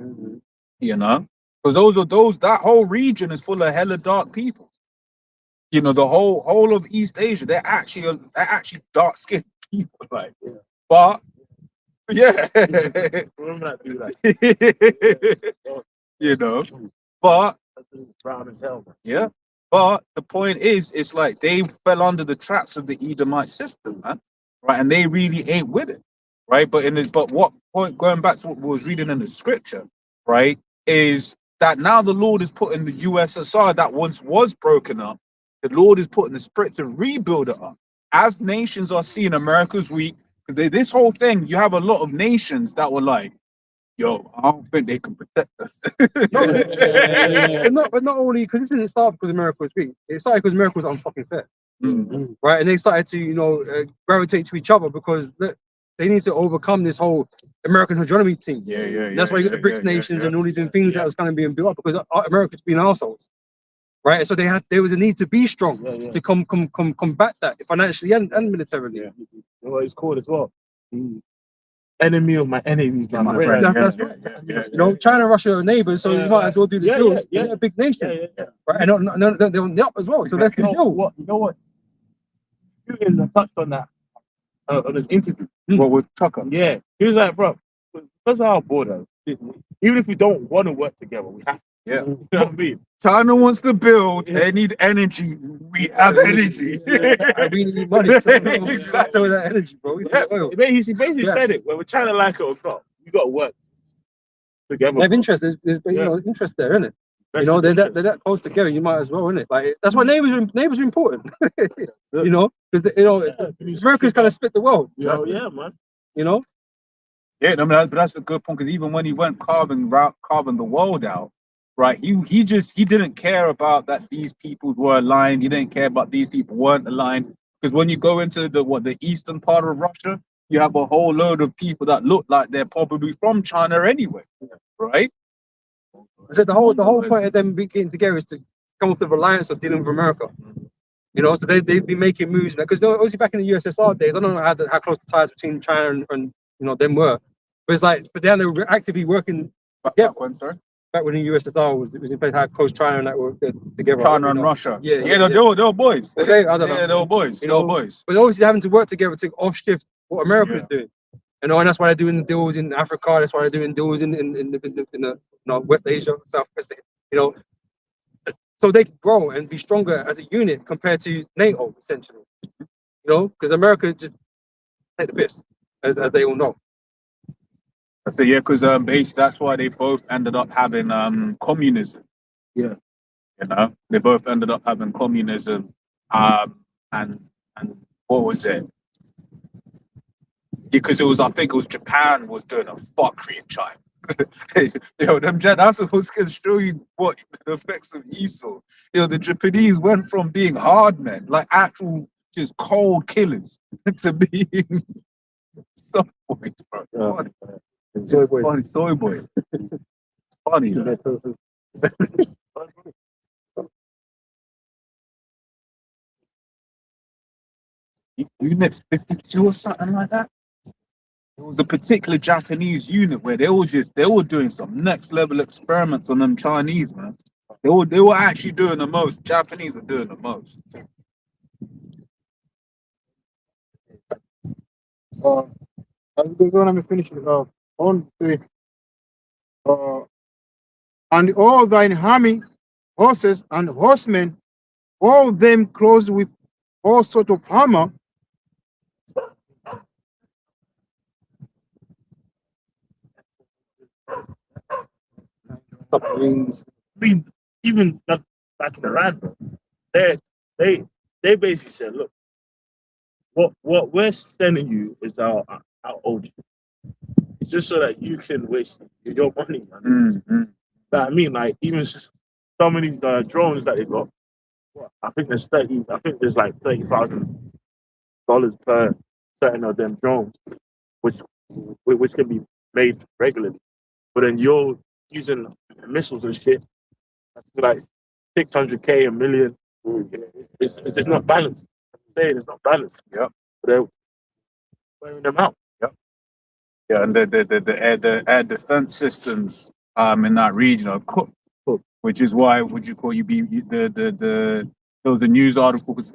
you know, because that whole region is full of hella dark people. You know, the whole of East Asia, they're actually dark skinned people, like, but yeah, Remember that dude, like, you know, but brown as hell. yeah, but the point is, it's like they fell under the traps of the Edomite system, man, right? And they really ain't with it, right? But what point, going back to what we was reading in the scripture, right, is that now the Lord is putting the USSR that once was broken up, the Lord is putting the spirit to rebuild it up. As nations are seeing America's weak, this whole thing, you have a lot of nations that were like, yo, I don't think they can protect us. But not only because it didn't start because America was weak. It started because America was unfucking fair, right? And they started to, you know, gravitate to each other because look, they need to overcome this whole American hegemony thing. And that's why you got the BRICS nations and all these things that was kind of being built up because America's been assholes, right? And so there was a need to be strong to combat that financially and militarily. You know what it's called as well? The enemy of my enemy. My Right, friend, that's yeah, right. You know, China and Russia are neighbors, so you might as well do the deals. Yeah. They're a big nation, Yeah. right? And they're on the up as well, so let's do You the know deal. what? You know what? Putin touched on that on his interview. What with Tucker? Yeah, he was like, bro, because of our border, even if we don't want to work together, we have to. Yeah. You know what I mean? China wants to build. They need energy. We have energy. I really need money. So Exactly. so that energy, bro. We Yeah, need oil. he basically Yes. said it. Whether we're trying to like it or not, we got to work together. They have bro. interest. There's you know, interest there, isn't it? You That's know, the they're interest. that close together. You might as well, isn't it? Like that's why neighbors are important. You know, because you know America's kind of split the world. Yeah, man. You know, Yeah, I mean, but that's a good point because even when he went carving the world out, right? He didn't care about that these people were aligned. He didn't care about these people weren't aligned because when you go into the eastern part of Russia, you have a whole load of people that look like they're probably from China anyway, right? I said the whole point of them getting together is to come off the reliance of dealing with America. You know, so they've been making moves because obviously back in the USSR days, I don't know how close the ties between China and you know them were, but it's like, but then they were actively working. Yeah, Back when, sorry? back when the USSR was in place, how close China and that were together. China you and know. Russia. Yeah, They were boys. Well, I don't know. Yeah, they were boys. You They were know, boys. But obviously having to work together to offshift what America is Yeah. doing. You know, and that's why they're doing deals in Africa. That's why they're doing deals in the you know, West Asia, Southwest Asia. You know, so they can grow and be stronger as a unit compared to NATO, essentially. You know, because America just take the piss, as they all know. So yeah, because basically that's why they both ended up having communism. Yeah. You know, they both ended up having communism. And what was it? Because I think it was Japan was doing a fuckery in China. Yo, that's what's gonna show you what the effects of Esau. You know, the Japanese went from being hard men, like actual just cold killers, to being soft boys, bro. It's funny. Soy boys. Funny, soy boy. It's funny, though. Unit 52 or something like that. It was a particular Japanese unit where they were doing some next level experiments on them Chinese, man. They were actually doing the most. Japanese were doing the most. As it goes on, let me finish it off. On the and all thine army, horses and horsemen, all them clothed with all sort of armor, submarines. I mean, even back in Iran, bro, they basically said, look, what we're sending you is our OG. It's just so that you can waste your money, man. Mm-hmm. But I mean, like, even just so many drones that they got. I think there's like $30,000 per certain of them drones, which can be made regularly. But then you're using missiles and shit, that's like 600K, a million. It's just not balanced. I'm saying it's not balanced. Yep. But they're wearing them out. Yeah, and the air defense systems in that region are cooked, which is why would you call there was a news article because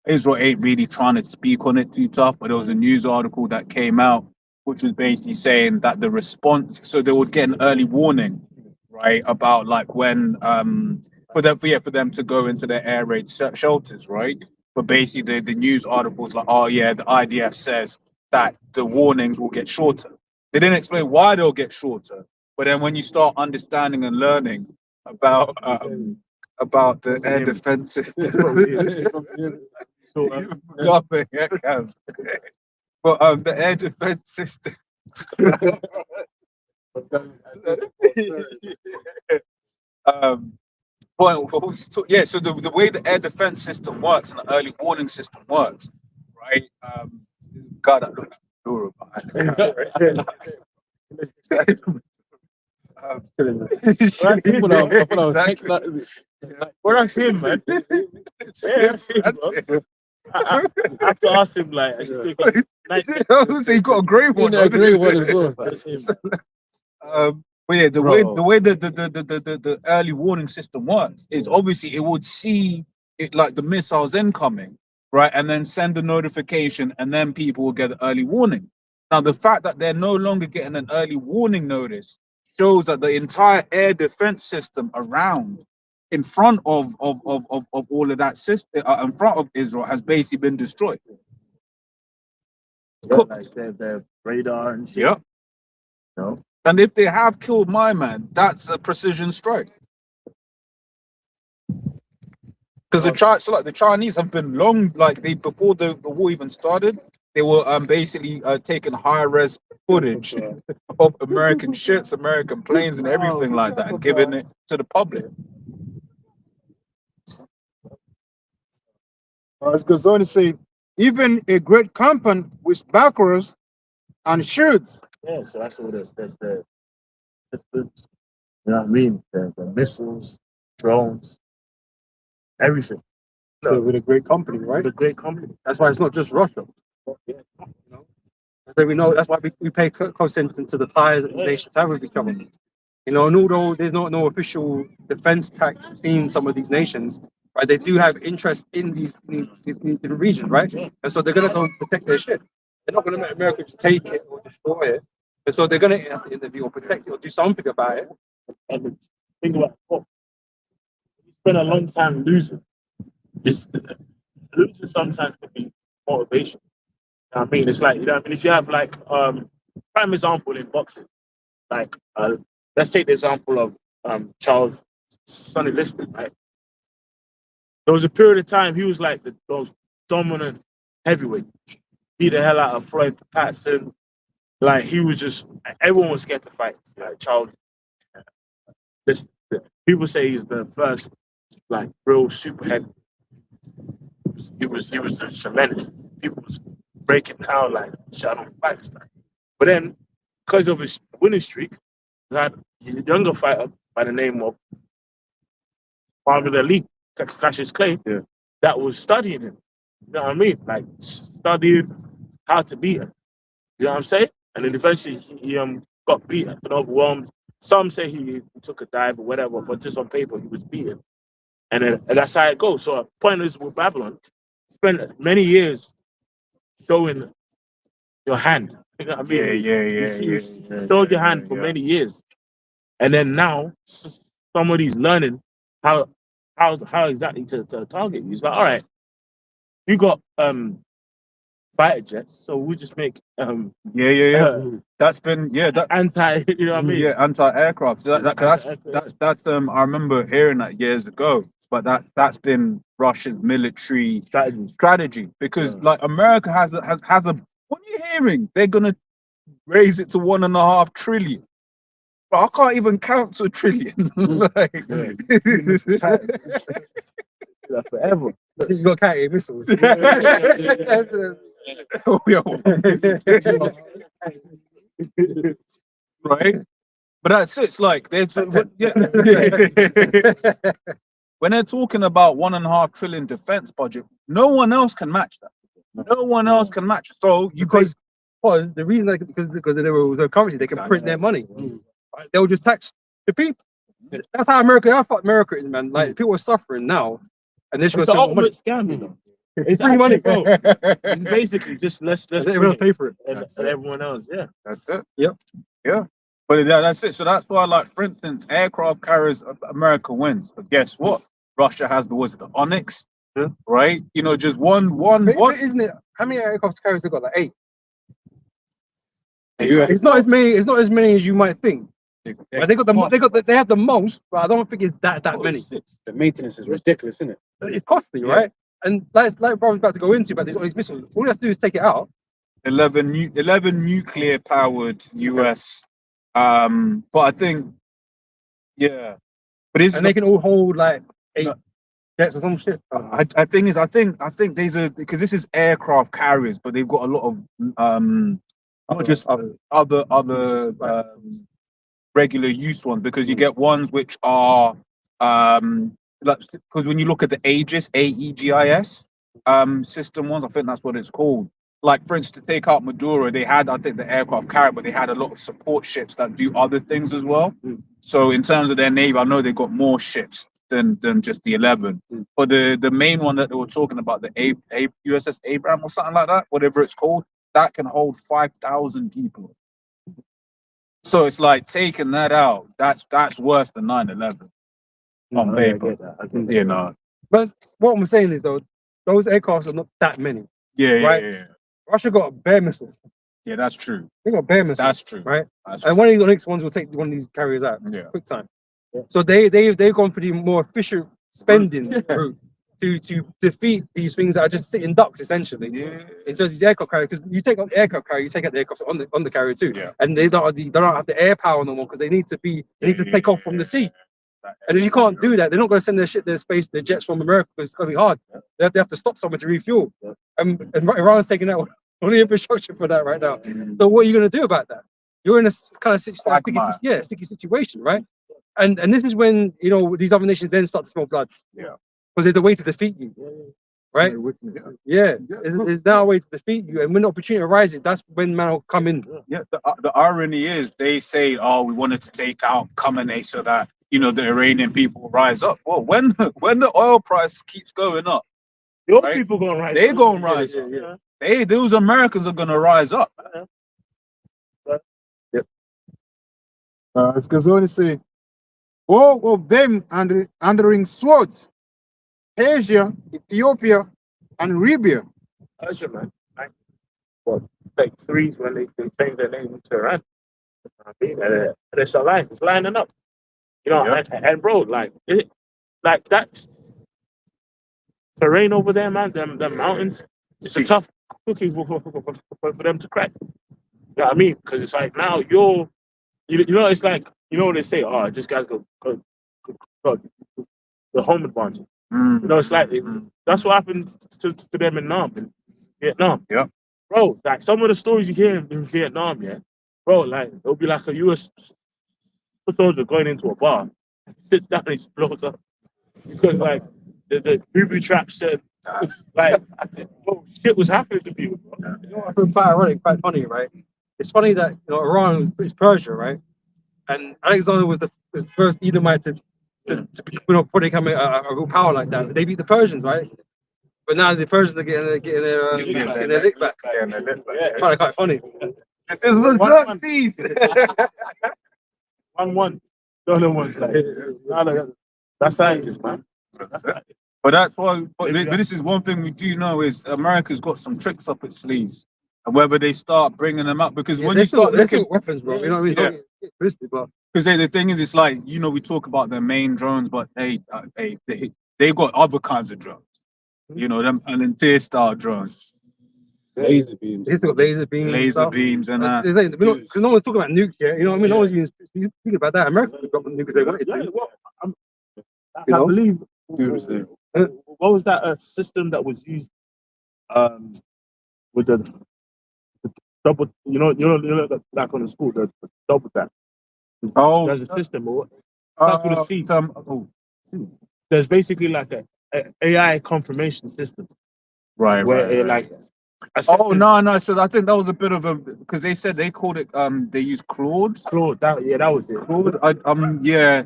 Israel ain't really trying to speak on it too tough, but there was a news article that came out which was basically saying that the response, so they would get an early warning, right, about like when for them to go into their air raid shelters, right? But basically the news articles like, oh yeah, the IDF says that the warnings will get shorter. They didn't explain why they'll get shorter, but then when you start understanding and learning about the air defense system, but the air defense system. Yeah, so the way the air defense system works and the early warning system works, right? God, I look adorable. Well, that's him, man. That's him, bro. I have to ask him, like, I was say you got a great one. A great one as well. That's him. But yeah, the way the early warning system works is obviously it would see it like the missiles incoming, right, and then send a notification, and then people will get an early warning. Now, the fact that they're no longer getting an early warning notice shows that the entire air defense system around, in front of all of that system, in front of Israel, has basically been destroyed. Like their radar and shit. Yeah. No. And if they have killed my man, that's a precision strike. Because the Chinese have been long, like before the war even started, they were basically taking high-res footage of American ships, American planes, and everything like that, and giving it to the public. it goes on to say, even a great company with backers and shields. Yeah, so that's all there's the systems, you know what I mean? The missiles, drones, everything. So with a great company, right? The great company. That's why it's not just Russia. Yeah. So we know that's why we pay close attention to the ties that these nations have with each other. You know, and although there's no official defense pact between some of these nations, right, they do have interest in these different regions, right? And so they're gonna go protect their shit. They're not gonna let America just take it or destroy it. And so they're gonna have to intervene or protect it or do something about it. And think about you spend a long time losing. Losing sometimes can be motivation. You know what I mean? It's like, you know what I mean? If you have like prime example in boxing, like let's take the example of Charles Sonny Liston, right? There was a period of time he was like the most dominant heavyweight. Beat the hell out of Floyd Patterson. Like he was just, everyone was scared to fight. Like Charles, people say he's the first like real super heavy. He was just tremendous. People was breaking down like shut on fights. But then, because of his winning streak, he had a younger fighter by the name of Muhammad Ali, Cassius Clay, that was studying him. You know what I mean? Like studying how to beat him. You know what I'm saying? And then eventually he got beaten and overwhelmed. Some say he took a dive or whatever, but just on paper he was beaten. And that's how it goes. So point is with Babylon, spent many years showing your hand. You know what I mean? You showed your hand for many years. And then now somebody's learning how exactly to target you. It's like, all right, you got fighter jets, so we'll just make That's been that anti, you know what I mean? yeah, anti-aircraft. So that's I remember hearing that years ago. But that's been Russia's military strategy because like America has a what are you hearing? They're gonna raise it to 1.5 trillion. But I can't even count to a trillion. Like, Forever. You got carry missiles. Right? But that's it. It's like when they're talking about 1.5 trillion defense budget, no one else can match that. No one else can match it. So Because the reason because there was a currency, they can print their money. Right? They'll just tax the people. That's how America is, man. Like people are suffering now, and they're just It's the gonna spend more money. ultimate scam, you know. It's free money, bro. It's basically just let's Everyone pay for it. and everyone else, yeah. that's it. Yep. Yeah. But that's it. So that's why, like, for instance, aircraft carriers, America wins. But guess what? Russia has the Onyx, right? You know, just one. Isn't it? How many aircraft carriers they got? Like 8. It's not as many. It's not as many as you might think. But they have the most, but I don't think it's that many. The maintenance is ridiculous, isn't it? It's costly, right? And like Bob's about to go into, but there's all these missiles. All you have to do is take it out. 11 nuclear powered US. But I think, but They can all hold like 8 jets or some shit. I think there's because this is aircraft carriers, but they've got a lot of not just other regular use ones, because you get ones which are like, because when you look at the AEGIS system ones, I think that's what it's called. Like, for instance, to take out Maduro, they had, I think, the aircraft carrier, but they had a lot of support ships that do other things as well. So in terms of their navy, I know they got more ships than just the 11. But the main one that they were talking about, the USS Abraham or something like that, whatever it's called, that can hold 5,000 people. So it's like taking that out. That's worse than 9/11 on paper. You know. But what I'm saying is though, those aircrafts are not that many. Yeah. Russia got bare missiles. Yeah, that's true. They got bare missiles. That's true. Right? That's And one of these next ones will take one of these carriers out. Yeah. Quick time. So they've gone for the more efficient spending route to defeat these things that are just sitting ducks essentially. Yeah. In terms of these aircraft carriers, because you take out the aircraft carrier, you take out the aircraft on the carrier too. Yeah. And they don't have the air power no more because they need to take off from the sea. And if you can't do that, they're not going to send their jets from America because it's going to be hard. They have to stop somewhere to refuel. And Iran's taking out all the infrastructure for that right now. So what are you going to do about that? You're in a kind of sticky situation, right? And this is when, you know, these other nations then start to smell blood. Yeah. Because there's a way to defeat you. Right? Yeah. There's now a way to defeat you. And when the opportunity arises, that's when man will come in. Yeah. The irony is they say, oh, we wanted to take out Khamenei so that, you know, the Iranian people will rise up. Well, when the oil price keeps going up, Your people gonna rise. they're gonna rise up. Those Americans are gonna rise up. It goes on to say, all of them undering swords, Persia, Ethiopia, and Libya. Persia, man. Like threes when they change their name to Iran. I mean, and it's aligned. It's lining up. You know, and bro, like that terrain over there, man, them mountains, it's a tough cookie for them to crack. You know what I mean? Because it's like now you know, it's like, you know what they say, oh, this guy's go the home advantage. You know, it's like that's what happened to them in Vietnam. Yeah. Bro, like some of the stories you hear in Vietnam, bro, like it'll be like a US soldier going into a bar, sits down and explodes up. Because like the booby traps and like oh, shit was happening to people. You know, I find quite ironic, quite funny, right? It's funny that Iran is Persia, right? And Alexander was the first Edomite to before they come a real power like that. They beat the Persians, right? But now the Persians are getting their lick back. I find it quite funny. This is the Xerxes. 1-1. No one's like, that's how it is, man. But that's why. But this is one thing we do know is America's got some tricks up its sleeves, and whether they start bringing them up because when you start looking, weapons, bro. You know what I mean? But because the thing is, it's like we talk about the main drones, but they got other kinds of drones. Them Palantir style drones, Laser beams. they still got laser beams, and laser stuff. beams, and that. Because no one's talking about nukes yet. You know what I mean? No one's even speaking about that. America got the nukes they wanted to. I believe. Doomsday. What was that system that was used with the double? Like on the school, the double tap. Oh, There's a system. Or starts with a C. There's basically like a AI confirmation system. right. Where it like. Oh no! So I think that was a bit of a because they said they called it they use Claude. Claude, that was it. Claude, yeah.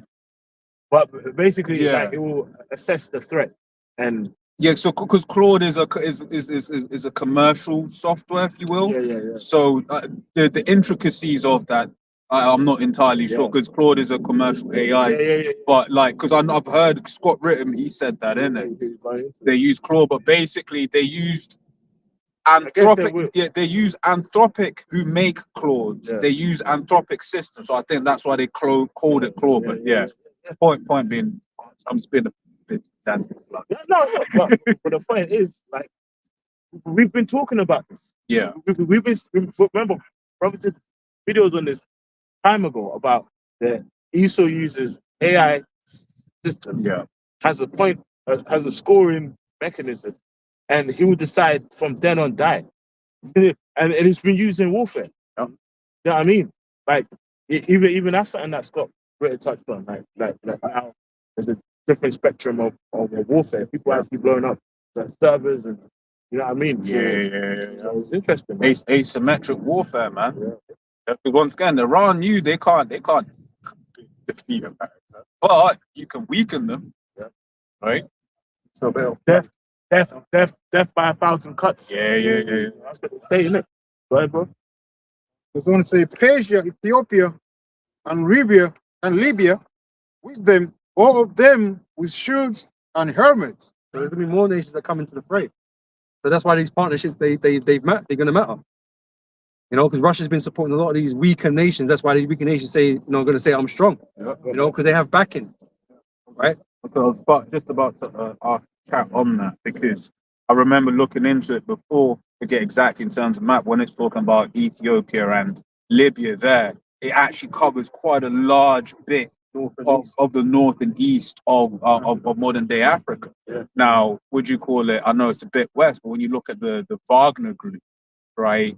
But basically, Yeah. like, it will assess the threat and Yeah, so because Claude is a commercial software, if you will. yeah. So the intricacies of that, I'm not entirely sure because Claude is a commercial AI. Yeah. But like, because I've heard Scott Rittam, he said that, innit? They use Claude, but basically they used Anthropic. Yeah, they use Anthropic, who make Claude. Yeah. They use Anthropic systems, so I think that's why they called it Claude. But yeah, point being, I'm just being a bit dancing. No, but the point is, like, we've been talking about this. Yeah. We've been remember, Robert did videos on this time ago about the ESO uses AI system. Yeah. Has a scoring mechanism, and he will decide from then on die. and it's been used in warfare. Yeah. You know what I mean? Like even that's something that Scott Ritter touched on. Like how there's a different spectrum of warfare. People actually blowing up the servers, and you know what I mean? So, Yeah. it's interesting. Man. Asymmetric warfare, man. Because once again, Iran knew they can't defeat America, but you can weaken them, right? So Death by 1,000 cuts. Yeah. That's what they say, isn't it? Go ahead, bro. I was going to say Persia, Ethiopia, and Libya, with them, all of them with shields and helmets. So there's gonna be more nations that come into the fray. So that's why these partnerships they're gonna matter. Because Russia's been supporting a lot of these weaker nations. That's why these weaker nations say, going to say I'm strong. Because they have backing, right? Okay, I was just about to ask chat on that because I remember looking into it before to get exact in terms of map when it's talking about Ethiopia and Libya. There, it actually covers quite a large bit of the north and east of modern day Africa. Yeah. Now, would you call it? I know it's a bit west, but when you look at the Wagner group, right,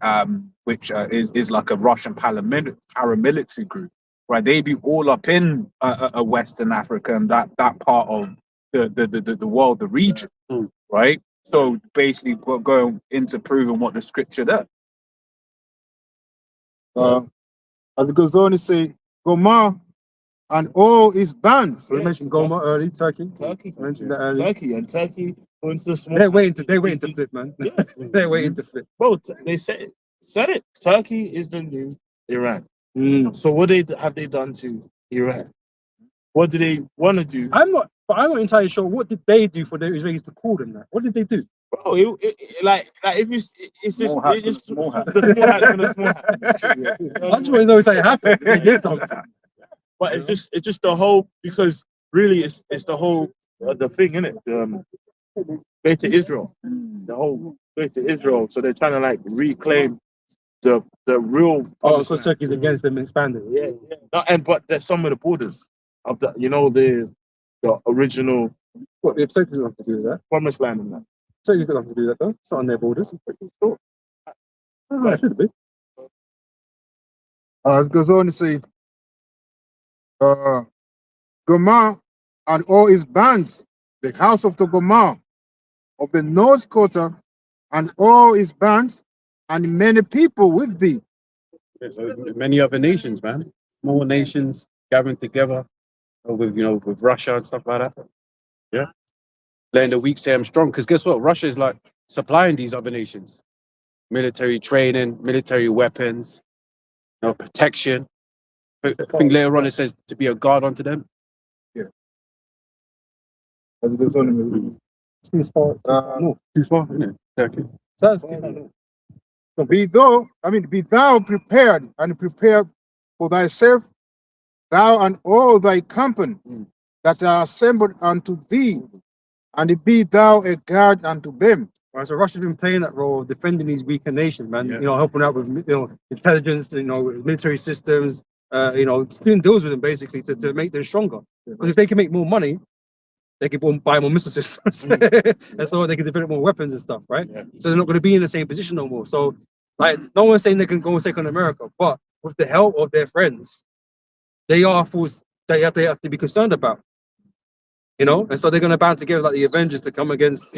which is like a Russian paramilitary group, right? They be all up in Western Africa and that part of the world, the region, right? So basically, we're going into proving what the scripture does. As it goes on to say, Gomar and all his bands. We mentioned Goma early, Turkey. Turkey. I mentioned that early. Turkey going to the small. They're waiting to flip, man. They're waiting to flip. Bro, they said it. Turkey is the new Iran. So what have they done to Iran? What do they want to do? I'm not entirely sure. What did they do for the Israelis to call them that? What did they do? Bro, like if you, it's just Small hat, it's small hat. the small hat and the small hat. I just want to know if it happened. They did something. But it's just the whole, because really it's the whole the thing, innit? Go to Israel, the whole go to Israel. So they're trying to like reclaim the real. Oh, so Turkey's against them expanding. Yeah. No, but there's some of the borders of the original What the Turkey's going to have to do with that? promised land and that. Turkey's going to have to do that though. It's not on their borders. Oh, it should be. It goes on to say, Gomar and all his bands, the house of Togomar, of the North Quarter, and all his bands, and many people with thee. So many other nations, man. More nations gathering together with with Russia and stuff like that. Yeah. Letting the weak say I'm strong. Because guess what? Russia is like supplying these other nations. Military training, military weapons, protection. I think later on it says to be a guard unto them. Too far, Too far, isn't it? Turkey. be thou prepared and prepare for thyself, thou and all thy company that are assembled unto thee, and be thou a guard unto them. Right, so Russia's been playing that role of defending these weaker nations, man. Yeah. Helping out with intelligence, military systems, doing deals with them basically to make them stronger. Because if they can make more money, they can buy more missile systems, and so they can develop more weapons and stuff, right? Yeah. So they're not going to be in the same position no more. So, like, no one's saying they can go and take on America, but with the help of their friends, they are forced. They have to be concerned about. And so they're going to band together like the Avengers to come against,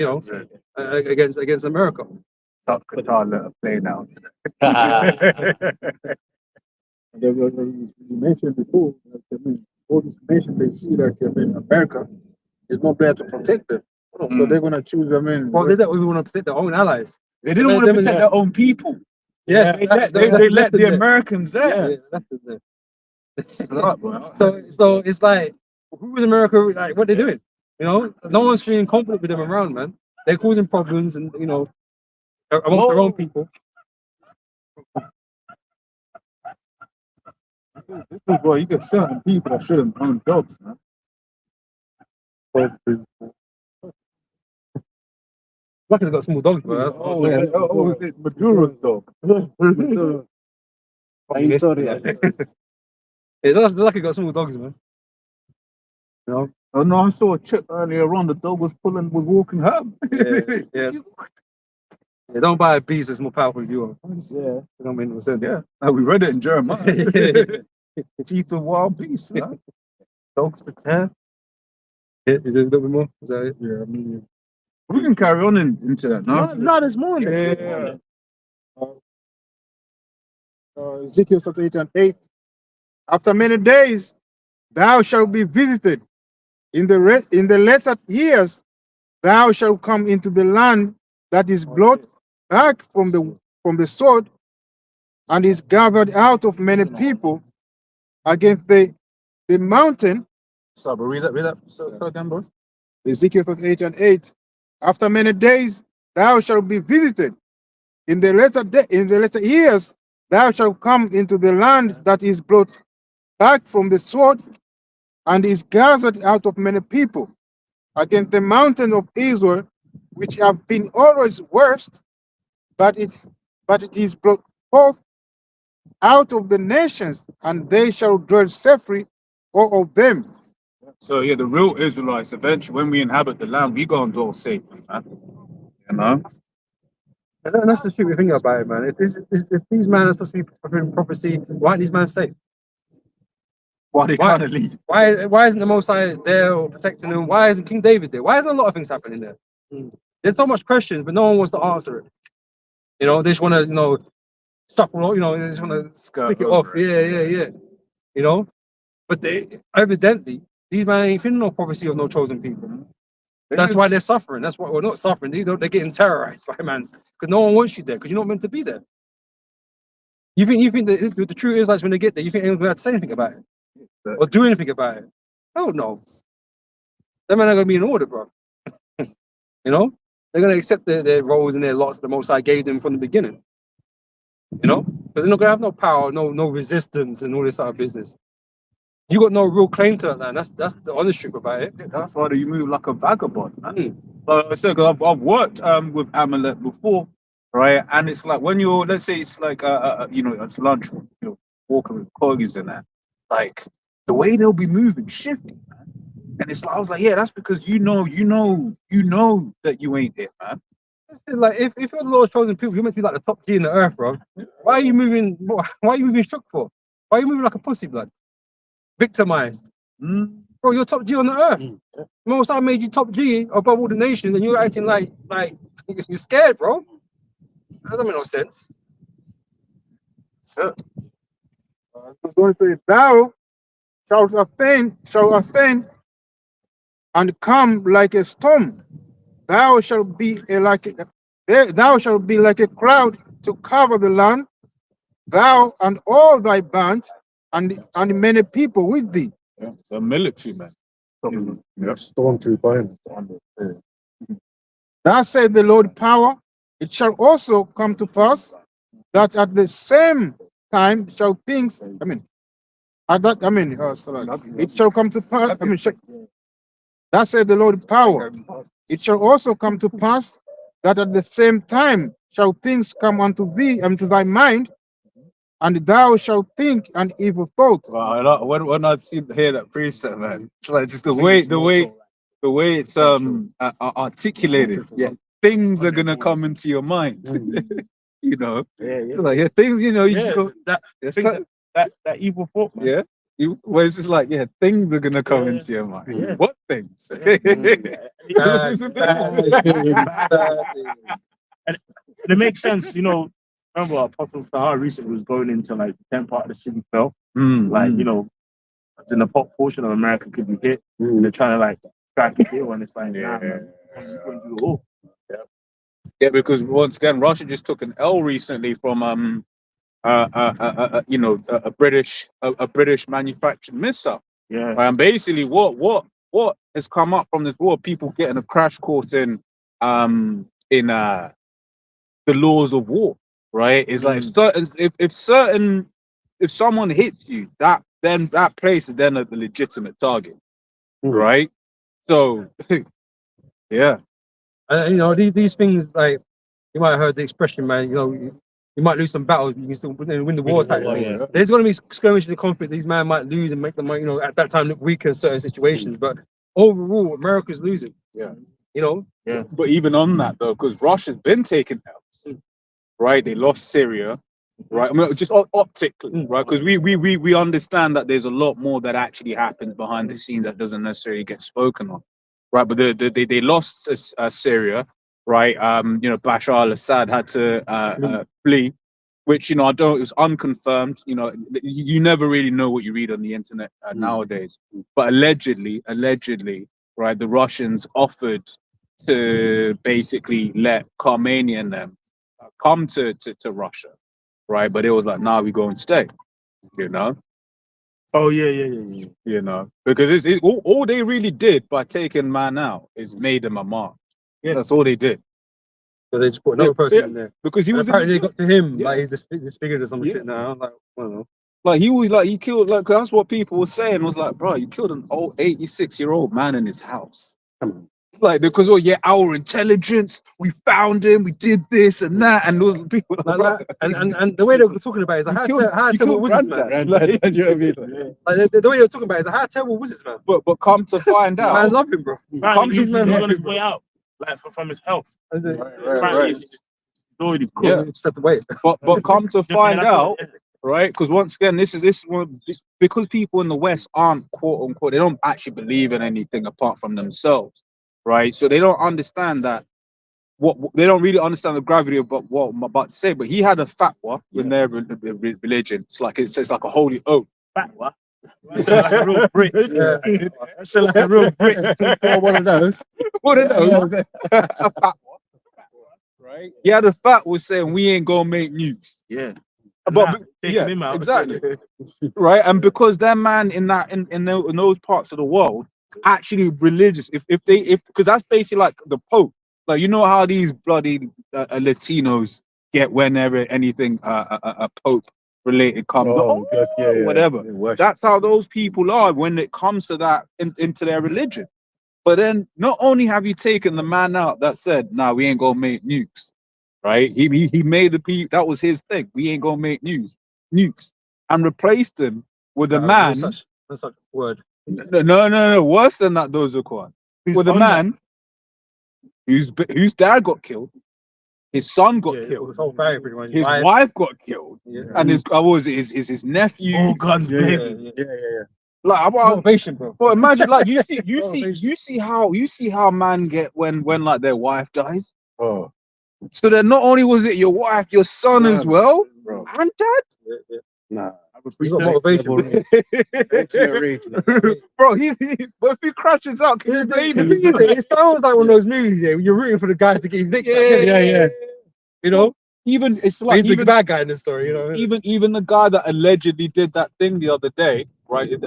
against America. Qatar let her play now. You mentioned before, all these nations, they see that America is not there to protect them. So they're going to choose, Well, they don't even want to protect their own allies. They didn't want to Them in protect there. their own people. Yeah, They let the Americans there. Yeah, that's the so it's like, who is America? Like, what they're doing? No one's feeling confident with them around, man. They're causing problems, and amongst their own people. Boy, you get certain people that shouldn't own dogs, man. Luckily, they got small dogs, bro. It's Maduro's dog. It looks like it got small dogs, man. Oh no, I saw a chick earlier on. The dog was walking her. Yeah. Yeah, don't buy a beast that's more powerful than you are. Yeah. You know what I mean? What's in there? We read it in Jeremiah. Teeth of wild beasts. Huh? Dogs to tear. Yeah, you did a little bit more. Is that it? Yeah, We can carry on into that now. No, there's more. Yeah. Ezekiel 38:8. After many days, thou shalt be visited. In the latter years, thou shalt come into the land that is brought back from the sword, and is gathered out of many people against the mountain. So, but read that so again, bro. Ezekiel 38:8. After many days, thou shalt be visited. In the latter years, thou shalt come into the land that is brought back from the sword, and is gathered out of many people against the mountain of Israel, which have been always worst, but it is brought forth out of the nations, and they shall dwell safely, all of them. So yeah, the real Israelites eventually, when we inhabit the land, we gonna dwell safely, man. And that's the stupid thing about it, man. If these men are supposed to be fulfilling prophecy, why aren't these men safe? Why they kind of leave? Why isn't the Most High there or protecting them? Why isn't King David there? Why isn't a lot of things happening there? There's so much questions, but no one wants to answer it. They just want to, shuffle, they just want to stick it off. Yeah. But they evidently, these men ain't feeling no prophecy of no chosen people. That's why they're suffering. That's why we're not suffering. They're getting terrorized by man, because no one wants you there, because you're not meant to be there. You think the truth is, like, when they get there, you think anyone's going to say anything about it or do anything about it? Oh no, them men are going to be in order, bro. They're going to accept their roles and their lots the Most High gave them from the beginning. Because they're not going to have no power, no resistance, and all this sort of business. You got no real claim to that land. That's the honest truth about it. That's why you move like a vagabond, man. Like I said, because I've worked with Amalek before, right? And it's like when you're, let's say it's like it's lunch, walking with colleagues and that, like the way they'll be moving, shifting, man. And it's like I was like, yeah, that's because you know that you ain't it, man. Like if you're the Lord's chosen people, you're meant to be like the top G in the earth, bro. Why are you moving? Why are you moving shook for? Why are you moving like a pussy, blood? Victimized. Bro, you're top G on the earth. Most I made you top G above all the nations, and you're acting like you're scared, bro. That doesn't make no sense. It's going to say, thou shalt ascend and come like a storm. Thou shalt be thou shalt be like a cloud to cover the land, thou and all thy band, and many people with thee. Yeah, the military man. Stormtrooper. Thus said the Lord power, it shall also come to pass that at the same time shall things, it shall come to pass, thus said the Lord power, it shall also come to pass that at the same time shall things come unto thee and to thy mind, and thou shalt think an evil thought. Wow, when I hear that precept, man, it's like just the way it's articulated. Yeah, things are gonna come into your mind. You know, like things. You know, you just go that evil thought, man. yeah. Where it's just like, things are gonna come into your mind. Yeah. What things? And it makes sense, you know. Remember, Apostle Sahar recently was going into like the 10th part of the city fell. Like, you know, in the pop portion of America could be hit. And they're trying to like track it here, and it's like, nah, man, you couldn't do it all. Yeah, because once again, Russia just took an L recently from a British manufactured missile. Yeah. And basically, what has come up from this war? People getting a crash course in the laws of war, right? It's like if someone hits you, then that place is then a legitimate target, right? So, yeah. And you know, these things, like, you might have heard the expression, man, you know, you might lose some battles, but you can still win the war type thing. Yeah. There's going to be skirmishes and conflict these men might lose and make them, you know, at that time look weaker in certain situations. But overall, America's losing. Yeah. You know? Yeah. But even on that, though, because Russia's been taking L's, right? They lost Syria, right? I mean, just optically, right? Because we understand that there's a lot more that actually happens behind the scenes that doesn't necessarily get spoken on, right? But they lost Syria, right? You know, Bashar al-Assad had to flee, which, you know, it was unconfirmed. You know, you never really know what you read on the internet nowadays. But allegedly, right, the Russians offered to basically let Khamenei and them come to Russia, right? But it was like, nah, we go and stay, you know? Oh, yeah. You know, because it's all they really did by taking man out is made him a mark. Yeah, that's all they did. So they just put another person in there. Because he was Apparently they got to him, Yeah. like he disfigured or some shit now. Like, I don't know. like he killed, like, 'cause that's what people were saying, was like, bro, you killed an old 86-year-old man in his house. Come on. Like, because our intelligence, we found him, we did this and that, and those people And the way they were talking about it is like, how terrible was this man? Like, Like, the way they were talking about it is like, how terrible was this man? but come to find Man, out, love him, bro. Apparently, he's man, not love on his him, bro. way out, like from his health. Apparently, right. he's already cooked. Yeah. Just have to wait. but come to find Definitely out, that's right? Because once again, this is one, because people in the West aren't, quote unquote, they don't actually believe in anything apart from themselves, right? So they don't understand that they don't really understand the gravity of what I'm about to say. But he had a fatwa in their religion. It's like a holy oath. Fatwa. That's like a real Brit. That's like a real Brit. One of those. What an oath. A fatwa, right? He had a fatwa saying we ain't gonna make nukes. Yeah. But Taking him out. exactly. Right, and because that man in those parts of the world actually religious, if because that's basically like the Pope. Like, you know how these bloody Latinos get whenever anything a Pope related comes up, whatever. That's how those people are when it comes to that into their religion. But then not only have you taken the man out that said, nah, we ain't gonna make nukes, right? He made the people, that was his thing. We ain't gonna make nukes, and replaced him with a man. No such word. No. Worse than that, those are quite. With a man whose dad got killed, his son got killed, His whole family pretty much. his wife got killed, Yeah. and his nephew. All guns, Yeah. Like, It's motivation, bro. but imagine, like, you Motivation. see how man get when like their wife dies. Oh, So then not only was it your wife, your son as Son, well, bro. and dad. Nah. You got motivation. Bro, but if he crashes out, can you blame The him? thing is, it sounds like one of those movies, yeah, where you're rooting for the guy to get his dick back. Yeah. You know, Even it's he's like the bad guy in the story. You know, even the guy that allegedly did that thing the other day, right, at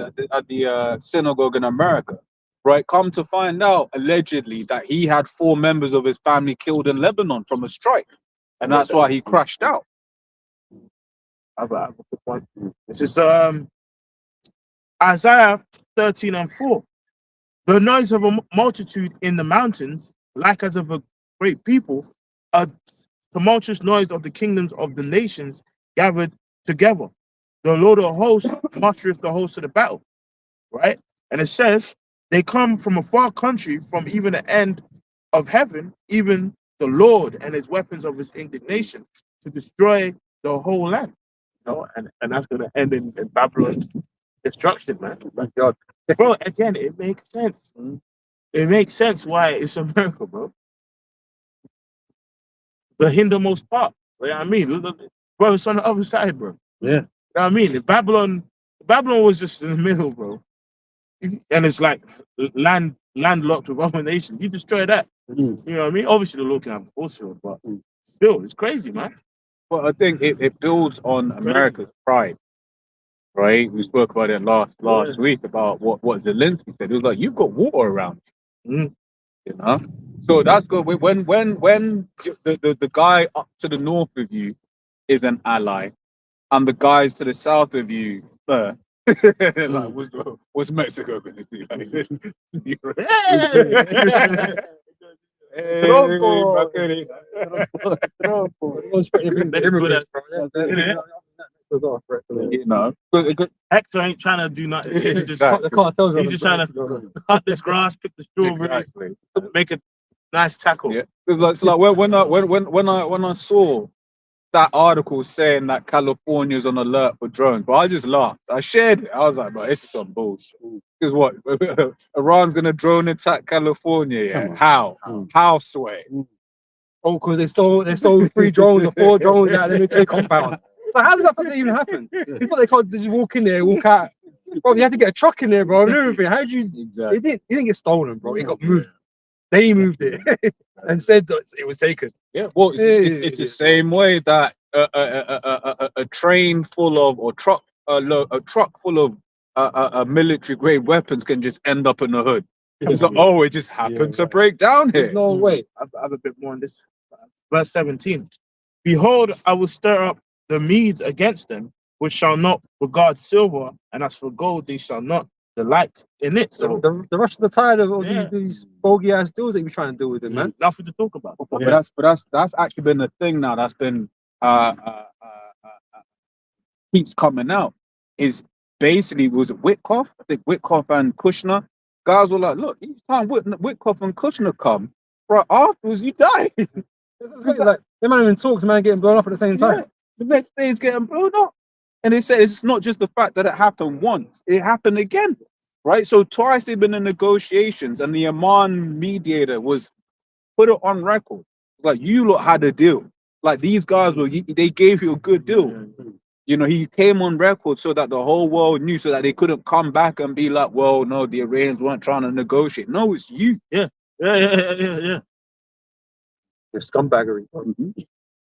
the synagogue in America, right? Come to find out, allegedly, that he had 4 members of his family killed in Lebanon from a strike, and that's why he crashed out. I have a quick one. This is Isaiah 13:4. The noise of a multitude in the mountains, like as of a great people, a tumultuous noise of the kingdoms of the nations gathered together. The Lord of hosts mustereth the host of the battle. Right? And it says, they come from a far country, from even the end of heaven, even the Lord and his weapons of his indignation, to destroy the whole land. You know, and that's going to end in Babylon's destruction, man. My God. Bro, again, it makes sense. It makes sense why it's America, bro. The hindermost part. You know what I mean? Look, bro, it's on the other side, bro. Yeah. You know what I mean? Babylon was just in the middle, bro. And it's like landlocked with other nations. You destroy that. Mm. You know what I mean? Obviously, the Lord can have a force field, but still, it's crazy, man. But I think it builds on America's pride, right? We spoke about it last week about what Zelensky said. It was like, you've got water around you, you know? So that's good. When the guy up to the north of you is an ally, and the guys to the south of you, like, what's Mexico going to do? You know, Hector ain't trying to do nothing. He just, Exactly. the cartels. he's just trying to cut this grass, pick the strawberries, Exactly. make a nice tackle. Yeah. It's like when I saw that article saying that California's on alert for drones, but I just laughed. I shared it. I was like, bro, this is some bullshit. Because what? Iran's gonna drone attack California? Yeah. How? How, Sway? Oh, because they stole 3 drones or 4 drones out of the military compound. Like, how does that even happen? It's not they can't just walk in there, walk out. Bro, you have to get a truck in there, bro, and everything. How did you? Exactly. It didn't get stolen, bro. It got moved. They moved it and said that it was taken. Yeah. Well, it's the same way that a train full of or a truck full of military grade weapons can just end up in the hood. It's like, oh, it just happened to break down here. There's no way. I have a bit more on this. Verse 17. Behold, I will stir up the Medes against them, which shall not regard silver, and as for gold, they shall not delight in it. So The rush of the tide of all Yeah. these bogey ass deals that you're trying to deal with them, man. nothing to talk about. But that's actually been the thing now. That's been keeps coming out. Is basically, was it Witkoff? I think Witkoff and Kushner. Guys were like, look, each time Witkoff and Kushner come, right afterwards you die. Like, they might even talk to man getting blown up at the same time. Yeah. The next day it's getting blown up. And they said it's not just the fact that it happened once, it happened again. Right? So twice they've been in negotiations, and the Amman mediator was put it on record. Like, you lot had a deal. Like, these guys they gave you a good deal. You know, he came on record so that the whole world knew, so that they couldn't come back and be like, well, no, the Iranians weren't trying to negotiate. No, it's you. Yeah. The scumbaggery.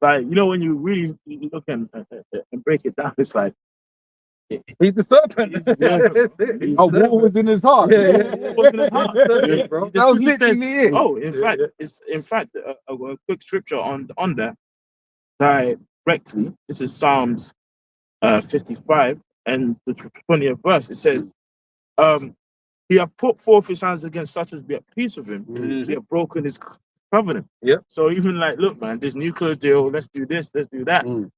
Like, you know, when you really look and break it down, it's like He's the serpent. A war was in his heart. what was in his heart? Bro. That was literally it. Oh, in fact, a quick scripture on that directly. This is Psalms 55 and the 20th verse. It says, he have put forth his hands against such as be at peace with him. He have broken his covenant. Yeah. So even like, look, man, this nuclear deal, let's do this, let's do that. And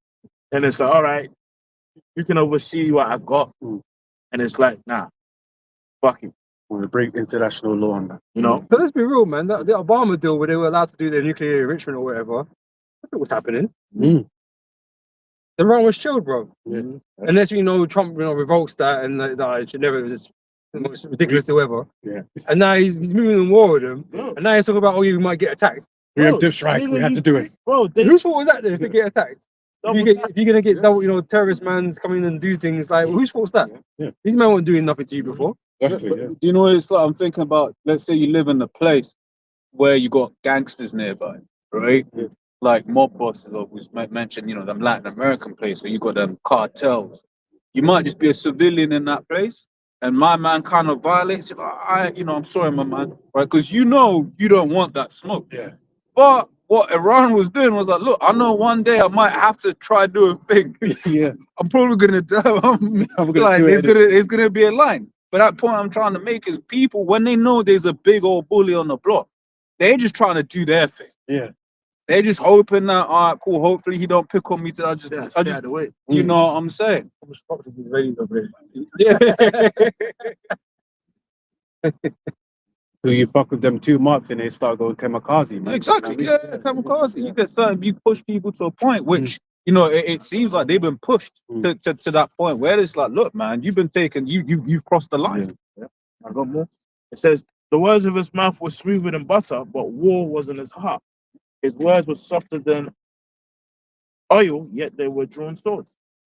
it's like, all right, you can oversee what I got. And it's like, nah, fuck it. Want to break international law on that. You know? But let's be real, man. The Obama deal where they were allowed to do their nuclear enrichment or whatever, I think it was happening. Iran was chilled, bro. Yeah. Unless you know Trump, revokes that and that Geneva is the most ridiculous deal ever. Yeah. And now he's moving in war with them. And now he's talking about, oh, you might get attacked. Preemptive strike. We had to do it. Bro, they Whose fault was that then if they get attacked? If you're gonna get double, terrorist mans come in and do things like, whose fault's that? Yeah. These men weren't doing nothing to you before. Exactly, But yeah. do you know what it's like? I'm thinking about, let's say you live in a place where you got gangsters nearby, right? Yeah. Like mob bosses, or we mentioned, them Latin American place where you got them cartels. You might just be a civilian in that place, and my man kind of violates it. I'm sorry, my man, right? Because you don't want that smoke. Yeah. But what Iran was doing was like, look, I know one day I might have to try do a thing. Yeah. I'm probably gonna die. I'm gonna Like, do it. it's gonna be a line. But that point I'm trying to make is people, when they know there's a big old bully on the block, they're just trying to do their thing. Yeah. They're just hoping that, all right, cool, hopefully he don't pick on me till I just stay out of the way. you know what I'm saying? Yeah. So you fuck with them too much and they start going kamikaze, man. Exactly. Yeah, kamikaze. You get certain, you push people to a point which, it seems like they've been pushed to that point where it's like, look, man, you've been taken, you've crossed the line. I got more. It says, the words of his mouth were smoother than butter, but war was in his heart. His words were softer than oil, yet they were drawn swords.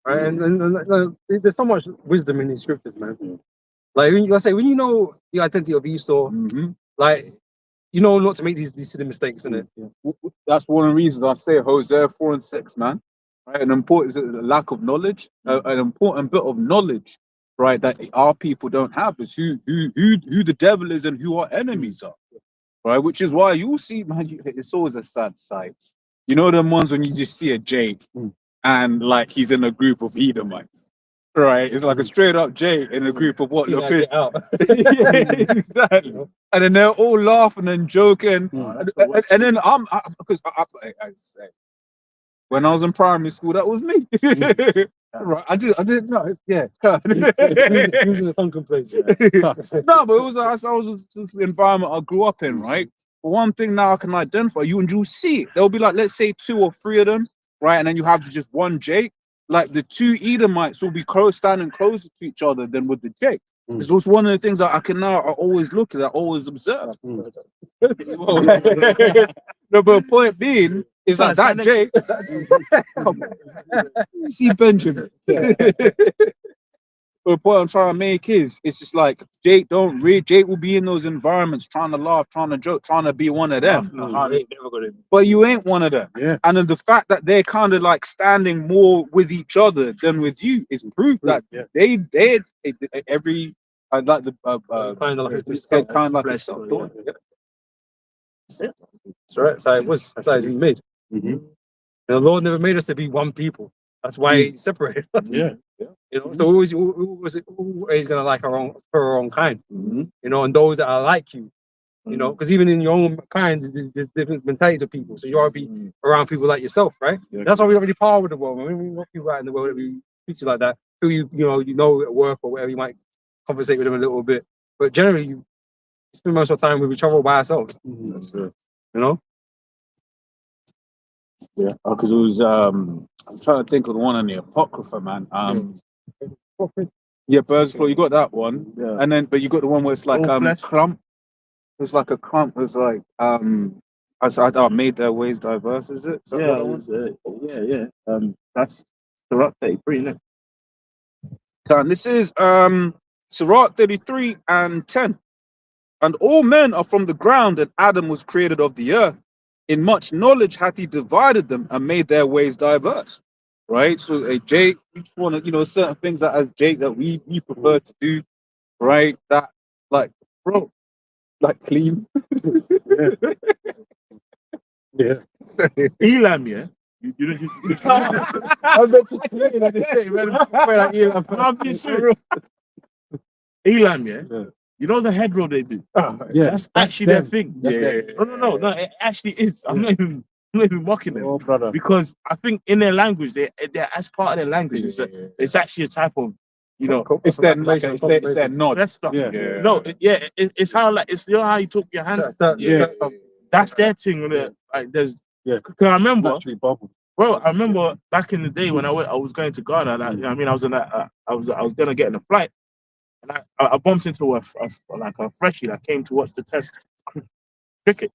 Right? And there's so much wisdom in these scriptures, man. Like, when you know the identity of Esau, like, you know not to make these silly mistakes, innit? That's one of the reasons I say Hosea 4 and 6, man. Right, an important lack of knowledge, an important bit of knowledge, right, that our people don't have is who the devil is and who our enemies are, right? Which is why you'll see, man, it's always a sad sight. You know them ones when you just see a Jake and like he's in a group of Edomites, right? It's like a straight up Jake in a group of what look Get out. yeah, exactly. And then they're all laughing and joking, and then because I say, when I was in primary school, that was me. Right, I didn't know. Yeah, Using the phone complaints. no, but it was the environment I grew up in, right? But one thing now I can identify, you'll see it. There'll be like, let's say 2 or 3 of them, right? And then you have just one Jake. Like the 2 Edomites will be standing closer to each other than with the Jake. It's just one of the things that I always look at, I always observe. No, but the point being is that Jake. You see Benjamin. But the point I'm trying to make is, it's just like Jake will be in those environments trying to laugh, trying to joke, trying to be one of them. But you ain't one of them. Yeah. And then the fact that they're kind of like standing more with each other than with you is proof that they every like the Kind of like a self-thought. That's right. That's how it was. That's how it's been made. And the Lord never made us to be one people. That's why He separated us. Yeah. So always gonna like our own kind. And those that are like you. Because even in your own kind, there's different mentalities of people. So you ought to be around people like yourself, right? That's why we already power with the world. When we want people out in the world that we treat you like that, who you know at work or whatever, you might conversate with them a little bit. But generally, you spend most of the time with each other by ourselves. That's good. Yeah, because it was I'm trying to think of the one on the Apocrypha, man. Birds Flow, you got that one. Yeah. And then but you got the one where it's like clump. It's like a clump, it's like I made their ways diverse, is it? That's Sirach 33, isn't it? And this is Sirach 33 and 10. And all men are from the ground, and Adam was created of the earth. In much knowledge hath he divided them and made their ways diverse. Right? So Jake, we just want to, certain things that as Jake that we prefer to do, right? That like clean. Yeah. Elam, yeah. I was actually clean. I didn't man. I'm being serious. Elam, yeah. You know the head roll they do? Yeah. That's actually their thing. Yeah. No, it actually is. I'm not even mocking them. Oh, brother. Because I think in their language, they're as part of their language, it's actually a type of, it's their nod. that stuff. Yeah. No, it's how it's how you talk your hand. Yeah. That's their thing. Like there's, because I remember, Actually bubble. Bro, I remember back in the day when I was going to Ghana. Like, you know what I mean, I was in a, I was gonna get in a flight, and I bumped into like a freshie that came to watch the test cricket.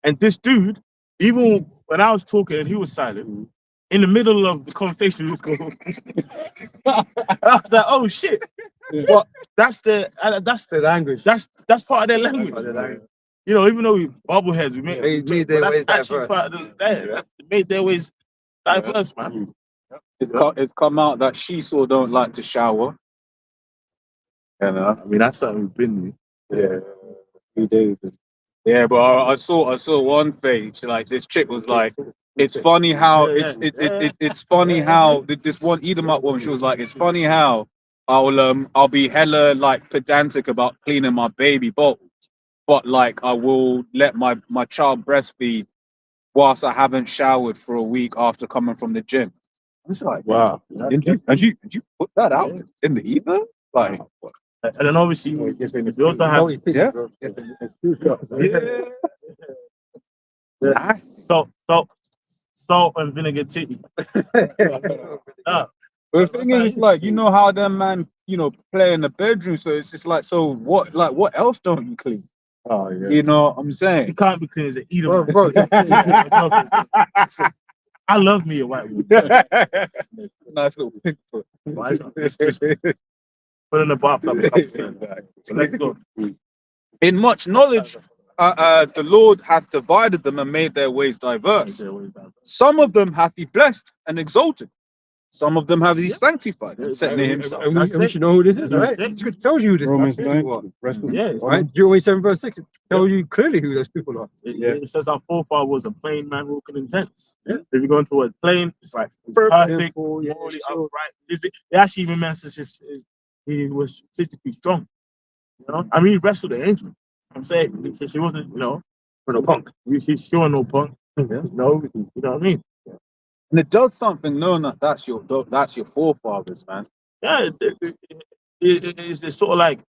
And this dude, even when I was talking and he was silent, in the middle of the conversation, he was going. I was like, "Oh shit!" But that's the language. that's part of their language. You know, even though we bubbleheads, we made their ways diverse. They made their ways diverse, man. It's come out that Shiso don't like to shower. You know, I mean, that's something we've been with. Yeah, few days. Yeah, but I saw one page like this chick was like, it's funny how it's funny how this one Edomite woman, she was like, it's funny how I'll be hella like pedantic about cleaning my baby bottles, but like I will let my child breastfeed whilst I haven't showered for a week after coming from the gym. I'm just like, wow, did you put that out in the ether? Like, and then obviously you also have salt and vinegar titty. But the thing is, it's like, you know how them man, you know, play in the bedroom, so it's just like, so what else don't you clean? Oh yeah. You know what I'm saying? You can't be clean as an eater. Bro. I love me a white woman. Nice little pink foot. It's just put in the bathtub. So let's go. In much knowledge, the Lord hath divided them and made their ways diverse. Some of them hath he blessed and exalted. Some of them have he sanctified and set near himself. And we should know who this is, right? It tells you who this Romans is. 9. Right? Deuteronomy 7 verse 6, it tells you clearly who those people are. It says our forefather was a plain man walking in tents. If you go into a plain, it's like perfect, morally upright. It actually even mentions he was physically strong. You know, I mean, he wrestled the angel. I'm saying she wasn't, you know, For no punk. she's sure no punk. No, you know what I mean? And it does something knowing that that's your forefathers, man. Yeah, it's sort of like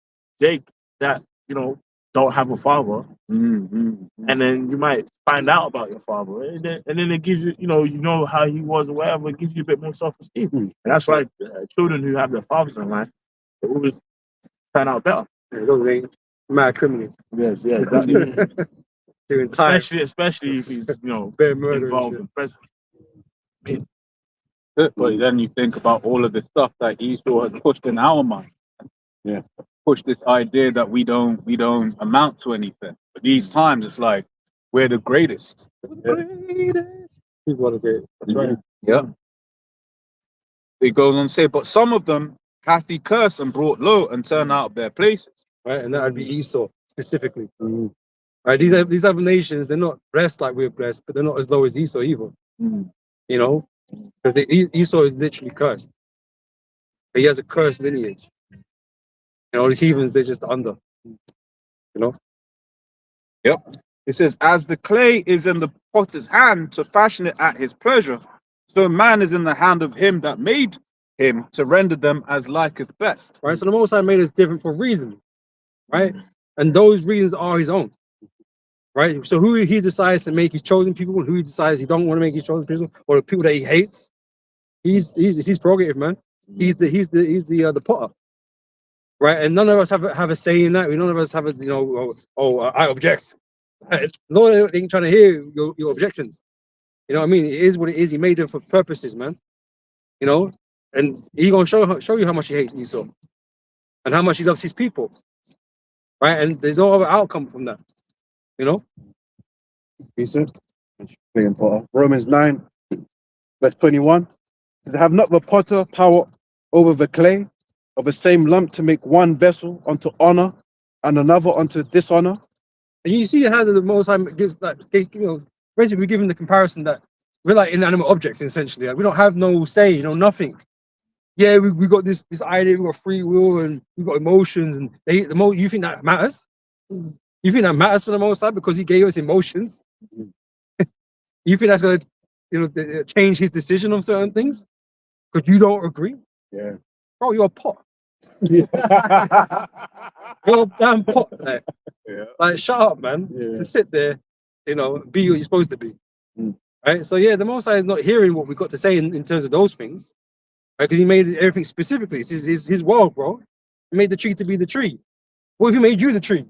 Jake that, you know, don't have a father, and then you might find out about your father, and then it gives you, you know how he was or whatever. It gives you a bit more self-esteem, and that's why children who have their fathers in life, they always turn out better. Those ain't mad criminals. Yes, yeah, exactly. Doing time. especially if he's, you know, Bare murder. involved in prison. But then you think about all of the stuff that Esau has pushed in our mind. Yeah. Pushed this idea that we don't amount to anything. But these times it's like we're the greatest. People are great. That's right. Yeah. It goes on to say, but some of them hath he cursed and brought low and turned out of their places. Right, and that would be Esau specifically. Right, these other nations, they're not blessed like we're blessed, but they're not as low as Esau either. You know, because Esau is literally cursed. He has a cursed lineage. And all these heathens, they're just under. You know? Yep. It says, as the clay is in the potter's hand to fashion it at his pleasure, so man is in the hand of him that made him to render them as liketh best. Right, so the Most High made us different for a reason. Right? And those reasons are his own. Right? So who he decides to make his chosen people, and who he decides he don't want to make his chosen people, or the people that he hates, he's prerogative, man. He's the potter. Right? And none of us have a say in that. None of us have I object. No, they ain't trying to hear your objections. You know what I mean? It is what it is. He made them for purposes, man. You know? And he's gonna show you how much he hates Esau. And how much he loves his people. Right? And there's no other outcome from that. You know? Decent. Romans 9, verse 21. Says, have not the potter power over the clay of the same lump to make one vessel unto honor and another unto dishonor? And you see how the Most High gives that, basically we're giving the comparison that we're like inanimate objects essentially. Like we don't have no say, nothing. Yeah, we got this idea, we got free will and we got emotions, and you think that matters? You think that matters to the Most High because he gave us emotions? You think that's gonna change his decision on certain things? Because you don't agree? Yeah. Bro, you're a pot. You're a damn pot. Like shut up, man. To sit there, be what you're supposed to be. Right? So yeah, the Most High is not hearing what we got to say in terms of those things, right? Because he made everything specifically. It's his world, bro. He made the tree to be the tree. What if he made you the tree?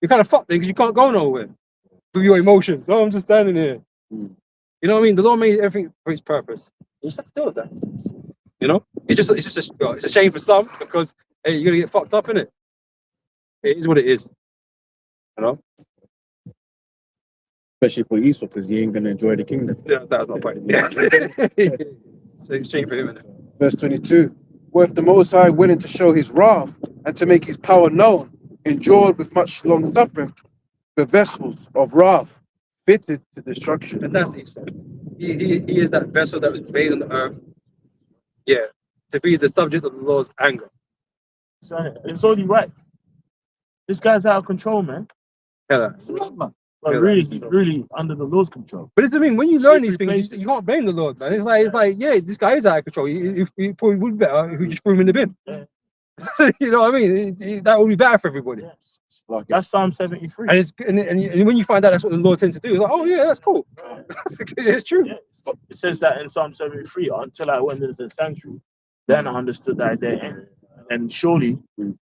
You kind of fucked because you can't go nowhere with your emotions. Oh, I'm just standing here. You know what I mean? The Lord made everything for its purpose. You just have to deal with that. You know, it's a shame for some because hey, you're gonna get fucked up in it. It is what it is. You know. Especially for Esau, because he ain't gonna enjoy the kingdom. Yeah, that was my point. Yeah. It's a shame for him. Isn't it? Verse 22. What if the Most High, willing to show his wrath and to make his power known, endured with much long suffering the vessels of wrath fitted to destruction? And that's Esau. He is that vessel that was made on the earth. Yeah, to be the subject of the Lord's anger. So it's only right. This guy's out of control, man. Yeah. But Yeah, really, he's really under the Lord's control. But it's the thing, when you Slippery learn these things, places. you can't blame the Lord, man. It's like, yeah, this guy is out of control. He probably would be better if we just threw him in the bin. Yeah. You know what I mean? That would be better for everybody. Yes. That's Psalm 73. And it's and when you find out that's what the Lord tends to do, it's like, oh yeah, that's cool. It's true. Yeah. It says that in Psalm 73, until I went into the sanctuary, then I understood that their end. And surely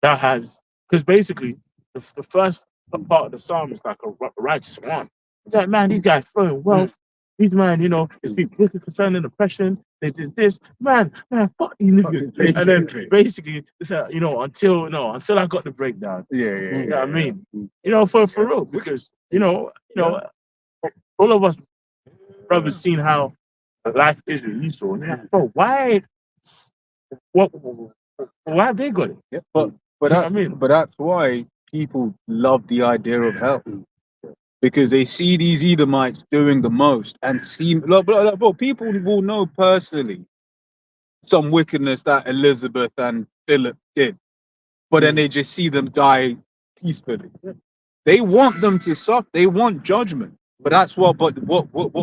that has, because basically the first part of the psalm is like a righteous one. It's like, man, these guys throwing wealth. These man, you know, it's people wicked concerning oppression. They did this, man, fuck you niggas. And then basically, it's you know, until I got the breakdown. You know what I mean? You know, for real, because you know, all of us brothers seen how life is with Esau. And like, bro, why have they got it? Yeah, but You know what I mean? but that's why people love the idea of hell. Because they see these Edomites doing the most and seem bro, people will know personally some wickedness that Elizabeth and Philip did, but then they just see them die peacefully. They want them to suffer, they want judgment. But that's what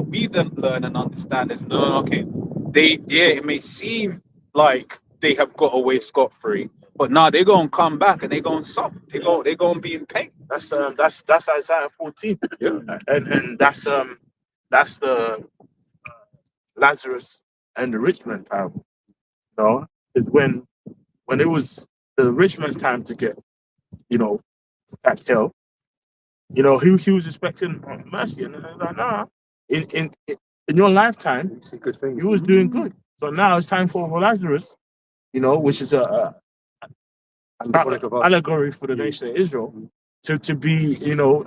we then learn and understand is okay, it may seem like they have got away scot-free, but now they're gonna come back and they're gonna suffer. They're gonna be in pain. That's Isaiah 14. Yeah. And that's the Lazarus and the rich man parable. You know, it's when it was the rich man's time to get, you know, that hell. You know, he was expecting mercy, and then like, nah. In your lifetime, you was doing good. So now it's time for Lazarus, you know, which is a allegory for the nation of Israel, to be, you know,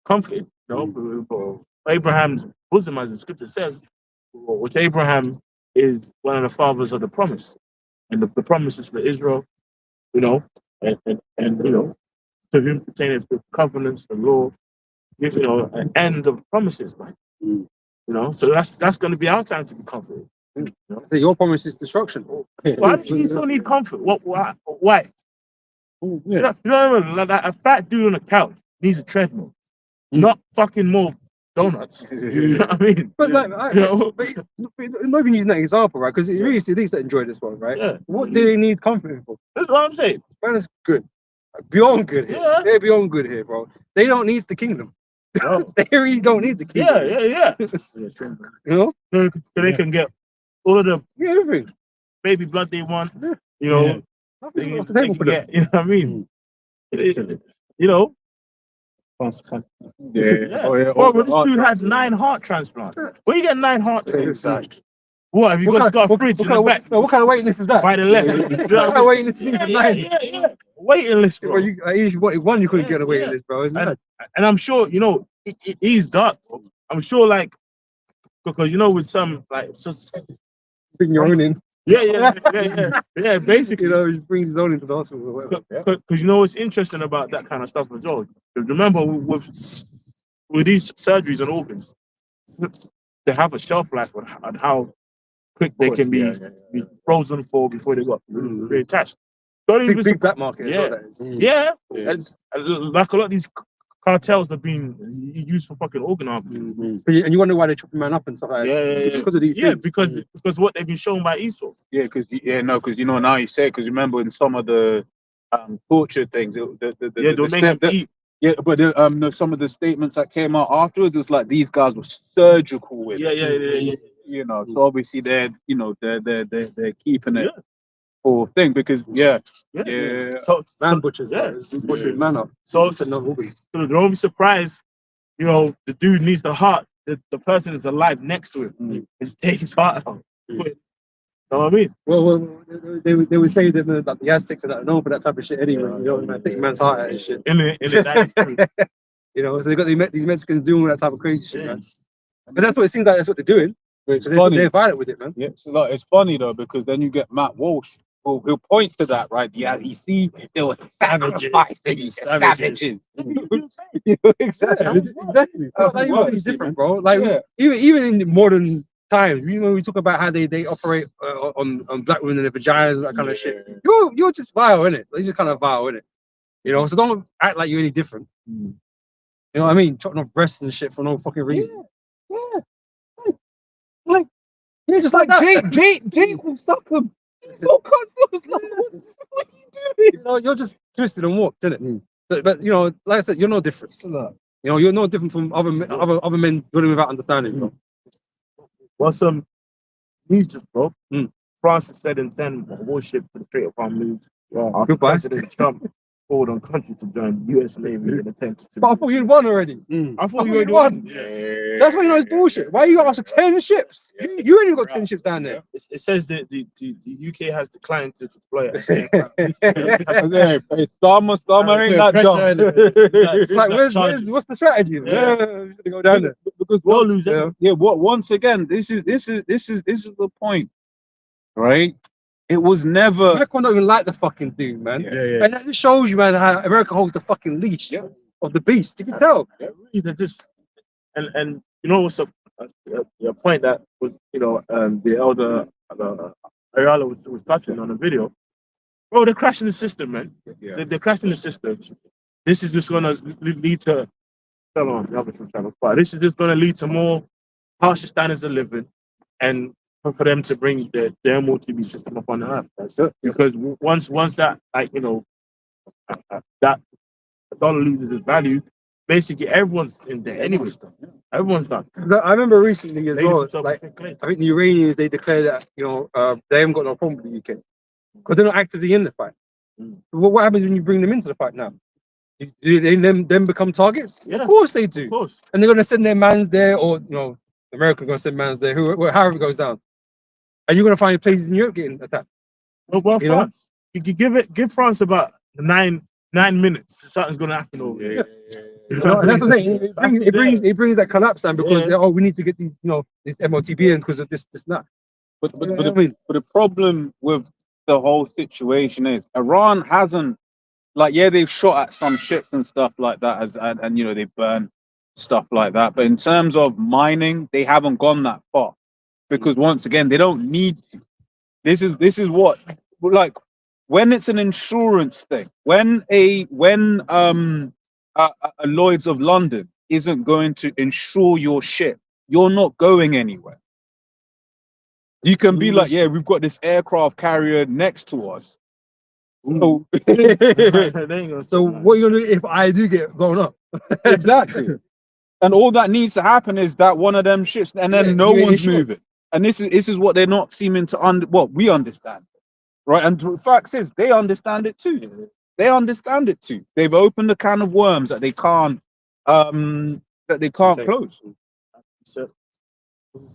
comfort. You know, for Abraham's bosom, as the scripture says, which Abraham is one of the fathers of the promise, and the promise is for Israel, you know, and you know, to whom pertaineth the covenants, the law, you know, and the promises, man. You know, so that's going to be our time to be comforted. You know? So your promise is destruction. Why do you still need comfort? Why? Yeah. You know, like a fat dude on a couch needs a treadmill, not fucking more donuts. You know what I mean? But like, You know? not even using that example, right? Because it really is the things that enjoy this world, right? Yeah. What do they need comfort for? That's what I'm saying. Man, it's good. Beyond good here. Yeah. They're beyond good here, bro. They don't need the kingdom. No. They really don't need the kingdom. Yeah. You know? So they can get all of the Yeah, everything. baby blood they want. Yeah. You know, Nothing they off the can table for them. get, you know what I mean? You know, Yeah. Well, this dude has 9 heart transplants. Where you get 9 heart transplants? What have you got a fridge in the back What kind of waiting list is that? by the left? What kind of waiting list is that? Yeah. Waiting list, Bro, bro. if you wanted one, you couldn't get a waiting list, bro. Isn't And, it? and I'm sure, you know, he's dark, bro. I'm sure, like, because, you know, with some, like, Bring your own in. yeah, basically. You know, he just brings his own into the hospital or whatever. Because you know what's interesting about that kind of stuff as well. Remember, with these surgeries and organs, they have a shelf life on how quick they can be frozen for before they got reattached. Big black market. Yeah. As well, that is. And like a lot of these cartels have been used for fucking organ harvesting. And you wonder why they chop a man up and stuff like that. Yeah. It's because of these things. because what they've been shown by Esau. Yeah, because you know now you say, because remember in some of the torture things, They'll make them eat Yeah, but some of the statements that came out afterwards, it was like these guys were surgical with Yeah, it. yeah. You know, so obviously they're keeping it for thing because yeah. So Man butchers, yeah. bro. It's butchering man up. So It's not organs. don't be surprised. You know, the dude needs the heart. The person is alive next to him. It's take his heart out. You know what I mean? Well, they would say that the Aztecs are known for that type of shit anyway. You know, man, take a man's heart out and shit. In the You know, so they got these Mexicans doing that type of crazy shit, Yeah. man. But that's what it seems like. That's what they're doing. It's So funny. they're violent with it, man. Yeah, so like, it's funny though because then you get Matt Walsh who'll point to that, right? Yeah, you see, there were savages. Savages. You know, exactly. Exactly. Like, it's different, bro. Like even in the modern times, you know, we talk about how they operate on black women and their vaginas and that kind of shit. You're just vile, innit? You're just kind of vile, innit? You know, so don't act like you're any different. You know what I mean? Chopping off breasts and shit for no fucking reason. Like, yeah, just like that. Jake will stop him. So like, what are you doing? You know, you're just twisted and warped, innit? But you know, like I said, you're no different. You know, you're no different from other men doing without understanding. You know? Well, some news just broke. France said in 10 warship for the Strait of Hormuz. After Goodbye. President Trump called on countries to join U.S. Navy in attempt to. But I thought you'd won already. I thought you you already won. won. That's why you know it's bullshit. Why you asked for 10 ships? You ain't even got 10 ships down there. It says that the UK has declined to deploy it. Starmer ain't that dumb. It's like, what's the strategy? Yeah, should go down there. Because once again, this is the point, right? It was never. America don't even like the fucking dude, man. And that just shows you, man, how America holds the fucking leash of the beast. You can tell. Really, they're just and you know what's a point that was the elder Ayala was touching on the video. Bro, they're crashing the system, man. They're crashing the system. This is just gonna lead to this is just gonna lead to more harsher standards of living and for them to bring the MOTB system up on the earth. That's it. Because once that that dollar loses its value, basically everyone's in there anyway. Everyone's done. I remember recently as well, like, I think the Iranians, they declared that, they haven't got no problem with the UK because they're not actively in the fight. What happens when you bring them into the fight now? Do they then become targets? Yeah. Of course they do. Of course. And they're going to send their mans there, or, America's going to send mans there, however it goes down. And you're going to find places in Europe getting attacked. Well, France, you give France about 9 minutes, something's going to happen over here. And that's what I'm saying. It brings that collapse down because we need to get these, this MOTB in because of this, that. But the problem with the whole situation is Iran hasn't, they've shot at some ships and stuff like that, and they burn stuff like that. But in terms of mining, they haven't gone that far because once again, they don't need to. This is what, like, when it's an insurance thing, when a Lloyd's of London isn't going to insure your ship, you're not going anywhere. You can be like, we've got this aircraft carrier next to us. So, so what are you gonna do if I do get blown up? Exactly. And all that needs to happen is that one of them ships, and then no one's moving. And this is what they're not seeming to we understand, right? And the fact is, they understand it too. They understand it too. They've opened a can of worms that they can't close.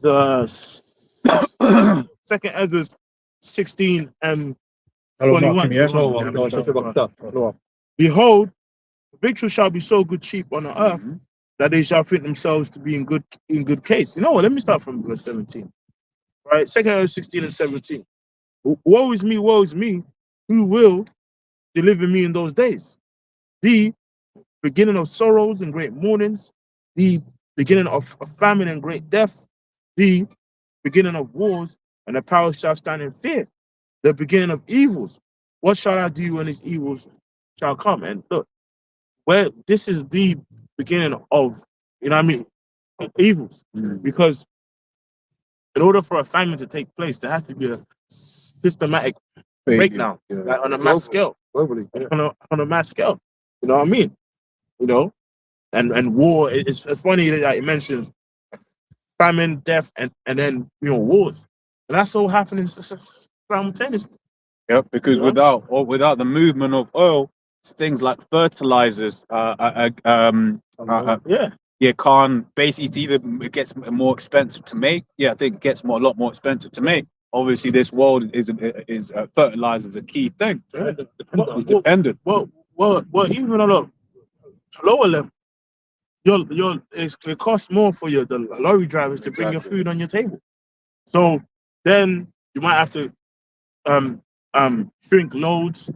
The second Ezra 16 and 21. Behold, the victuals shall be so good cheap on the earth that they shall think themselves to be in good case. You know what? Let me start from verse 17. Right, second Ezra 16 and 17. Woe is me, who will deliver me in those days? The beginning of sorrows and great mournings, the beginning of famine and great death, the beginning of wars, and the power shall stand in fear. The beginning of evils. What shall I do when these evils shall come? And look, this is the beginning of, evils. Because in order for a famine to take place, there has to be a systematic breakdown on a mass scale. On a mass scale. You know what I mean? you know, and war. It's funny that it mentions famine, death, and then wars, and that's all happening simultaneously. Yep, because You know? without the movement of oil, things like fertilizers, Yeah. yeah, can't basically it's either it gets more expensive to make. Yeah, I think it gets a lot more expensive to make. Obviously, this world is fertilizer is a key thing. Yeah. It's dependent. Well, even on a lower level, it costs more for the lorry drivers to bring your Exactly. food on your table. So then you might have to shrink loads,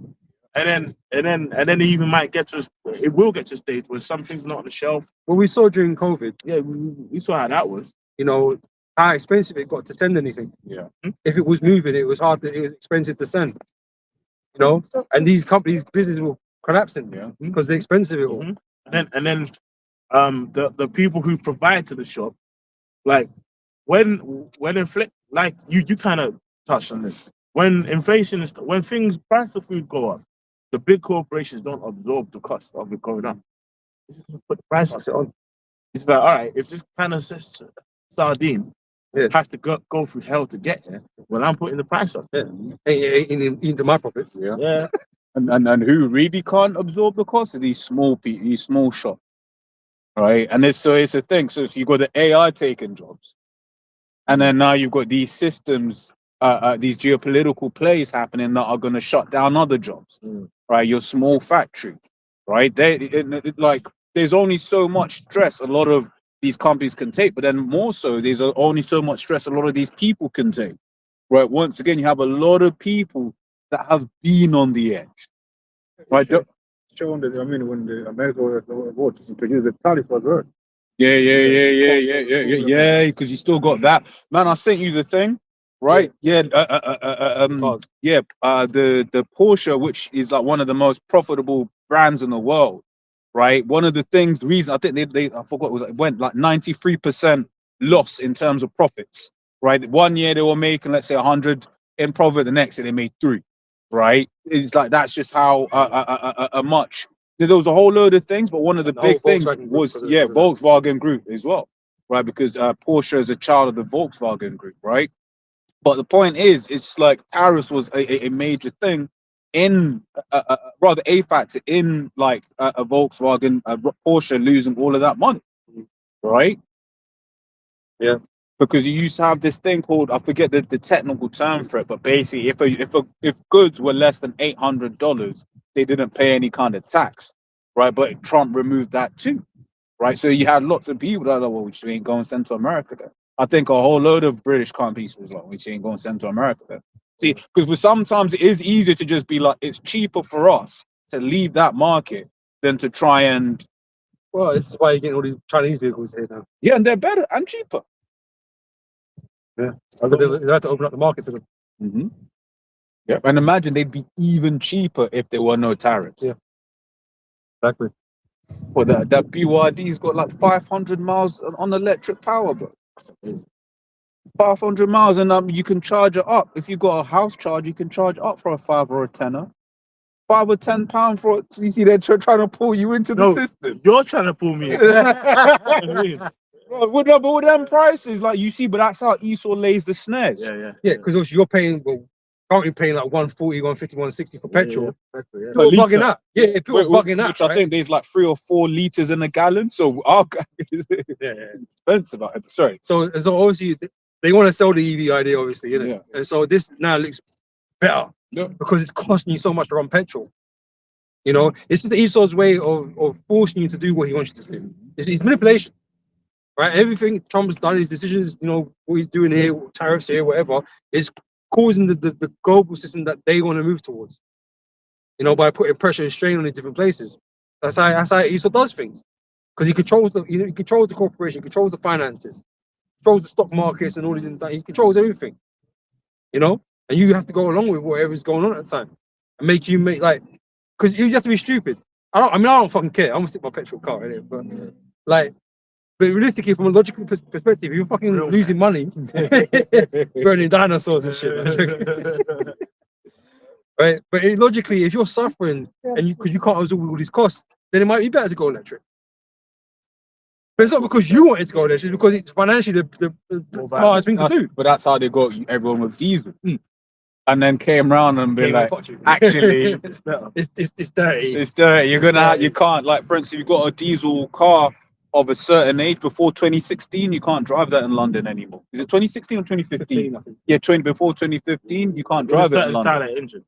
and then it even might get to it will get to a stage where something's not on the shelf. What we saw during COVID, Yeah, we saw how that was. you know, how expensive it got to send anything. Yeah. If it was moving, it was expensive to send. You know, and these companies, businesses were collapsing Yeah. because they're expensive. It all. Mhm. And then the people who provide to the shop, like when like you kind of touched on this. When inflation is when price of food go up, the big corporations don't absorb the cost of it going up. They're just gonna put the prices on. It's like, all right, if this kind of sardine has to go through hell to get here, well, I'm putting the price up. Yeah, into my profits. Yeah. Yeah. And who really can't absorb the cost of these small shops, right? And it's a thing. So you got the AI taking jobs, and then now you've got these systems, these geopolitical plays happening that are going to shut down other jobs, right? Your small factory, right? Like there's only so much stress a lot of these companies can take, but then more so, there's only so much stress a lot of these people can take, right? Once again, you have a lot of people that have been on the edge, right? Showing that, I mean, when the America was to produce the tariff was right. Yeah, because you still got that. Man, I sent you the thing, right? Yeah, the Porsche, which is like one of the most profitable brands in the world, right? One of the things, the reason I think they I forgot was it went like 93% loss in terms of profits, right? 1 year they were making, let's say 100 in profit, the next year they made 3, right? It's like that's just how much. There was a whole load of things, but one of the big things was Volkswagen Group as well, right? Because Porsche is a child of the Volkswagen Group, right? But the point is, it's like tariffs was a major thing in rather a factor in like a Volkswagen, Porsche losing all of that money, right? Yeah. Because you used to have this thing called, I forget the technical term for it, but basically if goods were less than $800, they didn't pay any kind of tax, right? But Trump removed that too, right? So you had lots of people that are like, well, we just ain't going to send to America then. I think a whole load of British companies was like, we just ain't going to send to America then. See, because sometimes it is easier to just be like, it's cheaper for us to leave that market than to try and. Well, this is why you're getting all these Chinese vehicles here now. Yeah, and they're better and cheaper. Yeah, they had to open up the market to them. Mm-hmm. Yeah, and imagine they'd be even cheaper if there were no tariffs. Yeah, exactly. Well, that BYD's got like 500 miles on electric power, bro. 500 miles, and you can charge it up. If you got a house charge, you can charge up for a £5 or a £10. £5 or £10 for it. You see, they're trying to pull you into the system. You're trying to pull me in. Bro, but with them prices, like you see, but that's how Esau lays the snares. Yeah. Yeah, because also you're paying, currently paying like 140, 150, 160 for petrol. Per People are bugging out. Yeah, people are bugging out. Which I think there's like 3 or 4 liters in a gallon. So our is expensive. Sorry. So obviously they want to sell the EV idea, obviously, you know. Yeah. And so this now looks better because it's costing you so much to run petrol. You know, it's just Esau's way of forcing you to do what he wants you to do. It's manipulation. Right, everything Trump's done, his decisions, you know, what he's doing here, tariffs here, whatever, is causing the global system that they want to move towards. You know, by putting pressure and strain on these different places. That's how Esau does things, because he controls he controls the corporation, he controls the finances, controls the stock markets and all these things. He controls everything. You know, and you have to go along with whatever's going on at the time, and make like, because you have to be stupid. I don't fucking care. I'm gonna stick my petrol car in it, but like. But realistically, from a logical perspective, you're fucking losing money, burning dinosaurs and shit. Right? But logically, if you're suffering and because you can't absorb all these costs, then it might be better to go electric. But it's not because you wanted to go electric, it's because it's financially the smartest thing to do. But that's how they got everyone with diesel. And then came around and be Came and like, fucked you. actually, it's dirty. it's dirty. You're gonna you can't, like, for instance, you got a diesel car of a certain age before 2016, you can't drive that in London anymore. Is it 2016 or 2015? Yeah, before 2015, you can't drive it in London. Engine.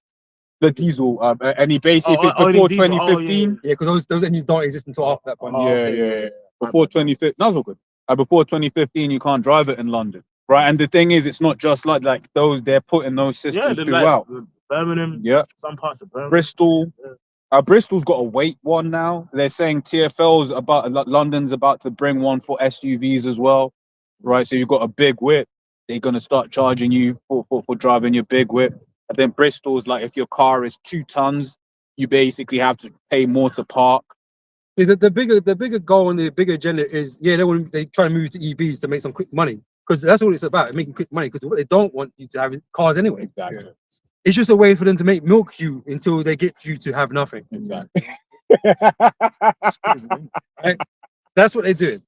The diesel, and he basically before diesel. 2015. Yeah, because those engines don't exist until after that point. Yeah. Before 2015, that's all good. Before 2015, you can't drive it in London, right? And the thing is, it's not just like those. They're putting those systems throughout. Birmingham. Yeah, some parts of Birmingham. Bristol. Bristol's got a weight one now. They're saying TfL's London's about to bring one for SUVs as well, right? So you've got a big whip. They're gonna start charging you for driving your big whip. And then Bristol's like, if your car is 2 tons, you basically have to pay more to park. See, the bigger goal and the bigger agenda is, they try to move to EVs to make some quick money, because that's what it's about, making quick money. Because what they don't want you to have is cars anyway. Exactly. It's just a way for them to make milk you until they get you to have nothing. Exactly. Right? That's what they're doing,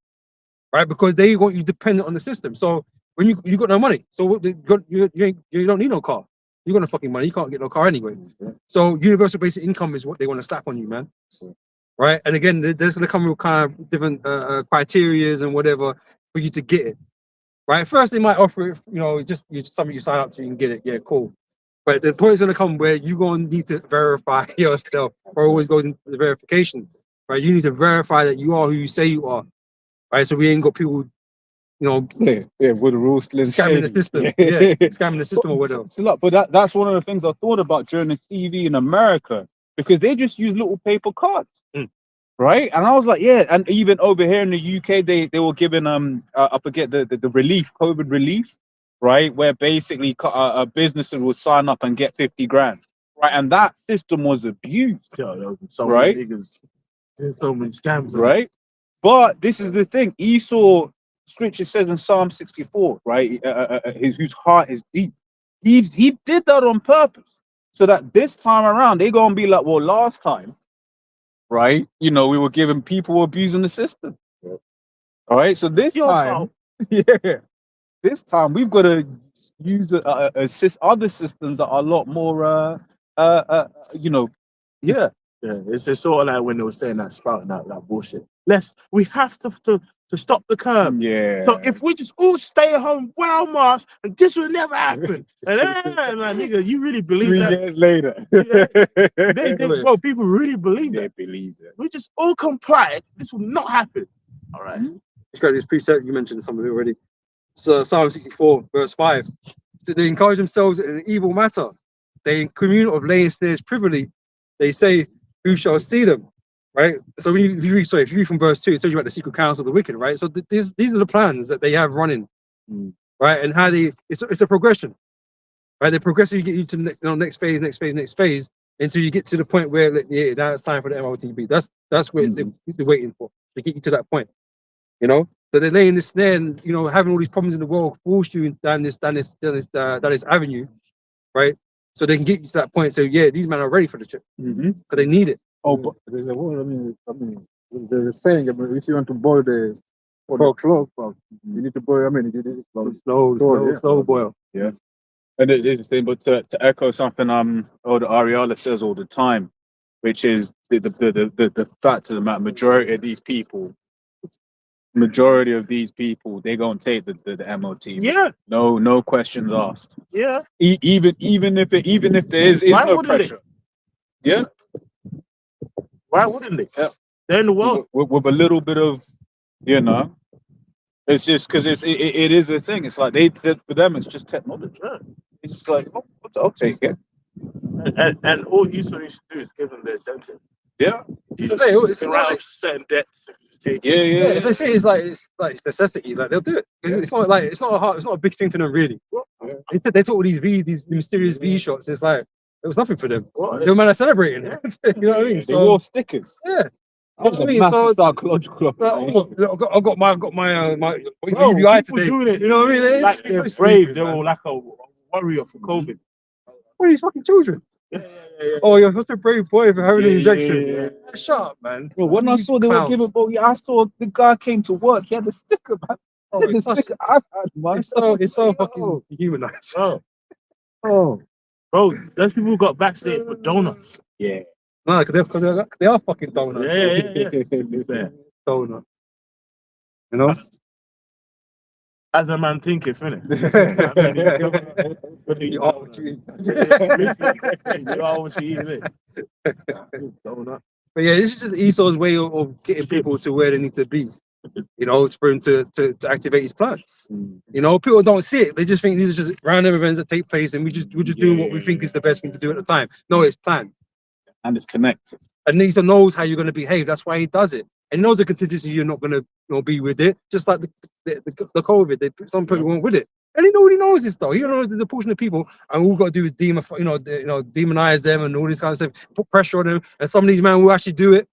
right? Because they want you dependent on the system. So when you got no money, so what you don't need no car. You got no fucking money. You can't get no car anyway. So universal basic income is what they want to slap on you, man. Right? And again, there's going to come with kind of different criterias and whatever for you to get it. Right? First, they might offer it, just something you sign up to, you can get it. Yeah, cool. But the point is going to come where you're going to need to verify yourself, or always goes into the verification. Right? You need to verify that you are who you say you are. Right? So we ain't got people, with the rules scamming the system. Yeah. Scamming the system or whatever. But that's one of the things I thought about during the TV in America, because they just use little paper cards, right? And I was like, yeah. And even over here in the UK, they were giving I forget the relief, COVID relief, right? Where basically businesses would sign up and get 50 grand, right? And that system was abused, right? Many niggas, so many scams, right? But this is the thing. Esau, Scripture says in Psalm 64, right? Whose heart is deep. He did that on purpose, so that this time around they're gonna be like, well, last time, right? We were giving people abusing the system. All right, so this time, this time we've got to use other systems that are a lot more, Yeah, it's sort of like when they were saying that, spouting out that bullshit. We have to stop the curve. Yeah. So if we just all stay at home, wear our masks, and this will never happen. And then, like, nigga, you really believe 3 that? years later, Bro, people really believe they that. believe it. We just all comply. This will not happen. All right. It's got this preset. You mentioned some of it already. So Psalm 64, verse 5. So they encourage themselves in an evil matter. They commune of laying snares privily. They say, who shall see them? Right? So if you read from verse 2, it tells you about the secret counsel of the wicked, right? So these are the plans that they have running, right? And how it's a progression, right? They progressively get you to the next phase, until you get to the point where, now it's time for the MOTB. That's what they're waiting for, to get you to that point, So they're laying this snare, and having all these problems in the world force you down this avenue, right? So they can get you to that point. So these men are ready for the trip because they need it. Oh, but there's a saying, if you want to boil the clove, you need to boil. You need to Slow boil. Yeah. And it is the thing, but to echo something Elder Ariala says all the time, which is the fact of the matter, majority of these people, they're gonna take the MOT. Yeah. No questions asked. Yeah. Even if there is no pressure. Yeah. Why wouldn't they? Yeah. They're in the world. With a little bit of, it's just because it is a thing. It's like for them it's just technology. Yeah. It's just like, I'll take it. And all you need to do is give them the incentive. Yeah. You can write off certain debts if you just take it. Yeah. If they say it's necessity, like they'll do it. It's not a big thing for them really. They talk all these mysterious V shots. It's like it was nothing for them. No man are celebrating. You know what I mean? They wore stickers. Yeah. That was a massive psychological. I got my Bro, UBI people today. doing it. You know what I mean? Like they're brave. They're all like a warrior for COVID. What are these fucking children? Oh, you're such a brave boy for having an injection. yeah. Shut up, man. Bro, when I You saw they were clowns. giving, bro, yeah, I saw the guy came to work. He had the sticker, man. Oh, He had the it's, such, sticker I've had, man. it's so Yo. fucking humanized. Bro, Oh, bro, those people got backstage for donuts. yeah. No, because they are fucking donuts. Yeah. Donut. You know? As a man thinketh, innit? You are what you eat. You are what you eat, innit? Donut. But yeah, this is just Esau's way of getting people to where they need to be. You know, for him to activate his plans. You know, people don't see it. They just think these are just random events that take place, and we're just doing what we think is the best thing to do at the time. No, it's planned. And it's connected. And Esau knows how you're going to behave. That's why he does it. And he knows the contingency you're not going to be with it. Just like the COVID, some people weren't with it. And he already knows this though. He knows there's a portion of people, and all we've got to do is demonize them and all this kind of stuff, put pressure on them. And some of these men will actually do it.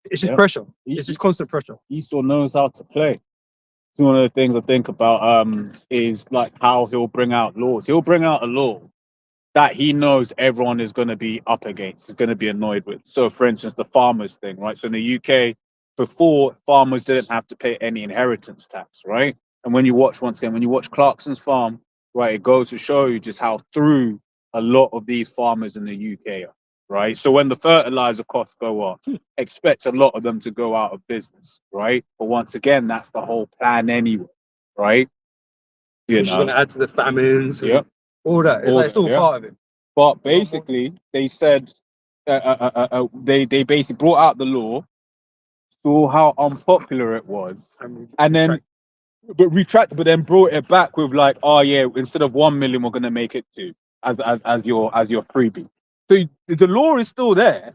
It's just pressure. It's just constant pressure. Esau knows how to play. One of the things I think about is like how he'll bring out laws. He'll bring out a law that he knows everyone is going to be up against, is going to be annoyed with. So, for instance, the farmers thing, right? So in the UK, before, farmers didn't have to pay any inheritance tax, right? And when you watch, once again, when you watch Clarkson's Farm, right, it goes to show you just how through a lot of these farmers in the UK are, right? So when the fertilizer costs go up, expect a lot of them to go out of business, right? But once again, that's the whole plan anyway, right? Which is going to add to the famines. Yep. All that. It's all part of it. But basically, they said they basically brought out the law, saw how unpopular it was, and then but then brought it back with like, oh yeah, instead of 1 million, we're gonna make it 2 as your freebie. So the law is still there.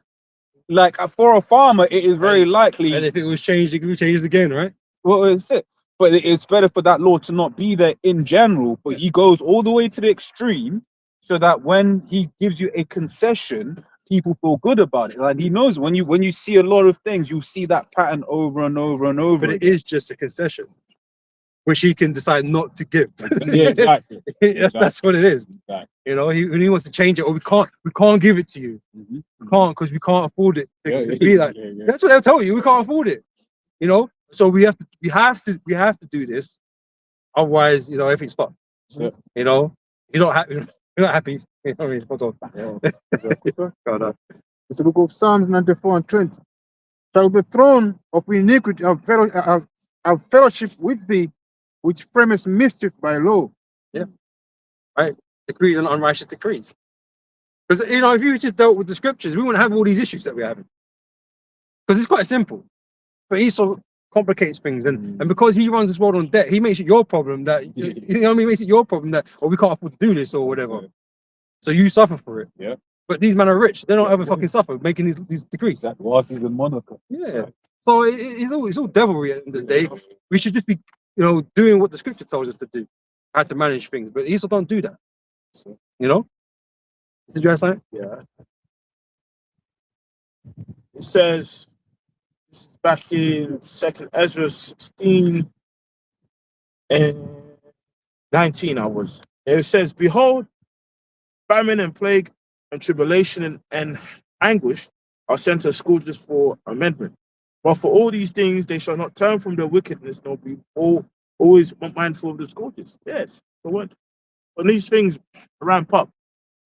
Like for a farmer, it is very likely. And if it was changed, it could be changed again, right? Well, it's it. But it's better for that law to not be there in general. But he goes all the way to the extreme, so that when he gives you a concession, people feel good about it. Like he knows when you see a lot of things, you see that pattern over and over and over. But it is just a concession, which he can decide not to give. Yeah, exactly. That's what it is. Exactly. You know, when he wants to change it, or we can't give it to you. We can't because we can't afford it. To be like, that's what they'll tell you. We can't afford it. You know, so we have to do this. Otherwise, you know, everything's fucked. You know, you're not happy. You're not happy. You know what I mean? Fuck off. God, no. It's the book of Psalms 94 and 20. Shall the throne of iniquity have fellowship with thee, which framest mischief by law? Right? Decrees and unrighteous decrees. Because, you know, if you just dealt with the scriptures, we wouldn't have all these issues that we're having. Because it's quite simple. But Esau complicates things. And because he runs this world on debt, he makes it your problem that, you know what I mean? He makes it your problem that, oh, we can't afford to do this or whatever. So you suffer for it. Yeah. But these men are rich. They don't ever fucking suffer making these decrees. That was the moniker. Yeah. So it's all devilry at the end of the day. We should just be, you know, doing what the scripture tells us to do, how to manage things. But Esau don't do that. You know? Did you ask that? Yeah. It says, this is back in 2nd Ezra 16 and 19 And it says, behold, famine and plague and tribulation and anguish are sent as scourges for amendment. But for all these things, they shall not turn from their wickedness, nor be always mindful of the scourges. Yes, the word. When these things ramp up,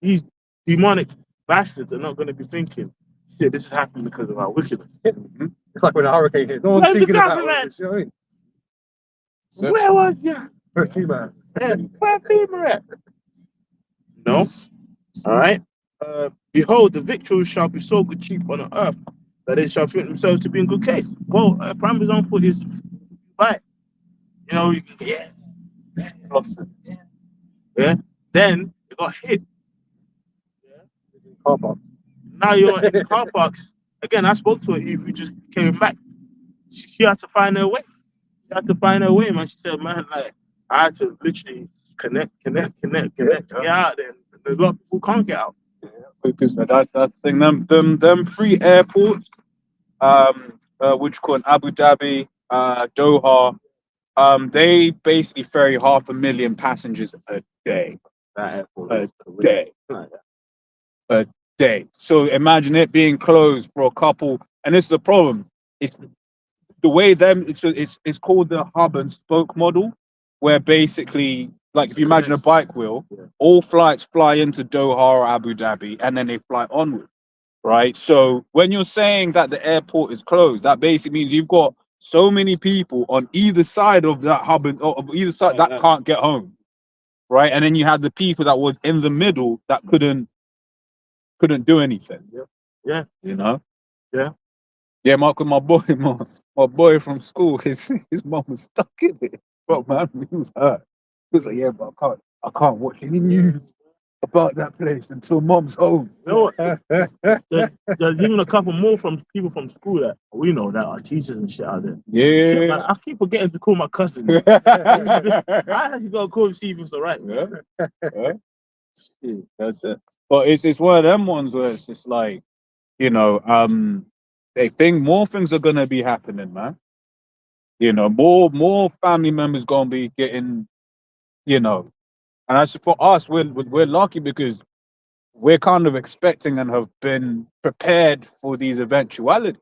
these demonic bastards are not going to be thinking, shit, this is happening because of our wickedness. It's like when a hurricane hit. No one's Where's the thinking about government? it. You know what I mean? Where was you? Man. Where FEMA at? No. All right. Behold, the victuals shall be so good cheap on the earth that they shall think themselves to be in good case. Well, Prime example is right. You know, you can get yeah. Then you got hit. Car park. Now you're in car parks. Again, I spoke to her who just came back. She had to find her way. She had to find her way, man. She said, man, like I had to literally connect to get out there. There's a lot of people who can't get out. Because that's the thing. Them 3 airports, which called Abu Dhabi, Doha, they basically ferry 500,000 passengers a day. That airport a day. a day. So imagine it being closed for a couple, and this is the problem. It's the way it's called the hub and spoke model, where basically, like if you imagine a bike wheel, all flights fly into Doha or Abu Dhabi, and then they fly onward, right? So when you're saying that the airport is closed, that basically means you've got so many people on either side of that hub and or either side that can't get home, right? And then you had the people that was in the middle that couldn't do anything. Yeah. You know? Yeah. Yeah, my boy from school, his mom was stuck in it. But man, he was hurt. He was like, yeah, but I can't watch any news about that place until mom's home. You know what? There's even a couple more from people from school that we know that are teachers and shit out there. Shit, man, I keep forgetting to call my cousin. I actually gotta call him, see if it's alright. Yeah. Shit, that's it. But it's one of them ones where it's just like, you know, I think more things are gonna be happening, man. You know, more family members gonna be getting, you know, and as for us, we're lucky because we're kind of expecting and have been prepared for these eventualities.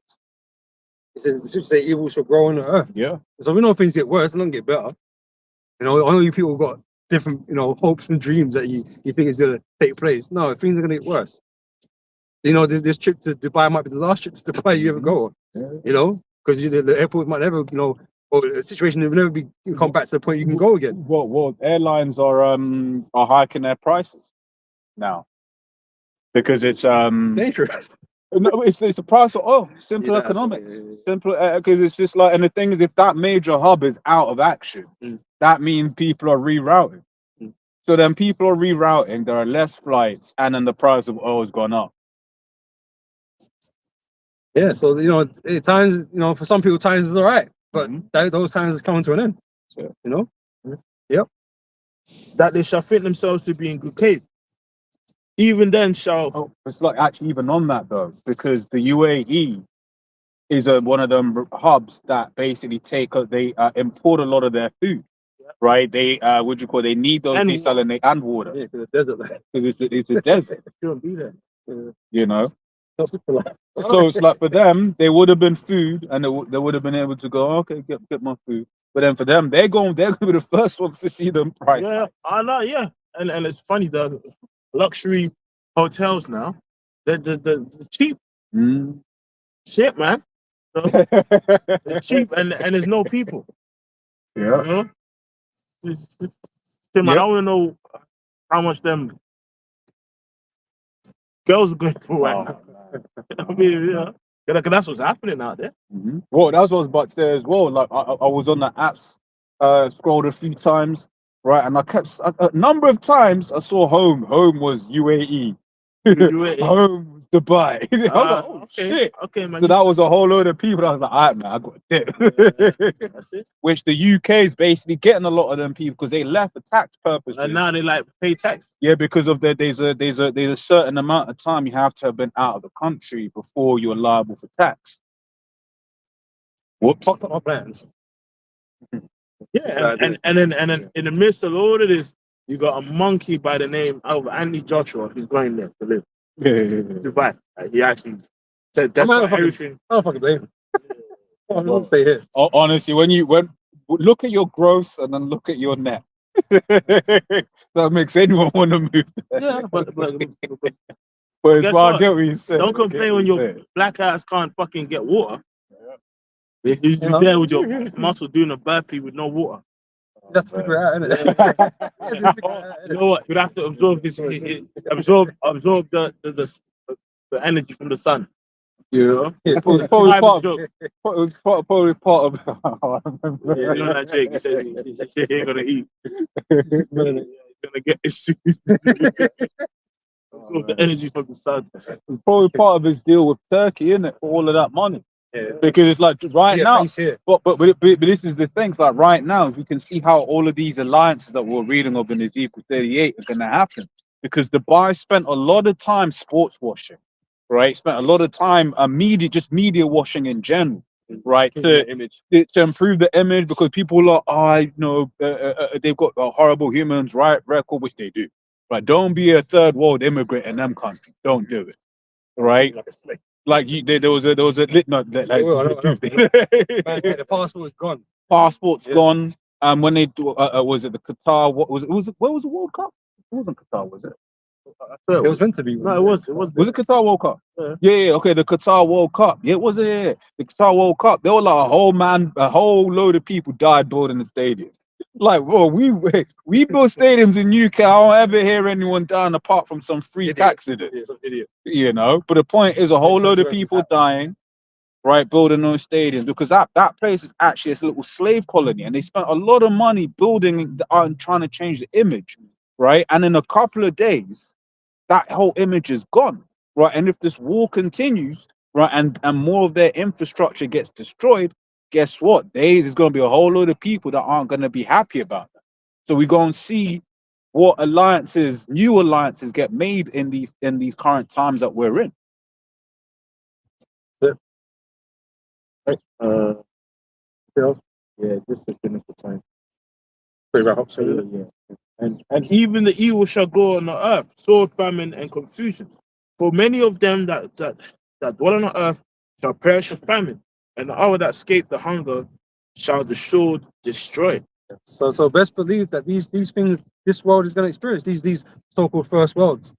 It's just say evil shall grow on the earth. Yeah. So we know things get worse and don't get better. You know, I know you people got different, you know, hopes and dreams that you think is gonna take place. No, things are gonna get worse. You know, this trip to Dubai might be the last trip to Dubai you ever go on. Yeah. You know, because the airport might never, you know, or the situation will never be come back to the point you can go again. Well, airlines are hiking their prices now because it's Dangerous. no, it's the price of oil. Simple economic. Simple because it's just like, and the thing is, if that major hub is out of action, that means people are rerouting. So then people are rerouting. There are less flights, and then the price of oil has gone up. Yeah, so you know, at times, you know, for some people, times is all right, but those times is coming to an end. Sure. You know. That they shall think themselves to be in good case. Even then shall. Oh, it's like actually even on that though, because the UAE is one of them hubs that basically they import a lot of their food, right? They they need those And desalinate and water. Yeah, because the desert, like, Because it's a desert, Shouldn't be there. you know. So it's like for them, they would have been food, and they would have been able to go, okay, get my food. But then for them, they're going to be the first ones to see them price. Yeah, I know. Yeah, and it's funny, the luxury hotels now, the cheap shit, man. It's cheap and there's no people. Yeah. You know? Man, I want to know how much them girls are going for right now. I mean, yeah, because that's what's happening out there. Well, that's what I was about to say as well. Like I was on the apps, scrolled a few times, right, and I kept a number of times I saw home. Home was UAE. Home was Dubai. I was like, oh Okay, shit. okay, man. So that was a whole load of people. I was like, all right, man, I got a dip. That's it. Which the UK is basically getting a lot of them people because they left for tax purposes. And now they like pay tax. Yeah, because of there's a certain amount of time you have to have been out of the country before you're liable for tax. Whoops. fucked up my plans. Yeah, and then in the midst of all of this, you got a monkey by the name of Andy Joshua who's going there to live. Dubai. He actually said that's I'm what not everything. I don't fucking blame him. I don't stay here. Honestly, when look at your gross and then look at your net, that makes anyone want to move. Yeah, but But guess I what? get what you said. don't complain when your black ass can't fucking get water. If you're there with your muscle doing a burpee with no water. You have to figure it out, innit? You know what? You'd have to absorb this, absorb the energy from the sun. You know? It was probably Private part of, joke. it was probably part of. I remember. Yeah, you know that Jake. He said he ain't gonna eat. He's gonna get his suit. Absorb the energy from the sun. It's probably part of his deal with Turkey, isn't it? For all of that money. Yeah. Because it's like right now, Here. but this is the thing. It's like right now, you can see how all of these alliances that we're reading of in Ezekiel 38 are going to happen. Because Dubai spent a lot of time sports washing, right? Spent a lot of time media washing in general, right? To improve the image because people are, they've got a horrible human rights record, which they do. Right? Don't be a third world immigrant in them countries. Don't do it. Right? Like a slave. Like there was a lit not that like, I know. Man, yeah, the passport is gone. passport's Yeah. gone. When they do, was it the Qatar? What was it? Where was the World Cup? It wasn't Qatar, was it? It was meant to be. No, it was. It was. Was it Qatar World Cup? Yeah. Yeah, okay, the Qatar World Cup. Yeah, it was it. The Qatar World Cup. There were like a whole load of people died building the stadium. Like, bro, we build stadiums in UK. I don't ever hear anyone dying apart from some freak Idiot. accident. Yeah, some idiot. You know, but the point is a whole load of people dying, right, building those stadiums because that place is actually a little slave colony, and they spent a lot of money building and trying to change the image, right? And in a couple of days, that whole image is gone, right? And if this war continues, right, and more of their infrastructure gets destroyed, guess what? There's going to be a whole load of people that aren't going to be happy about that. So we're going to see what new alliances get made in these current times that we're in. Yeah, this has been the time. Pretty wrap up. Yeah. And even the evil shall go on the earth, sword, famine, and confusion. For many of them that dwell on the earth shall perish of famine, and the other that escape the hunger shall the sword destroy. So best believe that these things this world is going to experience, these so-called first worlds,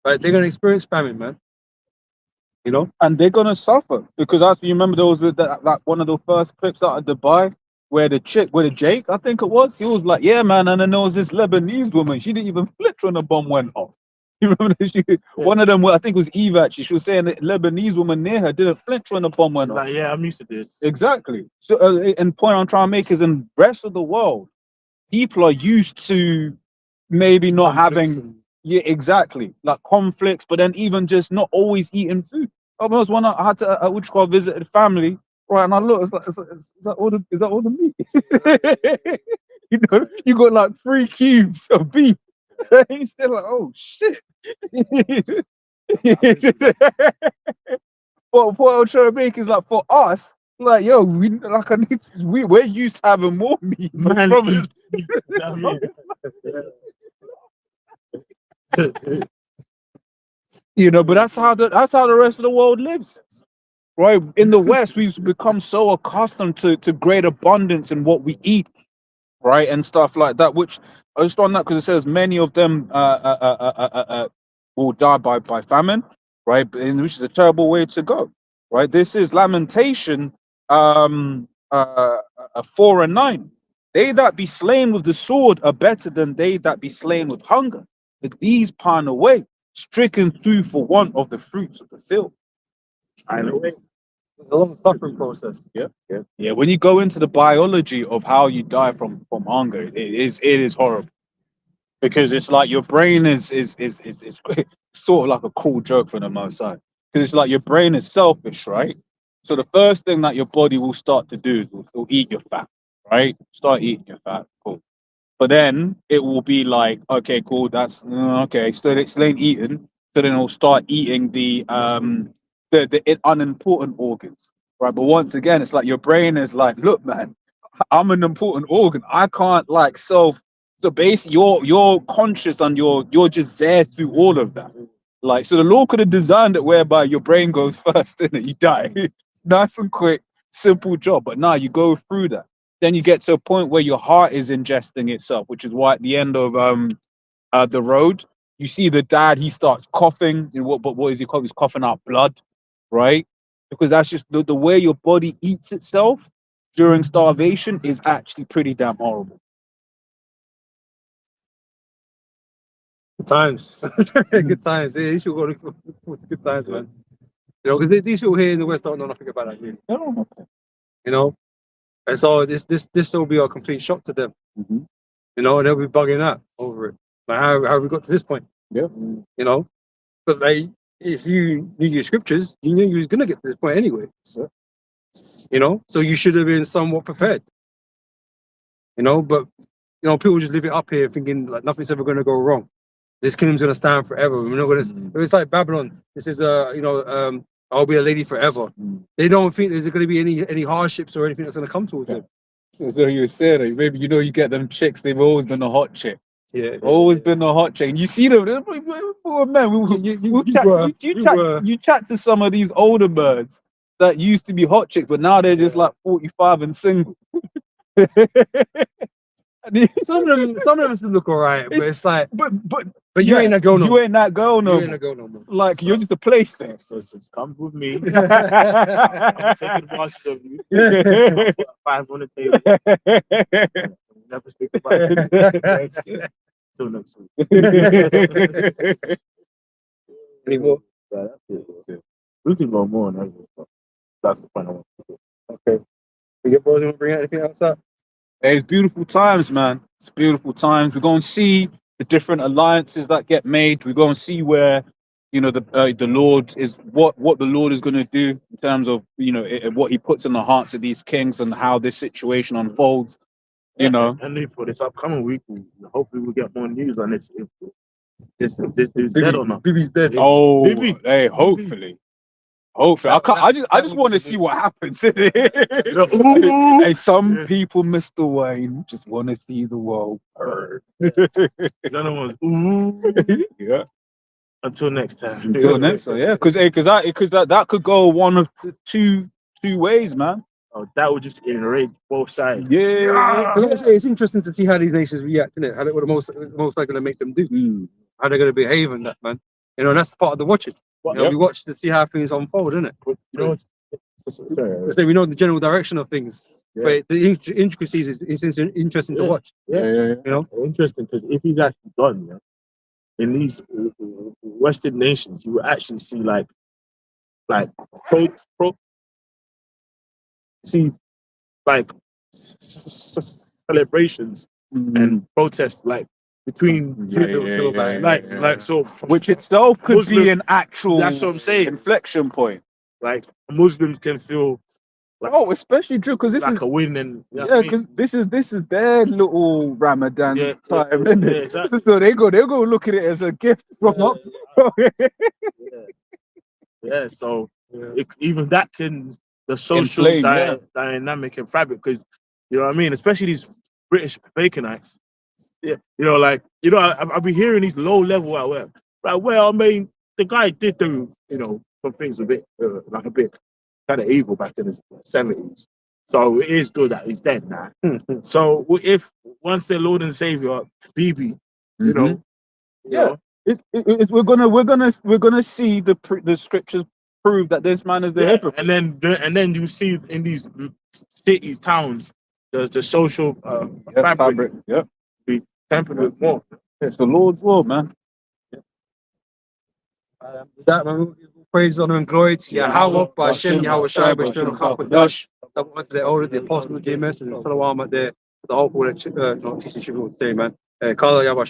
right? They're going to experience famine, man. You know, And they're going to suffer because as you remember, there was that one of the first clips out of Dubai where the Jake, I think it was, he was like, yeah, man. And then there was this Lebanese woman. She didn't even flinch when the bomb went off. You remember one of them, I think it was Eve actually. She was saying that Lebanese woman near her didn't flinch when the bomb went off. Like, yeah, I'm used to this. Exactly. So, and point I'm trying to make is in the rest of the world, people are used to maybe not having, yeah, exactly, like conflicts, but then even just not always eating food. I was one I had to visited family, right? And I look, is that all the meat? You know, you got like 3 cubes of beef. He's still like, oh shit. But what I'm trying to make is like for us, like yo, we're used to having more meat. Man, You know, but that's how the rest of the world lives, right? In the West, we've become so accustomed to great abundance in what we eat, right, and stuff like that. Which I just on that because it says many of them will die by famine, right? Which is a terrible way to go, right? This is Lamentation 4:9. They that be slain with the sword are better than they that be slain with hunger. But these pine away, stricken through for want of the fruits of the field. I know. it's a long suffering process. Yeah. When you go into the biology of how you die from hunger, it is horrible because it's like your brain is sort of like a cool joke for the most side because it's like your brain is selfish, right? So the first thing that your body will start to do is will eat your fat, right? Start eating your fat, cool. But then it will be like, okay, cool, that's okay. So it ain't eating. So then it'll start eating the unimportant organs, right? But once again, it's like your brain is like, look, man, I'm an important organ. I can't like self. So basically, you're conscious and you're just there through all of that. Like, so the Lord could have designed it whereby your brain goes first and then you die. Nice and quick, simple job. But now you go through that. Then you get to a point where your heart is ingesting itself, which is why at the end of the road, you see the dad, he starts coughing. What is he coughing? He's coughing out blood, right? Because that's just the way your body eats itself during starvation is actually pretty damn horrible. Good times. Good times. Yeah, these people go to good times, man. You know, because these people here in the West don't know nothing about that, really. You know? And so this will be a complete shock to them. Mhm. You know, and they'll be bugging out over it. Like how we got to this point. Yeah. You know? Because like if you knew your scriptures, you knew you was gonna get to this point anyway. So, you know, so you should have been somewhat prepared. You know, but you know, people just live it up here thinking like nothing's ever gonna go wrong. This kingdom's gonna stand forever. We're not gonna it's like Babylon. This is I'll be a lady forever. They don't think there's going to be any hardships or anything that's going to come towards them. So you were saying, maybe you get them chicks. They've always been a hot chick. Yeah. Always been the hot chick. You see them, man. You chat to some of these older birds that used to be hot chicks, but now they're just like 45 and single. Some of them still look alright, but it's like, but you ain't that girl no you more. ain't that girl no You ain't more. that girl no more. Like you're just a plaything. So come with me. I'm taking advantage of you. I'll put a 5 on the table. Never speak about it. Till next week. Anymore. Yeah, that's it. We can go more on that, but that's the point I want to do. Okay. You boys want to bring anything else up? Hey, it's beautiful times, man. It's beautiful times. We're going to see the different alliances that get made. We're going to see where, you know, the Lord is what the Lord is going to do in terms of, you know, what He puts in the hearts of these kings and how this situation unfolds. You know, and for this upcoming week, hopefully we'll get more news on this. If this dude's dead or not. Bibi's dead. oh, Bibi. hey, hopefully. I just want to see what happens. Hey, some people, Mr. Wayne, just want to see the world burn. Another one. Ooh. Yeah. Until next time. Until next time, yeah, because that could go one of the two ways, man. Oh, that would just enrage both sides. Yeah. Like I say, it's interesting to see how these nations react, innit? How they what the most likely going to make them do. How they're going to behave and that, man. You know, that's part of the watching. You know, we watch to see how things unfold, innit? You know what's So we know the general direction of things, but the intricacies is interesting to watch. Yeah. You know, Interesting, because if he's actually done, yeah, in these Western nations, you will actually see like see like celebrations and protests like between so which itself could Muslim, be an actual that's what I'm saying, inflection point. like Muslims can feel like, especially true because this like is a win, and you know what I mean? because this is their little Ramadan time, isn't it? Exactly. So they go look at it as a gift from up. So even that can the social Inflame, dynamic and fabric, because you know what I mean, especially these British Baconites. Yeah, you know, like I'll be hearing these low level at work. Like, well, I mean, the guy did do, you know, some things a bit kind of evil back in the 70s. So it is good that he's dead now. So if once their Lord and Savior, Bibi, you know, we're gonna see the scriptures prove that this man is the hypocrite. and then you see in these cities, towns, the social fabric be tempered with more. It's the Lord's will, man. with that, man, praise, honor, and glory to Yahweh, Ba'ashem, Yahweh Shai, B'Shem, Chapadash, the elders, the apostles, the messengers, and the whole people that teaching people today, man. Kala Yahweh